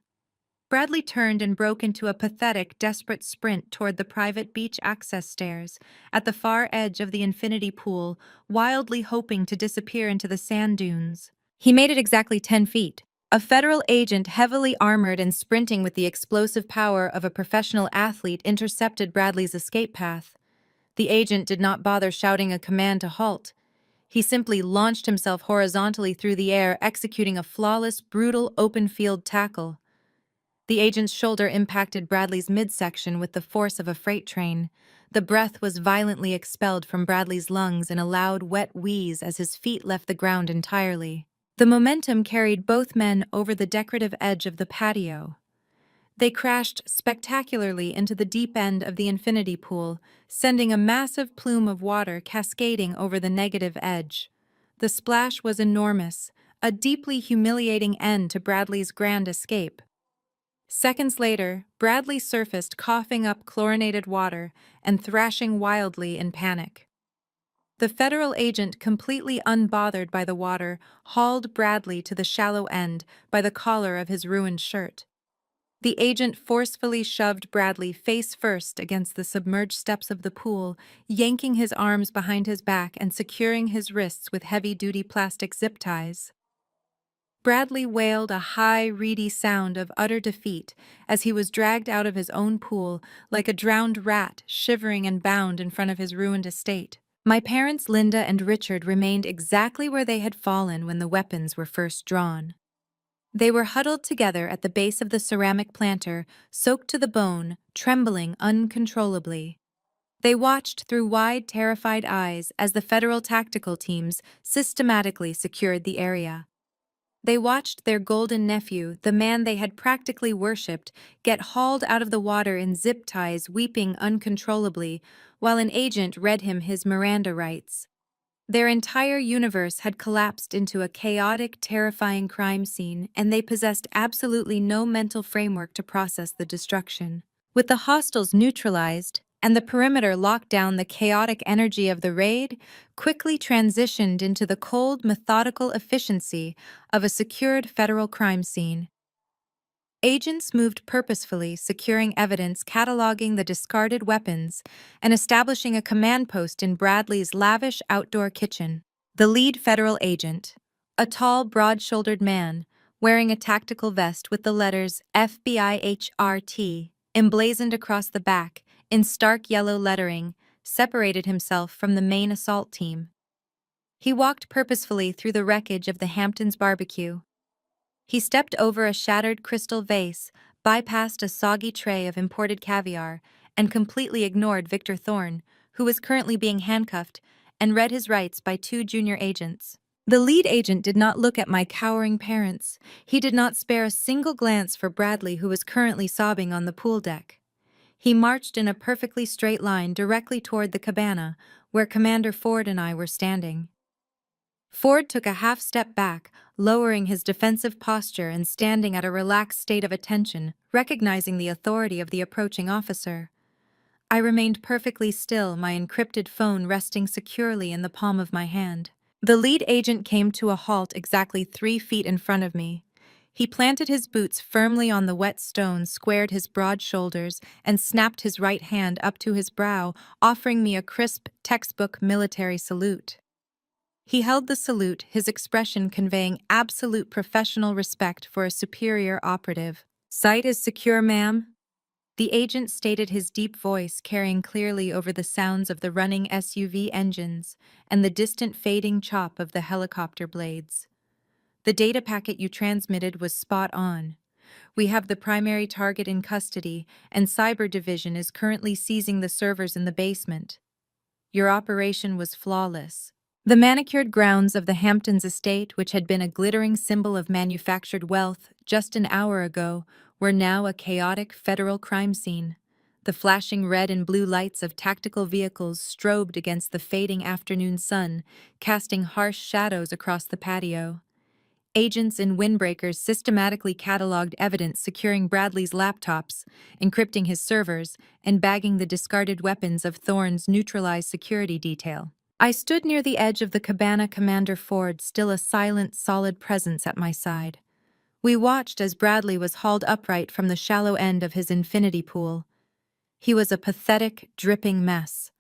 Bradley turned and broke into a pathetic, desperate sprint toward the private beach access stairs at the far edge of the infinity pool, wildly hoping to disappear into the sand dunes. He made it exactly 10 feet, A federal agent heavily armored and sprinting with the explosive power of a professional athlete intercepted Bradley's escape path. The agent did not bother shouting a command to halt. He simply launched himself horizontally through the air, executing a flawless, brutal, open-field tackle. The agent's shoulder impacted Bradley's midsection with the force of a freight train. The breath was violently expelled from Bradley's lungs in a loud, wet wheeze as his feet left the ground entirely. The momentum carried both men over the decorative edge of the patio. They crashed spectacularly into the deep end of the infinity pool, sending a massive plume of water cascading over the negative edge. The splash was enormous, a deeply humiliating end to Bradley's grand escape. Seconds later, Bradley surfaced coughing up chlorinated water and thrashing wildly in panic. The federal agent, completely unbothered by the water, hauled Bradley to the shallow end by the collar of his ruined shirt. The agent forcefully shoved Bradley face first against the submerged steps of the pool, yanking his arms behind his back and securing his wrists with heavy-duty plastic zip ties. Bradley wailed a high, reedy sound of utter defeat as he was dragged out of his own pool like a drowned rat, shivering and bound in front of his ruined estate. My parents, Linda and Richard, remained exactly where they had fallen when the weapons were first drawn. They were huddled together at the base of the ceramic planter, soaked to the bone, trembling uncontrollably. They watched through wide, terrified eyes as the federal tactical teams systematically secured the area. They watched their golden nephew, the man they had practically worshipped, get hauled out of the water in zip ties, weeping uncontrollably, while an agent read him his Miranda rights. Their entire universe had collapsed into a chaotic, terrifying crime scene, and they possessed absolutely no mental framework to process the destruction. With the hostiles neutralized and the perimeter locked down, the chaotic energy of the raid quickly transitioned into the cold, methodical efficiency of a secured federal crime scene. Agents moved purposefully, securing evidence, cataloging the discarded weapons, and establishing a command post in Bradley's lavish outdoor kitchen. The lead federal agent, a tall, broad-shouldered man, wearing a tactical vest with the letters FBIHRT emblazoned across the back in stark yellow lettering, separated himself from the main assault team. He walked purposefully through the wreckage of the Hamptons barbecue. He stepped over a shattered crystal vase, bypassed a soggy tray of imported caviar, and completely ignored Victor Thorne, who was currently being handcuffed, and read his rights by two junior agents. The lead agent did not look at my cowering parents. He did not spare a single glance for Bradley, who was currently sobbing on the pool deck. He marched in a perfectly straight line directly toward the cabana, where Commander Ford and I were standing. Ford took a half step back, lowering his defensive posture and standing at a relaxed state of attention, recognizing the authority of the approaching officer. I remained perfectly still, my encrypted phone resting securely in the palm of my hand. The lead agent came to a halt exactly 3 feet in front of me. He planted his boots firmly on the wet stones, squared his broad shoulders, and snapped his right hand up to his brow, offering me a crisp, textbook military salute. He held the salute, his expression conveying absolute professional respect for a superior operative. "Site is secure, ma'am," the agent stated, his deep voice carrying clearly over the sounds of the running SUV engines and the distant fading chop of the helicopter blades. "The data packet you transmitted was spot on. We have the primary target in custody, and Cyber Division is currently seizing the servers in the basement. Your operation was flawless." The manicured grounds of the Hamptons estate, which had been a glittering symbol of manufactured wealth just an hour ago, were now a chaotic federal crime scene. The flashing red and blue lights of tactical vehicles strobed against the fading afternoon sun, casting harsh shadows across the patio. Agents in windbreakers systematically cataloged evidence, securing Bradley's laptops, encrypting his servers, and bagging the discarded weapons of Thorne's neutralized security detail. I stood near the edge of the cabana, Commander Ford still a silent, solid presence at my side. We watched as Bradley was hauled upright from the shallow end of his infinity pool. He was a pathetic, dripping mess.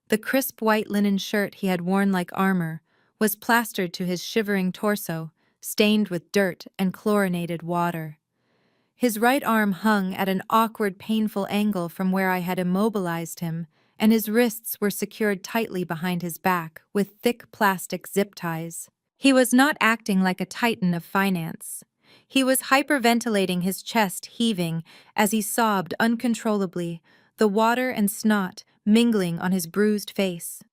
The crisp white linen shirt he had worn like armor was plastered to his shivering torso, stained with dirt and chlorinated water. His right arm hung at an awkward, painful angle from where I had immobilized him, and his wrists were secured tightly behind his back with thick plastic zip ties. He was not acting like a titan of finance. He was hyperventilating, his chest heaving as he sobbed uncontrollably, the water and snot mingling on his bruised face.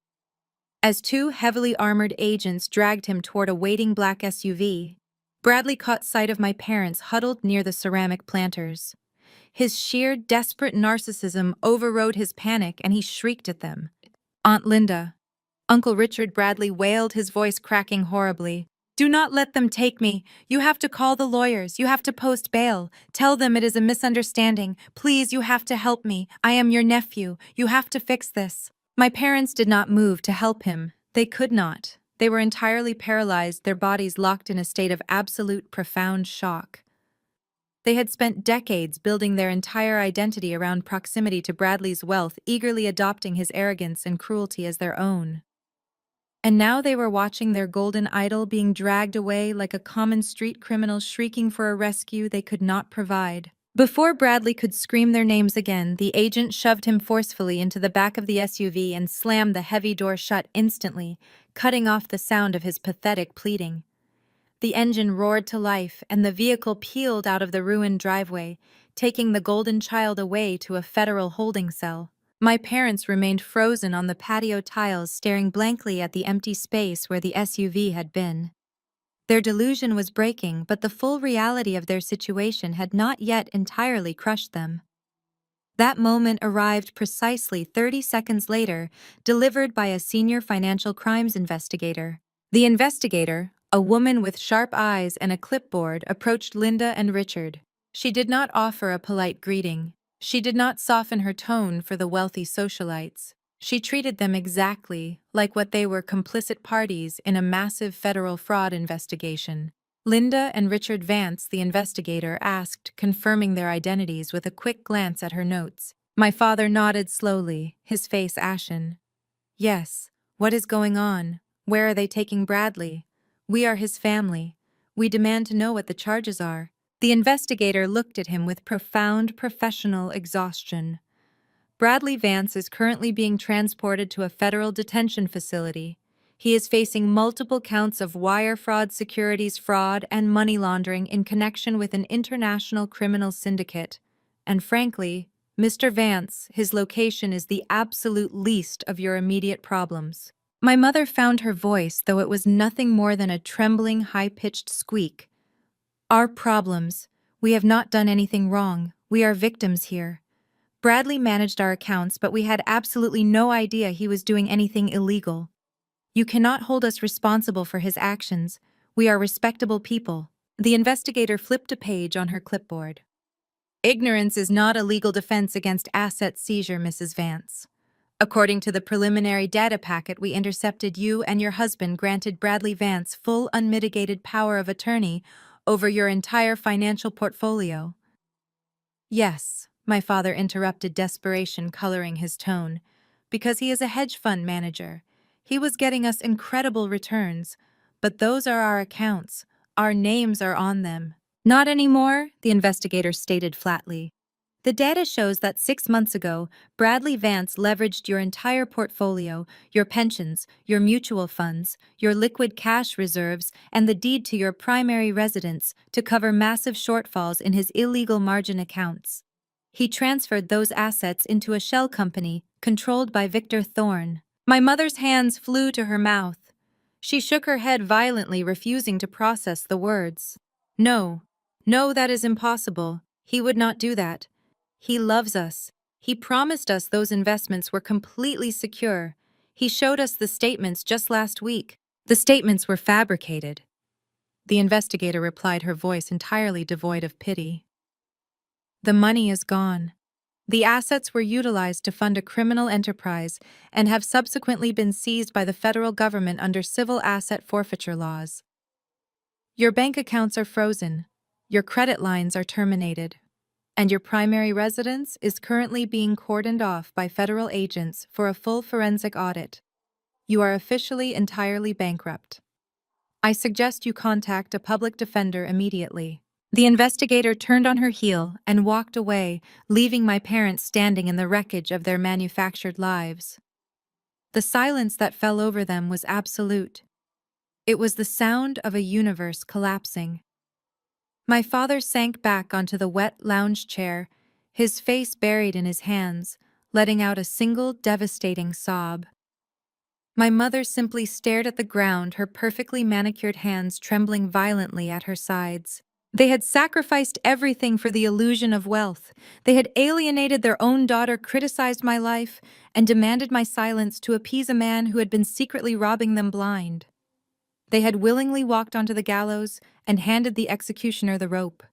As two heavily armored agents dragged him toward a waiting black SUV, Bradley caught sight of my parents huddled near the ceramic planters. His sheer, desperate narcissism overrode his panic, and he shrieked at them. "Aunt Linda!" Uncle Richard, Bradley wailed, his voice cracking horribly. "Do not let them take me. You have to call the lawyers. You have to post bail. Tell them it is a misunderstanding. Please, you have to help me. I am your nephew. You have to fix this." My parents did not move to help him. They could not. They were entirely paralyzed, their bodies locked in a state of absolute, profound shock. They had spent decades building their entire identity around proximity to Bradley's wealth, eagerly adopting his arrogance and cruelty as their own. And now they were watching their golden idol being dragged away like a common street criminal, shrieking for a rescue they could not provide. Before Bradley could scream their names again, the agent shoved him forcefully into the back of the SUV and slammed the heavy door shut instantly, cutting off the sound of his pathetic pleading. The engine roared to life, and the vehicle peeled out of the ruined driveway, taking the golden child away to a federal holding cell. My parents remained frozen on the patio tiles, staring blankly at the empty space where the SUV had been. Their delusion was breaking, but the full reality of their situation had not yet entirely crushed them. That moment arrived precisely 30 seconds later, delivered by a senior financial crimes investigator. The investigator, a woman with sharp eyes and a clipboard, approached Linda and Richard. She did not offer a polite greeting. She did not soften her tone for the wealthy socialites. She treated them exactly like what they were, complicit parties in a massive federal fraud investigation. Linda and Richard Vance, the investigator, asked, confirming their identities with a quick glance at her notes. My father nodded slowly, his face ashen. "Yes, what is going on? Where are they taking Bradley? We are his family. We demand to know what the charges are." The investigator looked at him with profound professional exhaustion. Bradley Vance is currently being transported to a federal detention facility. He is facing multiple counts of wire fraud, securities fraud, and money laundering in connection with an international criminal syndicate. And frankly, Mr. Vance, his location is the absolute least of your immediate problems. My mother found her voice, though it was nothing more than a trembling, high-pitched squeak. Our problems. We have not done anything wrong. We are victims here. Bradley managed our accounts, but we had absolutely no idea he was doing anything illegal. You cannot hold us responsible for his actions. We are respectable people. The investigator flipped a page on her clipboard. Ignorance is not a legal defense against asset seizure, Mrs. Vance. According to the preliminary data packet we intercepted, you and your husband granted Bradley Vance full unmitigated power of attorney over your entire financial portfolio. Yes, my father interrupted, desperation coloring his tone. Because he is a hedge fund manager. He was getting us incredible returns. But those are our accounts. Our names are on them. Not anymore, the investigator stated flatly. The data shows that 6 months ago, Bradley Vance leveraged your entire portfolio, your pensions, your mutual funds, your liquid cash reserves, and the deed to your primary residence to cover massive shortfalls in his illegal margin accounts. He transferred those assets into a shell company controlled by Victor Thorne. My mother's hands flew to her mouth. She shook her head violently, refusing to process the words. No, that is impossible. He would not do that. He loves us. He promised us those investments were completely secure. He showed us the statements just last week. The statements were fabricated. The investigator replied, her voice entirely devoid of pity. The money is gone. The assets were utilized to fund a criminal enterprise and have subsequently been seized by the federal government under civil asset forfeiture laws. Your bank accounts are frozen. Your credit lines are terminated. And your primary residence is currently being cordoned off by federal agents for a full forensic audit. You are officially entirely bankrupt. I suggest you contact a public defender immediately. The investigator turned on her heel and walked away, leaving my parents standing in the wreckage of their manufactured lives. The silence that fell over them was absolute. It was the sound of a universe collapsing. My father sank back onto the wet lounge chair, his face buried in his hands, letting out a single devastating sob. My mother simply stared at the ground, her perfectly manicured hands trembling violently at her sides. They had sacrificed everything for the illusion of wealth. They had alienated their own daughter, criticized my life, and demanded my silence to appease a man who had been secretly robbing them blind. They had willingly walked onto the gallows and handed the executioner the rope.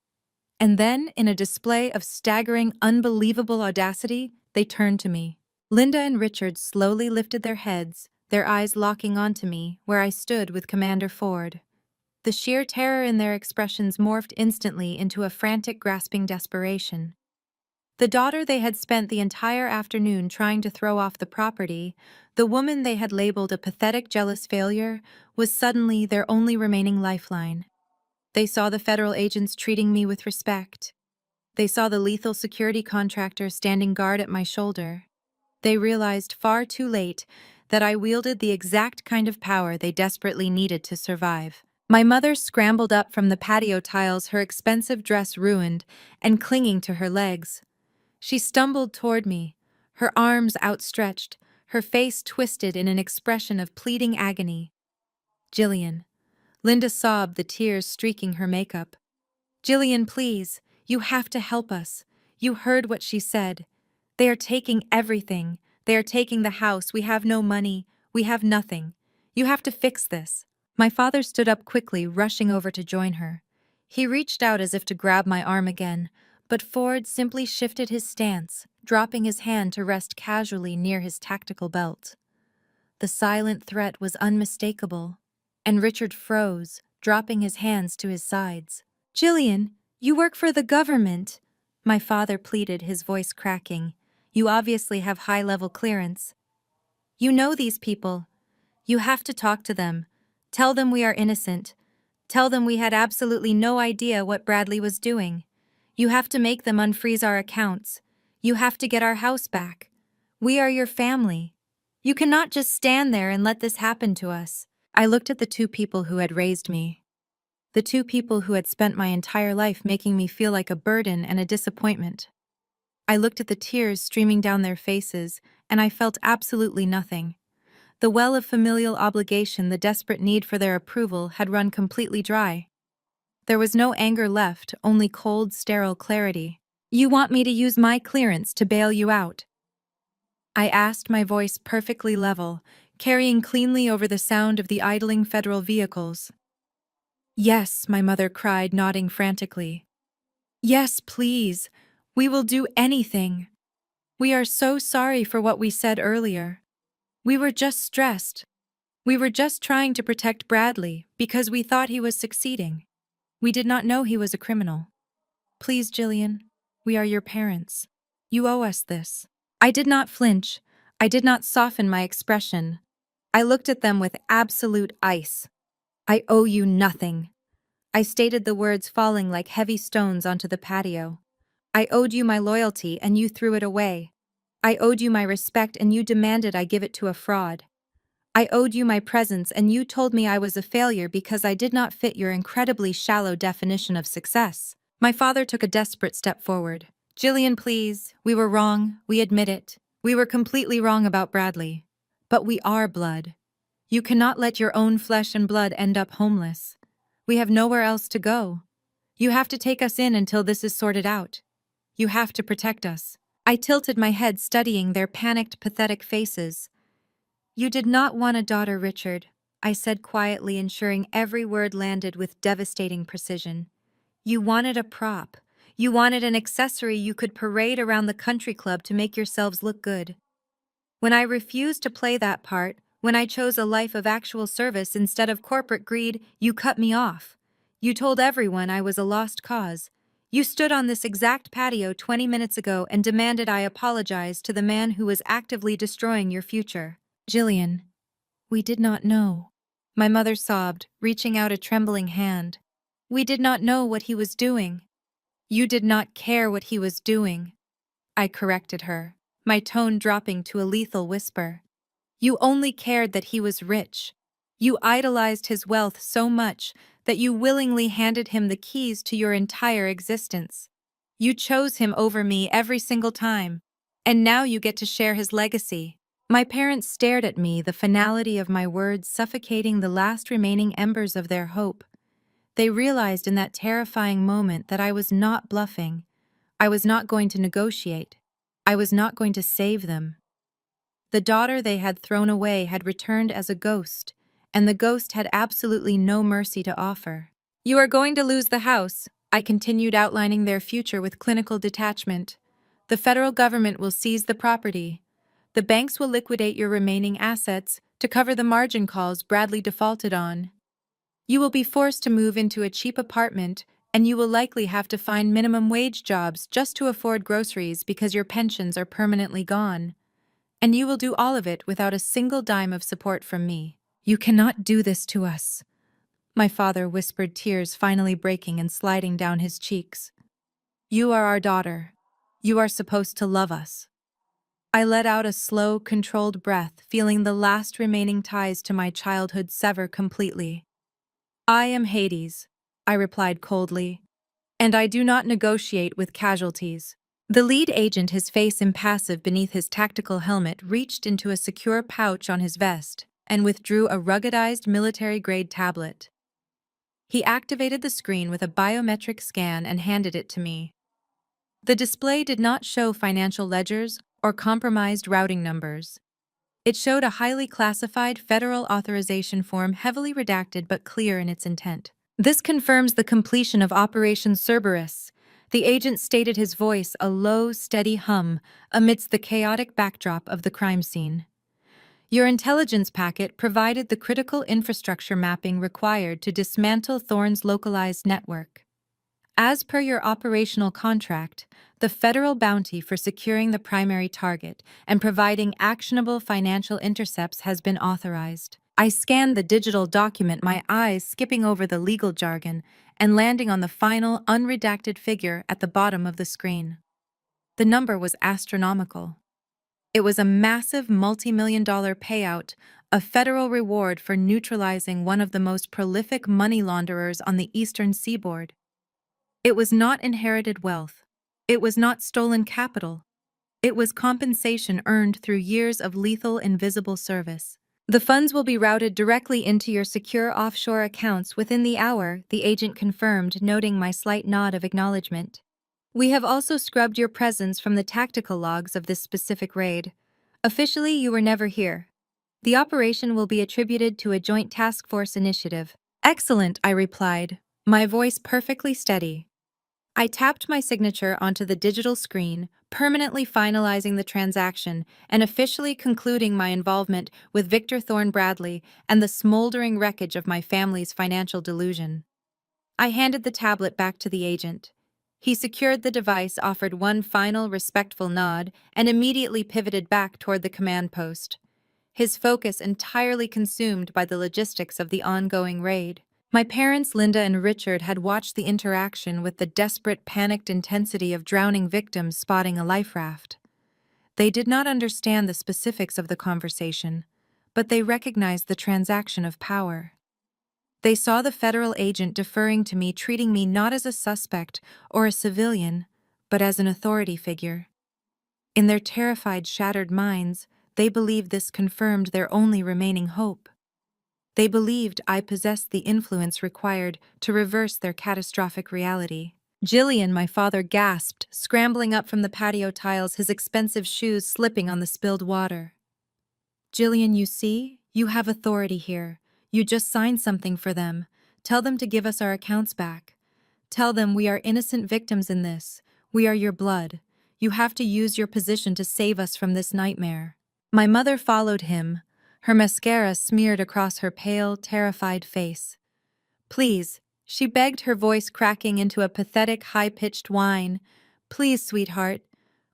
And then, in a display of staggering, unbelievable audacity, they turned to me. Linda and Richard slowly lifted their heads, their eyes locking onto me, where I stood with Commander Ford. The sheer terror in their expressions morphed instantly into a frantic, grasping desperation. The daughter they had spent the entire afternoon trying to throw off the property, the woman they had labeled a pathetic, jealous failure, was suddenly their only remaining lifeline. They saw the federal agents treating me with respect. They saw the lethal security contractor standing guard at my shoulder. They realized far too late that I wielded the exact kind of power they desperately needed to survive. My mother scrambled up from the patio tiles, her expensive dress ruined and clinging to her legs. She stumbled toward me, her arms outstretched, her face twisted in an expression of pleading agony. "Jillian." Linda sobbed, the tears streaking her makeup. "Jillian, please, you have to help us. You heard what she said. They are taking everything. They are taking the house. We have no money. We have nothing. You have to fix this." My father stood up quickly, rushing over to join her. He reached out as if to grab my arm again, but Ford simply shifted his stance, dropping his hand to rest casually near his tactical belt. The silent threat was unmistakable, and Richard froze, dropping his hands to his sides. "Jillian, you work for the government," my father pleaded, his voice cracking. "You obviously have high-level clearance. You know these people. You have to talk to them. Tell them we are innocent. Tell them we had absolutely no idea what Bradley was doing. You have to make them unfreeze our accounts. You have to get our house back. We are your family. You cannot just stand there and let this happen to us." I looked at the two people who had raised me. The two people who had spent my entire life making me feel like a burden and a disappointment. I looked at the tears streaming down their faces, and I felt absolutely nothing. The well of familial obligation, the desperate need for their approval, had run completely dry. There was no anger left, only cold, sterile clarity. "You want me to use my clearance to bail you out?" I asked, my voice perfectly level, carrying cleanly over the sound of the idling federal vehicles. "Yes," my mother cried, nodding frantically. "Yes, please. We will do anything. We are so sorry for what we said earlier. We were just stressed. We were just trying to protect Bradley because we thought he was succeeding. We did not know he was a criminal. Please, Jillian, we are your parents. You owe us this." I did not flinch. I did not soften my expression. I looked at them with absolute ice. "I owe you nothing." I stated, the words falling like heavy stones onto the patio. "I owed you my loyalty and you threw it away. I owed you my respect and you demanded I give it to a fraud. I owed you my presence and you told me I was a failure because I did not fit your incredibly shallow definition of success." My father took a desperate step forward. "Jillian, please, we were wrong, we admit it. We were completely wrong about Bradley. But we are blood. You cannot let your own flesh and blood end up homeless. We have nowhere else to go. You have to take us in until this is sorted out. You have to protect us." I tilted my head, studying their panicked, pathetic faces. "You did not want a daughter, Richard," I said quietly, ensuring every word landed with devastating precision. "You wanted a prop. You wanted an accessory you could parade around the country club to make yourselves look good. When I refused to play that part, when I chose a life of actual service instead of corporate greed, you cut me off. You told everyone I was a lost cause. You stood on this exact patio 20 minutes ago and demanded I apologize to the man who was actively destroying your future." "Jillian, we did not know." My mother sobbed, reaching out a trembling hand. We did not know what he was doing. You did not care what he was doing. I corrected her, my tone dropping to a lethal whisper. You only cared that he was rich. You idolized his wealth so much that you willingly handed him the keys to your entire existence. You chose him over me every single time, and now you get to share his legacy. My parents stared at me, the finality of my words suffocating the last remaining embers of their hope. They realized in that terrifying moment that I was not bluffing. I was not going to negotiate. I was not going to save them. The daughter they had thrown away had returned as a ghost, and the ghost had absolutely no mercy to offer. You are going to lose the house, I continued, outlining their future with clinical detachment. The federal government will seize the property. The banks will liquidate your remaining assets to cover the margin calls Bradley defaulted on. You will be forced to move into a cheap apartment, and you will likely have to find minimum wage jobs just to afford groceries because your pensions are permanently gone. And you will do all of it without a single dime of support from me. You cannot do this to us, my father whispered, tears finally breaking and sliding down his cheeks. You are our daughter. You are supposed to love us. I let out a slow, controlled breath, feeling the last remaining ties to my childhood sever completely. I am Hades, I replied coldly, and I do not negotiate with casualties. The lead agent, his face impassive beneath his tactical helmet, reached into a secure pouch on his vest and withdrew a ruggedized military-grade tablet. He activated the screen with a biometric scan and handed it to me. The display did not show financial ledgers or compromised routing numbers. It showed a highly classified federal authorization form, heavily redacted but clear in its intent. This confirms the completion of Operation Cerberus, the agent stated, his voice a low, steady hum amidst the chaotic backdrop of the crime scene. Your intelligence packet provided the critical infrastructure mapping required to dismantle Thorne's localized network. As per your operational contract, the federal bounty for securing the primary target and providing actionable financial intercepts has been authorized. I scanned the digital document, my eyes skipping over the legal jargon and landing on the final, unredacted figure at the bottom of the screen. The number was astronomical. It was a massive multi-million-dollar payout, a federal reward for neutralizing one of the most prolific money launderers on the eastern seaboard. It was not inherited wealth. It was not stolen capital. It was compensation earned through years of lethal, invisible service. The funds will be routed directly into your secure offshore accounts within the hour, the agent confirmed, noting my slight nod of acknowledgement. We have also scrubbed your presence from the tactical logs of this specific raid. Officially, you were never here. The operation will be attributed to a joint task force initiative. Excellent, I replied, my voice perfectly steady. I tapped my signature onto the digital screen, permanently finalizing the transaction and officially concluding my involvement with Victor Thorne Bradley and the smoldering wreckage of my family's financial delusion. I handed the tablet back to the agent. He secured the device, offered one final respectful nod, and immediately pivoted back toward the command post, his focus entirely consumed by the logistics of the ongoing raid. My parents, Linda and Richard, had watched the interaction with the desperate, panicked intensity of drowning victims spotting a life raft. They did not understand the specifics of the conversation, but they recognized the transaction of power. They saw the federal agent deferring to me, treating me not as a suspect or a civilian, but as an authority figure. In their terrified, shattered minds, they believed this confirmed their only remaining hope. They believed I possessed the influence required to reverse their catastrophic reality. Jillian, my father gasped, scrambling up from the patio tiles, his expensive shoes slipping on the spilled water. Jillian, you see? You have authority here. You just signed something for them. Tell them to give us our accounts back. Tell them we are innocent victims in this. We are your blood. You have to use your position to save us from this nightmare. My mother followed him, her mascara smeared across her pale, terrified face. Please, she begged, her voice cracking into a pathetic, high-pitched whine. Please, sweetheart.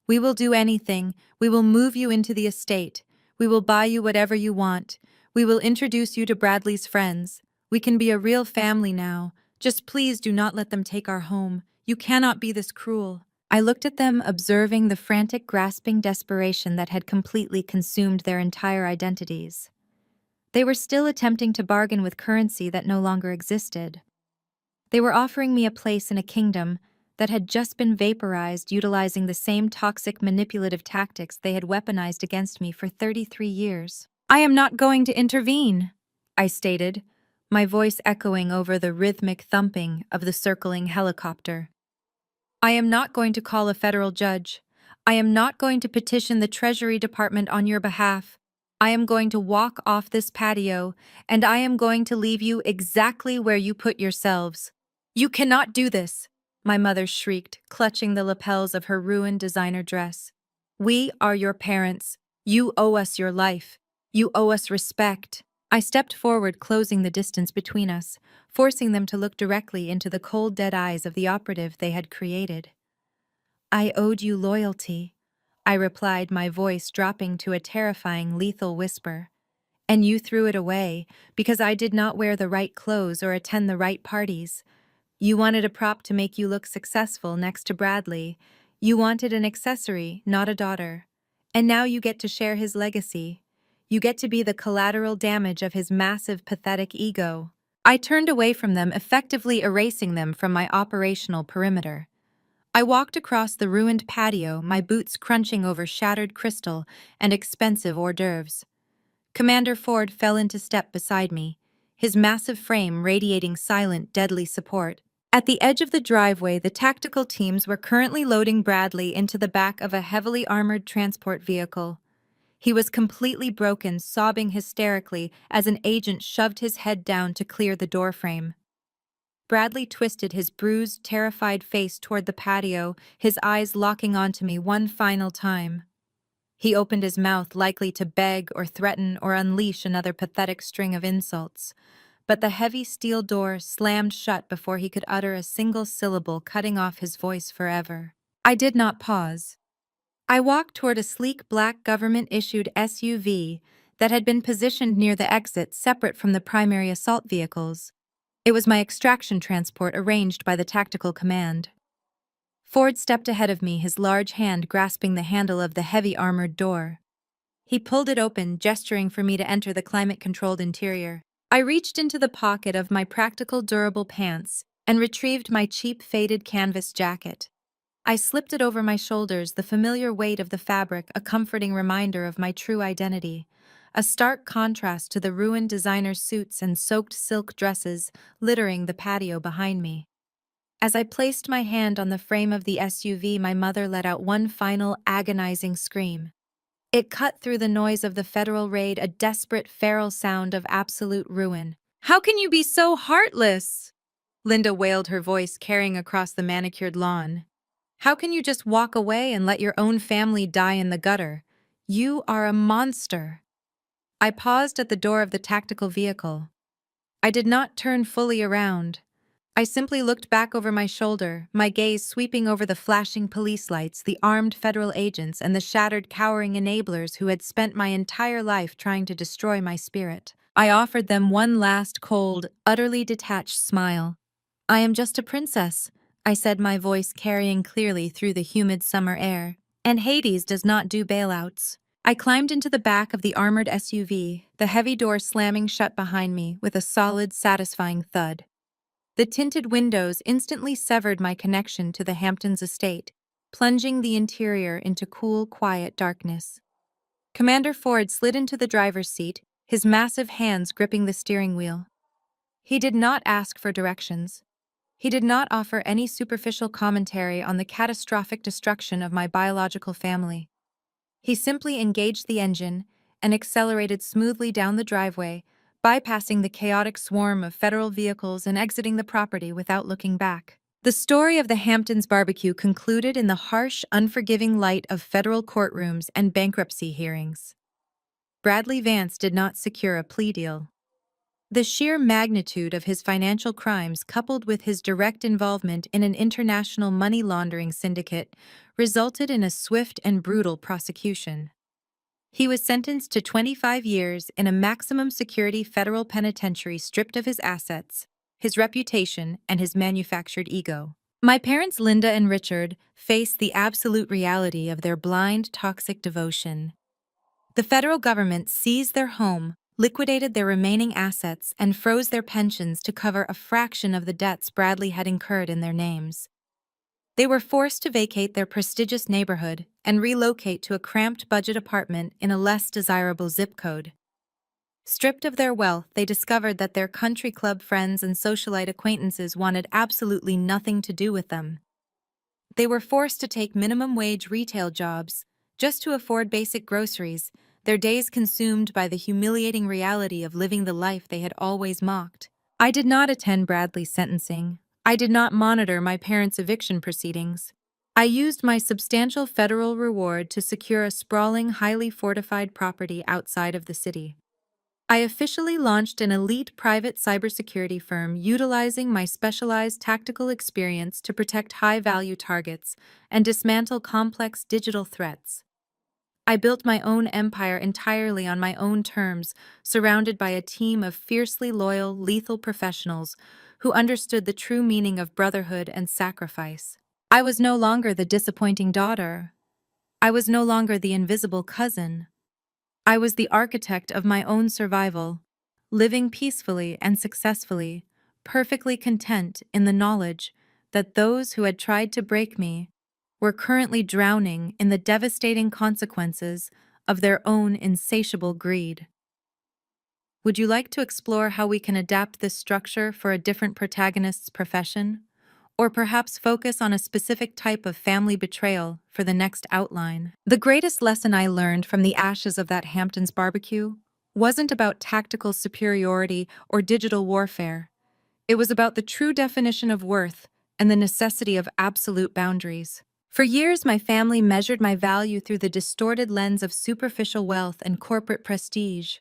We will do anything. We will move you into the estate. We will buy you whatever you want. We will introduce you to Bradley's friends. We can be a real family now. Just please do not let them take our home. You cannot be this cruel." I looked at them, observing the frantic, grasping desperation that had completely consumed their entire identities. They were still attempting to bargain with currency that no longer existed. They were offering me a place in a kingdom that had just been vaporized, utilizing the same toxic, manipulative tactics they had weaponized against me for 33 years. "I am not going to intervene," I stated, my voice echoing over the rhythmic thumping of the circling helicopter. "I am not going to call a federal judge. I am not going to petition the Treasury Department on your behalf. I am going to walk off this patio, and I am going to leave you exactly where you put yourselves." "You cannot do this," my mother shrieked, clutching the lapels of her ruined designer dress. "We are your parents. You owe us your life. You owe us respect." I stepped forward, closing the distance between us, forcing them to look directly into the cold, dead eyes of the operative they had created. "I owed you loyalty," I replied, my voice dropping to a terrifying, lethal whisper. "And you threw it away because I did not wear the right clothes or attend the right parties. You wanted a prop to make you look successful next to Bradley. You wanted an accessory, not a daughter. And now you get to share his legacy. You get to be the collateral damage of his massive, pathetic ego." I turned away from them, effectively erasing them from my operational perimeter. I walked across the ruined patio, my boots crunching over shattered crystal and expensive hors d'oeuvres. Commander Ford fell into step beside me, his massive frame radiating silent, deadly support. At the edge of the driveway, the tactical teams were currently loading Bradley into the back of a heavily armored transport vehicle. He was completely broken, sobbing hysterically as an agent shoved his head down to clear the doorframe. Bradley twisted his bruised, terrified face toward the patio, his eyes locking onto me one final time. He opened his mouth, likely to beg or threaten or unleash another pathetic string of insults, but the heavy steel door slammed shut before he could utter a single syllable, cutting off his voice forever. I did not pause. I walked toward a sleek black government-issued SUV that had been positioned near the exit, separate from the primary assault vehicles. It was my extraction transport arranged by the tactical command. Ford stepped ahead of me, his large hand grasping the handle of the heavy armored door. He pulled it open, gesturing for me to enter the climate-controlled interior. I reached into the pocket of my practical, durable pants and retrieved my cheap, faded canvas jacket. I slipped it over my shoulders, the familiar weight of the fabric a comforting reminder of my true identity, a stark contrast to the ruined designer suits and soaked silk dresses littering the patio behind me. As I placed my hand on the frame of the SUV, my mother let out one final, agonizing scream. It cut through the noise of the federal raid, a desperate, feral sound of absolute ruin. "How can you be so heartless?" Linda wailed, her voice carrying across the manicured lawn. "How can you just walk away and let your own family die in the gutter? You are a monster." I paused at the door of the tactical vehicle. I did not turn fully around. I simply looked back over my shoulder, my gaze sweeping over the flashing police lights, the armed federal agents, and the shattered, cowering enablers who had spent my entire life trying to destroy my spirit. I offered them one last cold, utterly detached smile. "I am just a princess," I said, my voice carrying clearly through the humid summer air. "And Hades does not do bailouts." I climbed into the back of the armored SUV, the heavy door slamming shut behind me with a solid, satisfying thud. The tinted windows instantly severed my connection to the Hamptons estate, plunging the interior into cool, quiet darkness. Commander Ford slid into the driver's seat, his massive hands gripping the steering wheel. He did not ask for directions. He did not offer any superficial commentary on the catastrophic destruction of my biological family. He simply engaged the engine and accelerated smoothly down the driveway, bypassing the chaotic swarm of federal vehicles and exiting the property without looking back. The story of the Hamptons barbecue concluded in the harsh, unforgiving light of federal courtrooms and bankruptcy hearings. Bradley Vance did not secure a plea deal. The sheer magnitude of his financial crimes, coupled with his direct involvement in an international money laundering syndicate, resulted in a swift and brutal prosecution. He was sentenced to 25 years in a maximum security federal penitentiary stripped of his assets, his reputation, and his manufactured ego. My parents, Linda and Richard, faced the absolute reality of their blind, toxic devotion. The federal government seized their home, liquidated their remaining assets, and froze their pensions to cover a fraction of the debts Bradley had incurred in their names. They were forced to vacate their prestigious neighborhood and relocate to a cramped budget apartment in a less desirable zip code. Stripped of their wealth, they discovered that their country club friends and socialite acquaintances wanted absolutely nothing to do with them. They were forced to take minimum wage retail jobs just to afford basic groceries, their days consumed by the humiliating reality of living the life they had always mocked. I did not attend Bradley's sentencing. I did not monitor my parents' eviction proceedings. I used my substantial federal reward to secure a sprawling, highly fortified property outside of the city. I officially launched an elite private cybersecurity firm utilizing my specialized tactical experience to protect high-value targets and dismantle complex digital threats. I built my own empire entirely on my own terms, surrounded by a team of fiercely loyal, lethal professionals who understood the true meaning of brotherhood and sacrifice. I was no longer the disappointing daughter. I was no longer the invisible cousin. I was the architect of my own survival, living peacefully and successfully, perfectly content in the knowledge that those who had tried to break me were currently drowning in the devastating consequences of their own insatiable greed. Would you like to explore how we can adapt this structure for a different protagonist's profession? Or perhaps focus on a specific type of family betrayal for the next outline? The greatest lesson I learned from the ashes of that Hamptons barbecue wasn't about tactical superiority or digital warfare. It was about the true definition of worth and the necessity of absolute boundaries. For years, my family measured my value through the distorted lens of superficial wealth and corporate prestige.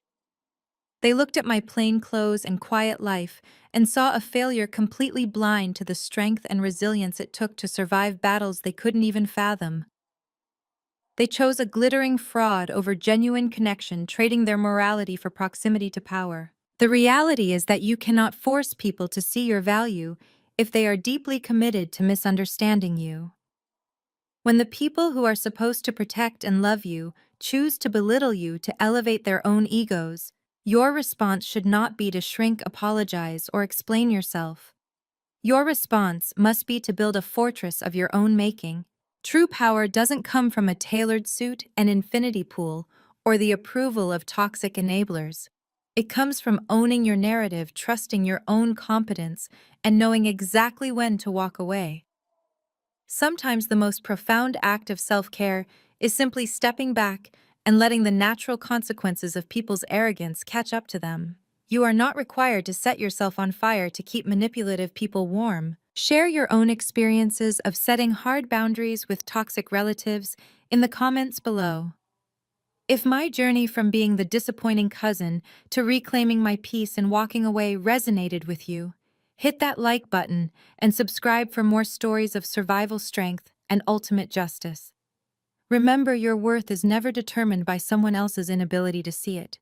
They looked at my plain clothes and quiet life and saw a failure completely blind to the strength and resilience it took to survive battles they couldn't even fathom. They chose a glittering fraud over genuine connection, trading their morality for proximity to power. The reality is that you cannot force people to see your value if they are deeply committed to misunderstanding you. When the people who are supposed to protect and love you choose to belittle you to elevate their own egos, your response should not be to shrink, apologize, or explain yourself. Your response must be to build a fortress of your own making. True power doesn't come from a tailored suit, an infinity pool, or the approval of toxic enablers. It comes from owning your narrative, trusting your own competence, and knowing exactly when to walk away. Sometimes the most profound act of self-care is simply stepping back and letting the natural consequences of people's arrogance catch up to them. You are not required to set yourself on fire to keep manipulative people warm. Share your own experiences of setting hard boundaries with toxic relatives in the comments below. If my journey from being the disappointing cousin to reclaiming my peace and walking away resonated with you, hit that like button and subscribe for more stories of survival strength and ultimate justice. Remember, your worth is never determined by someone else's inability to see it.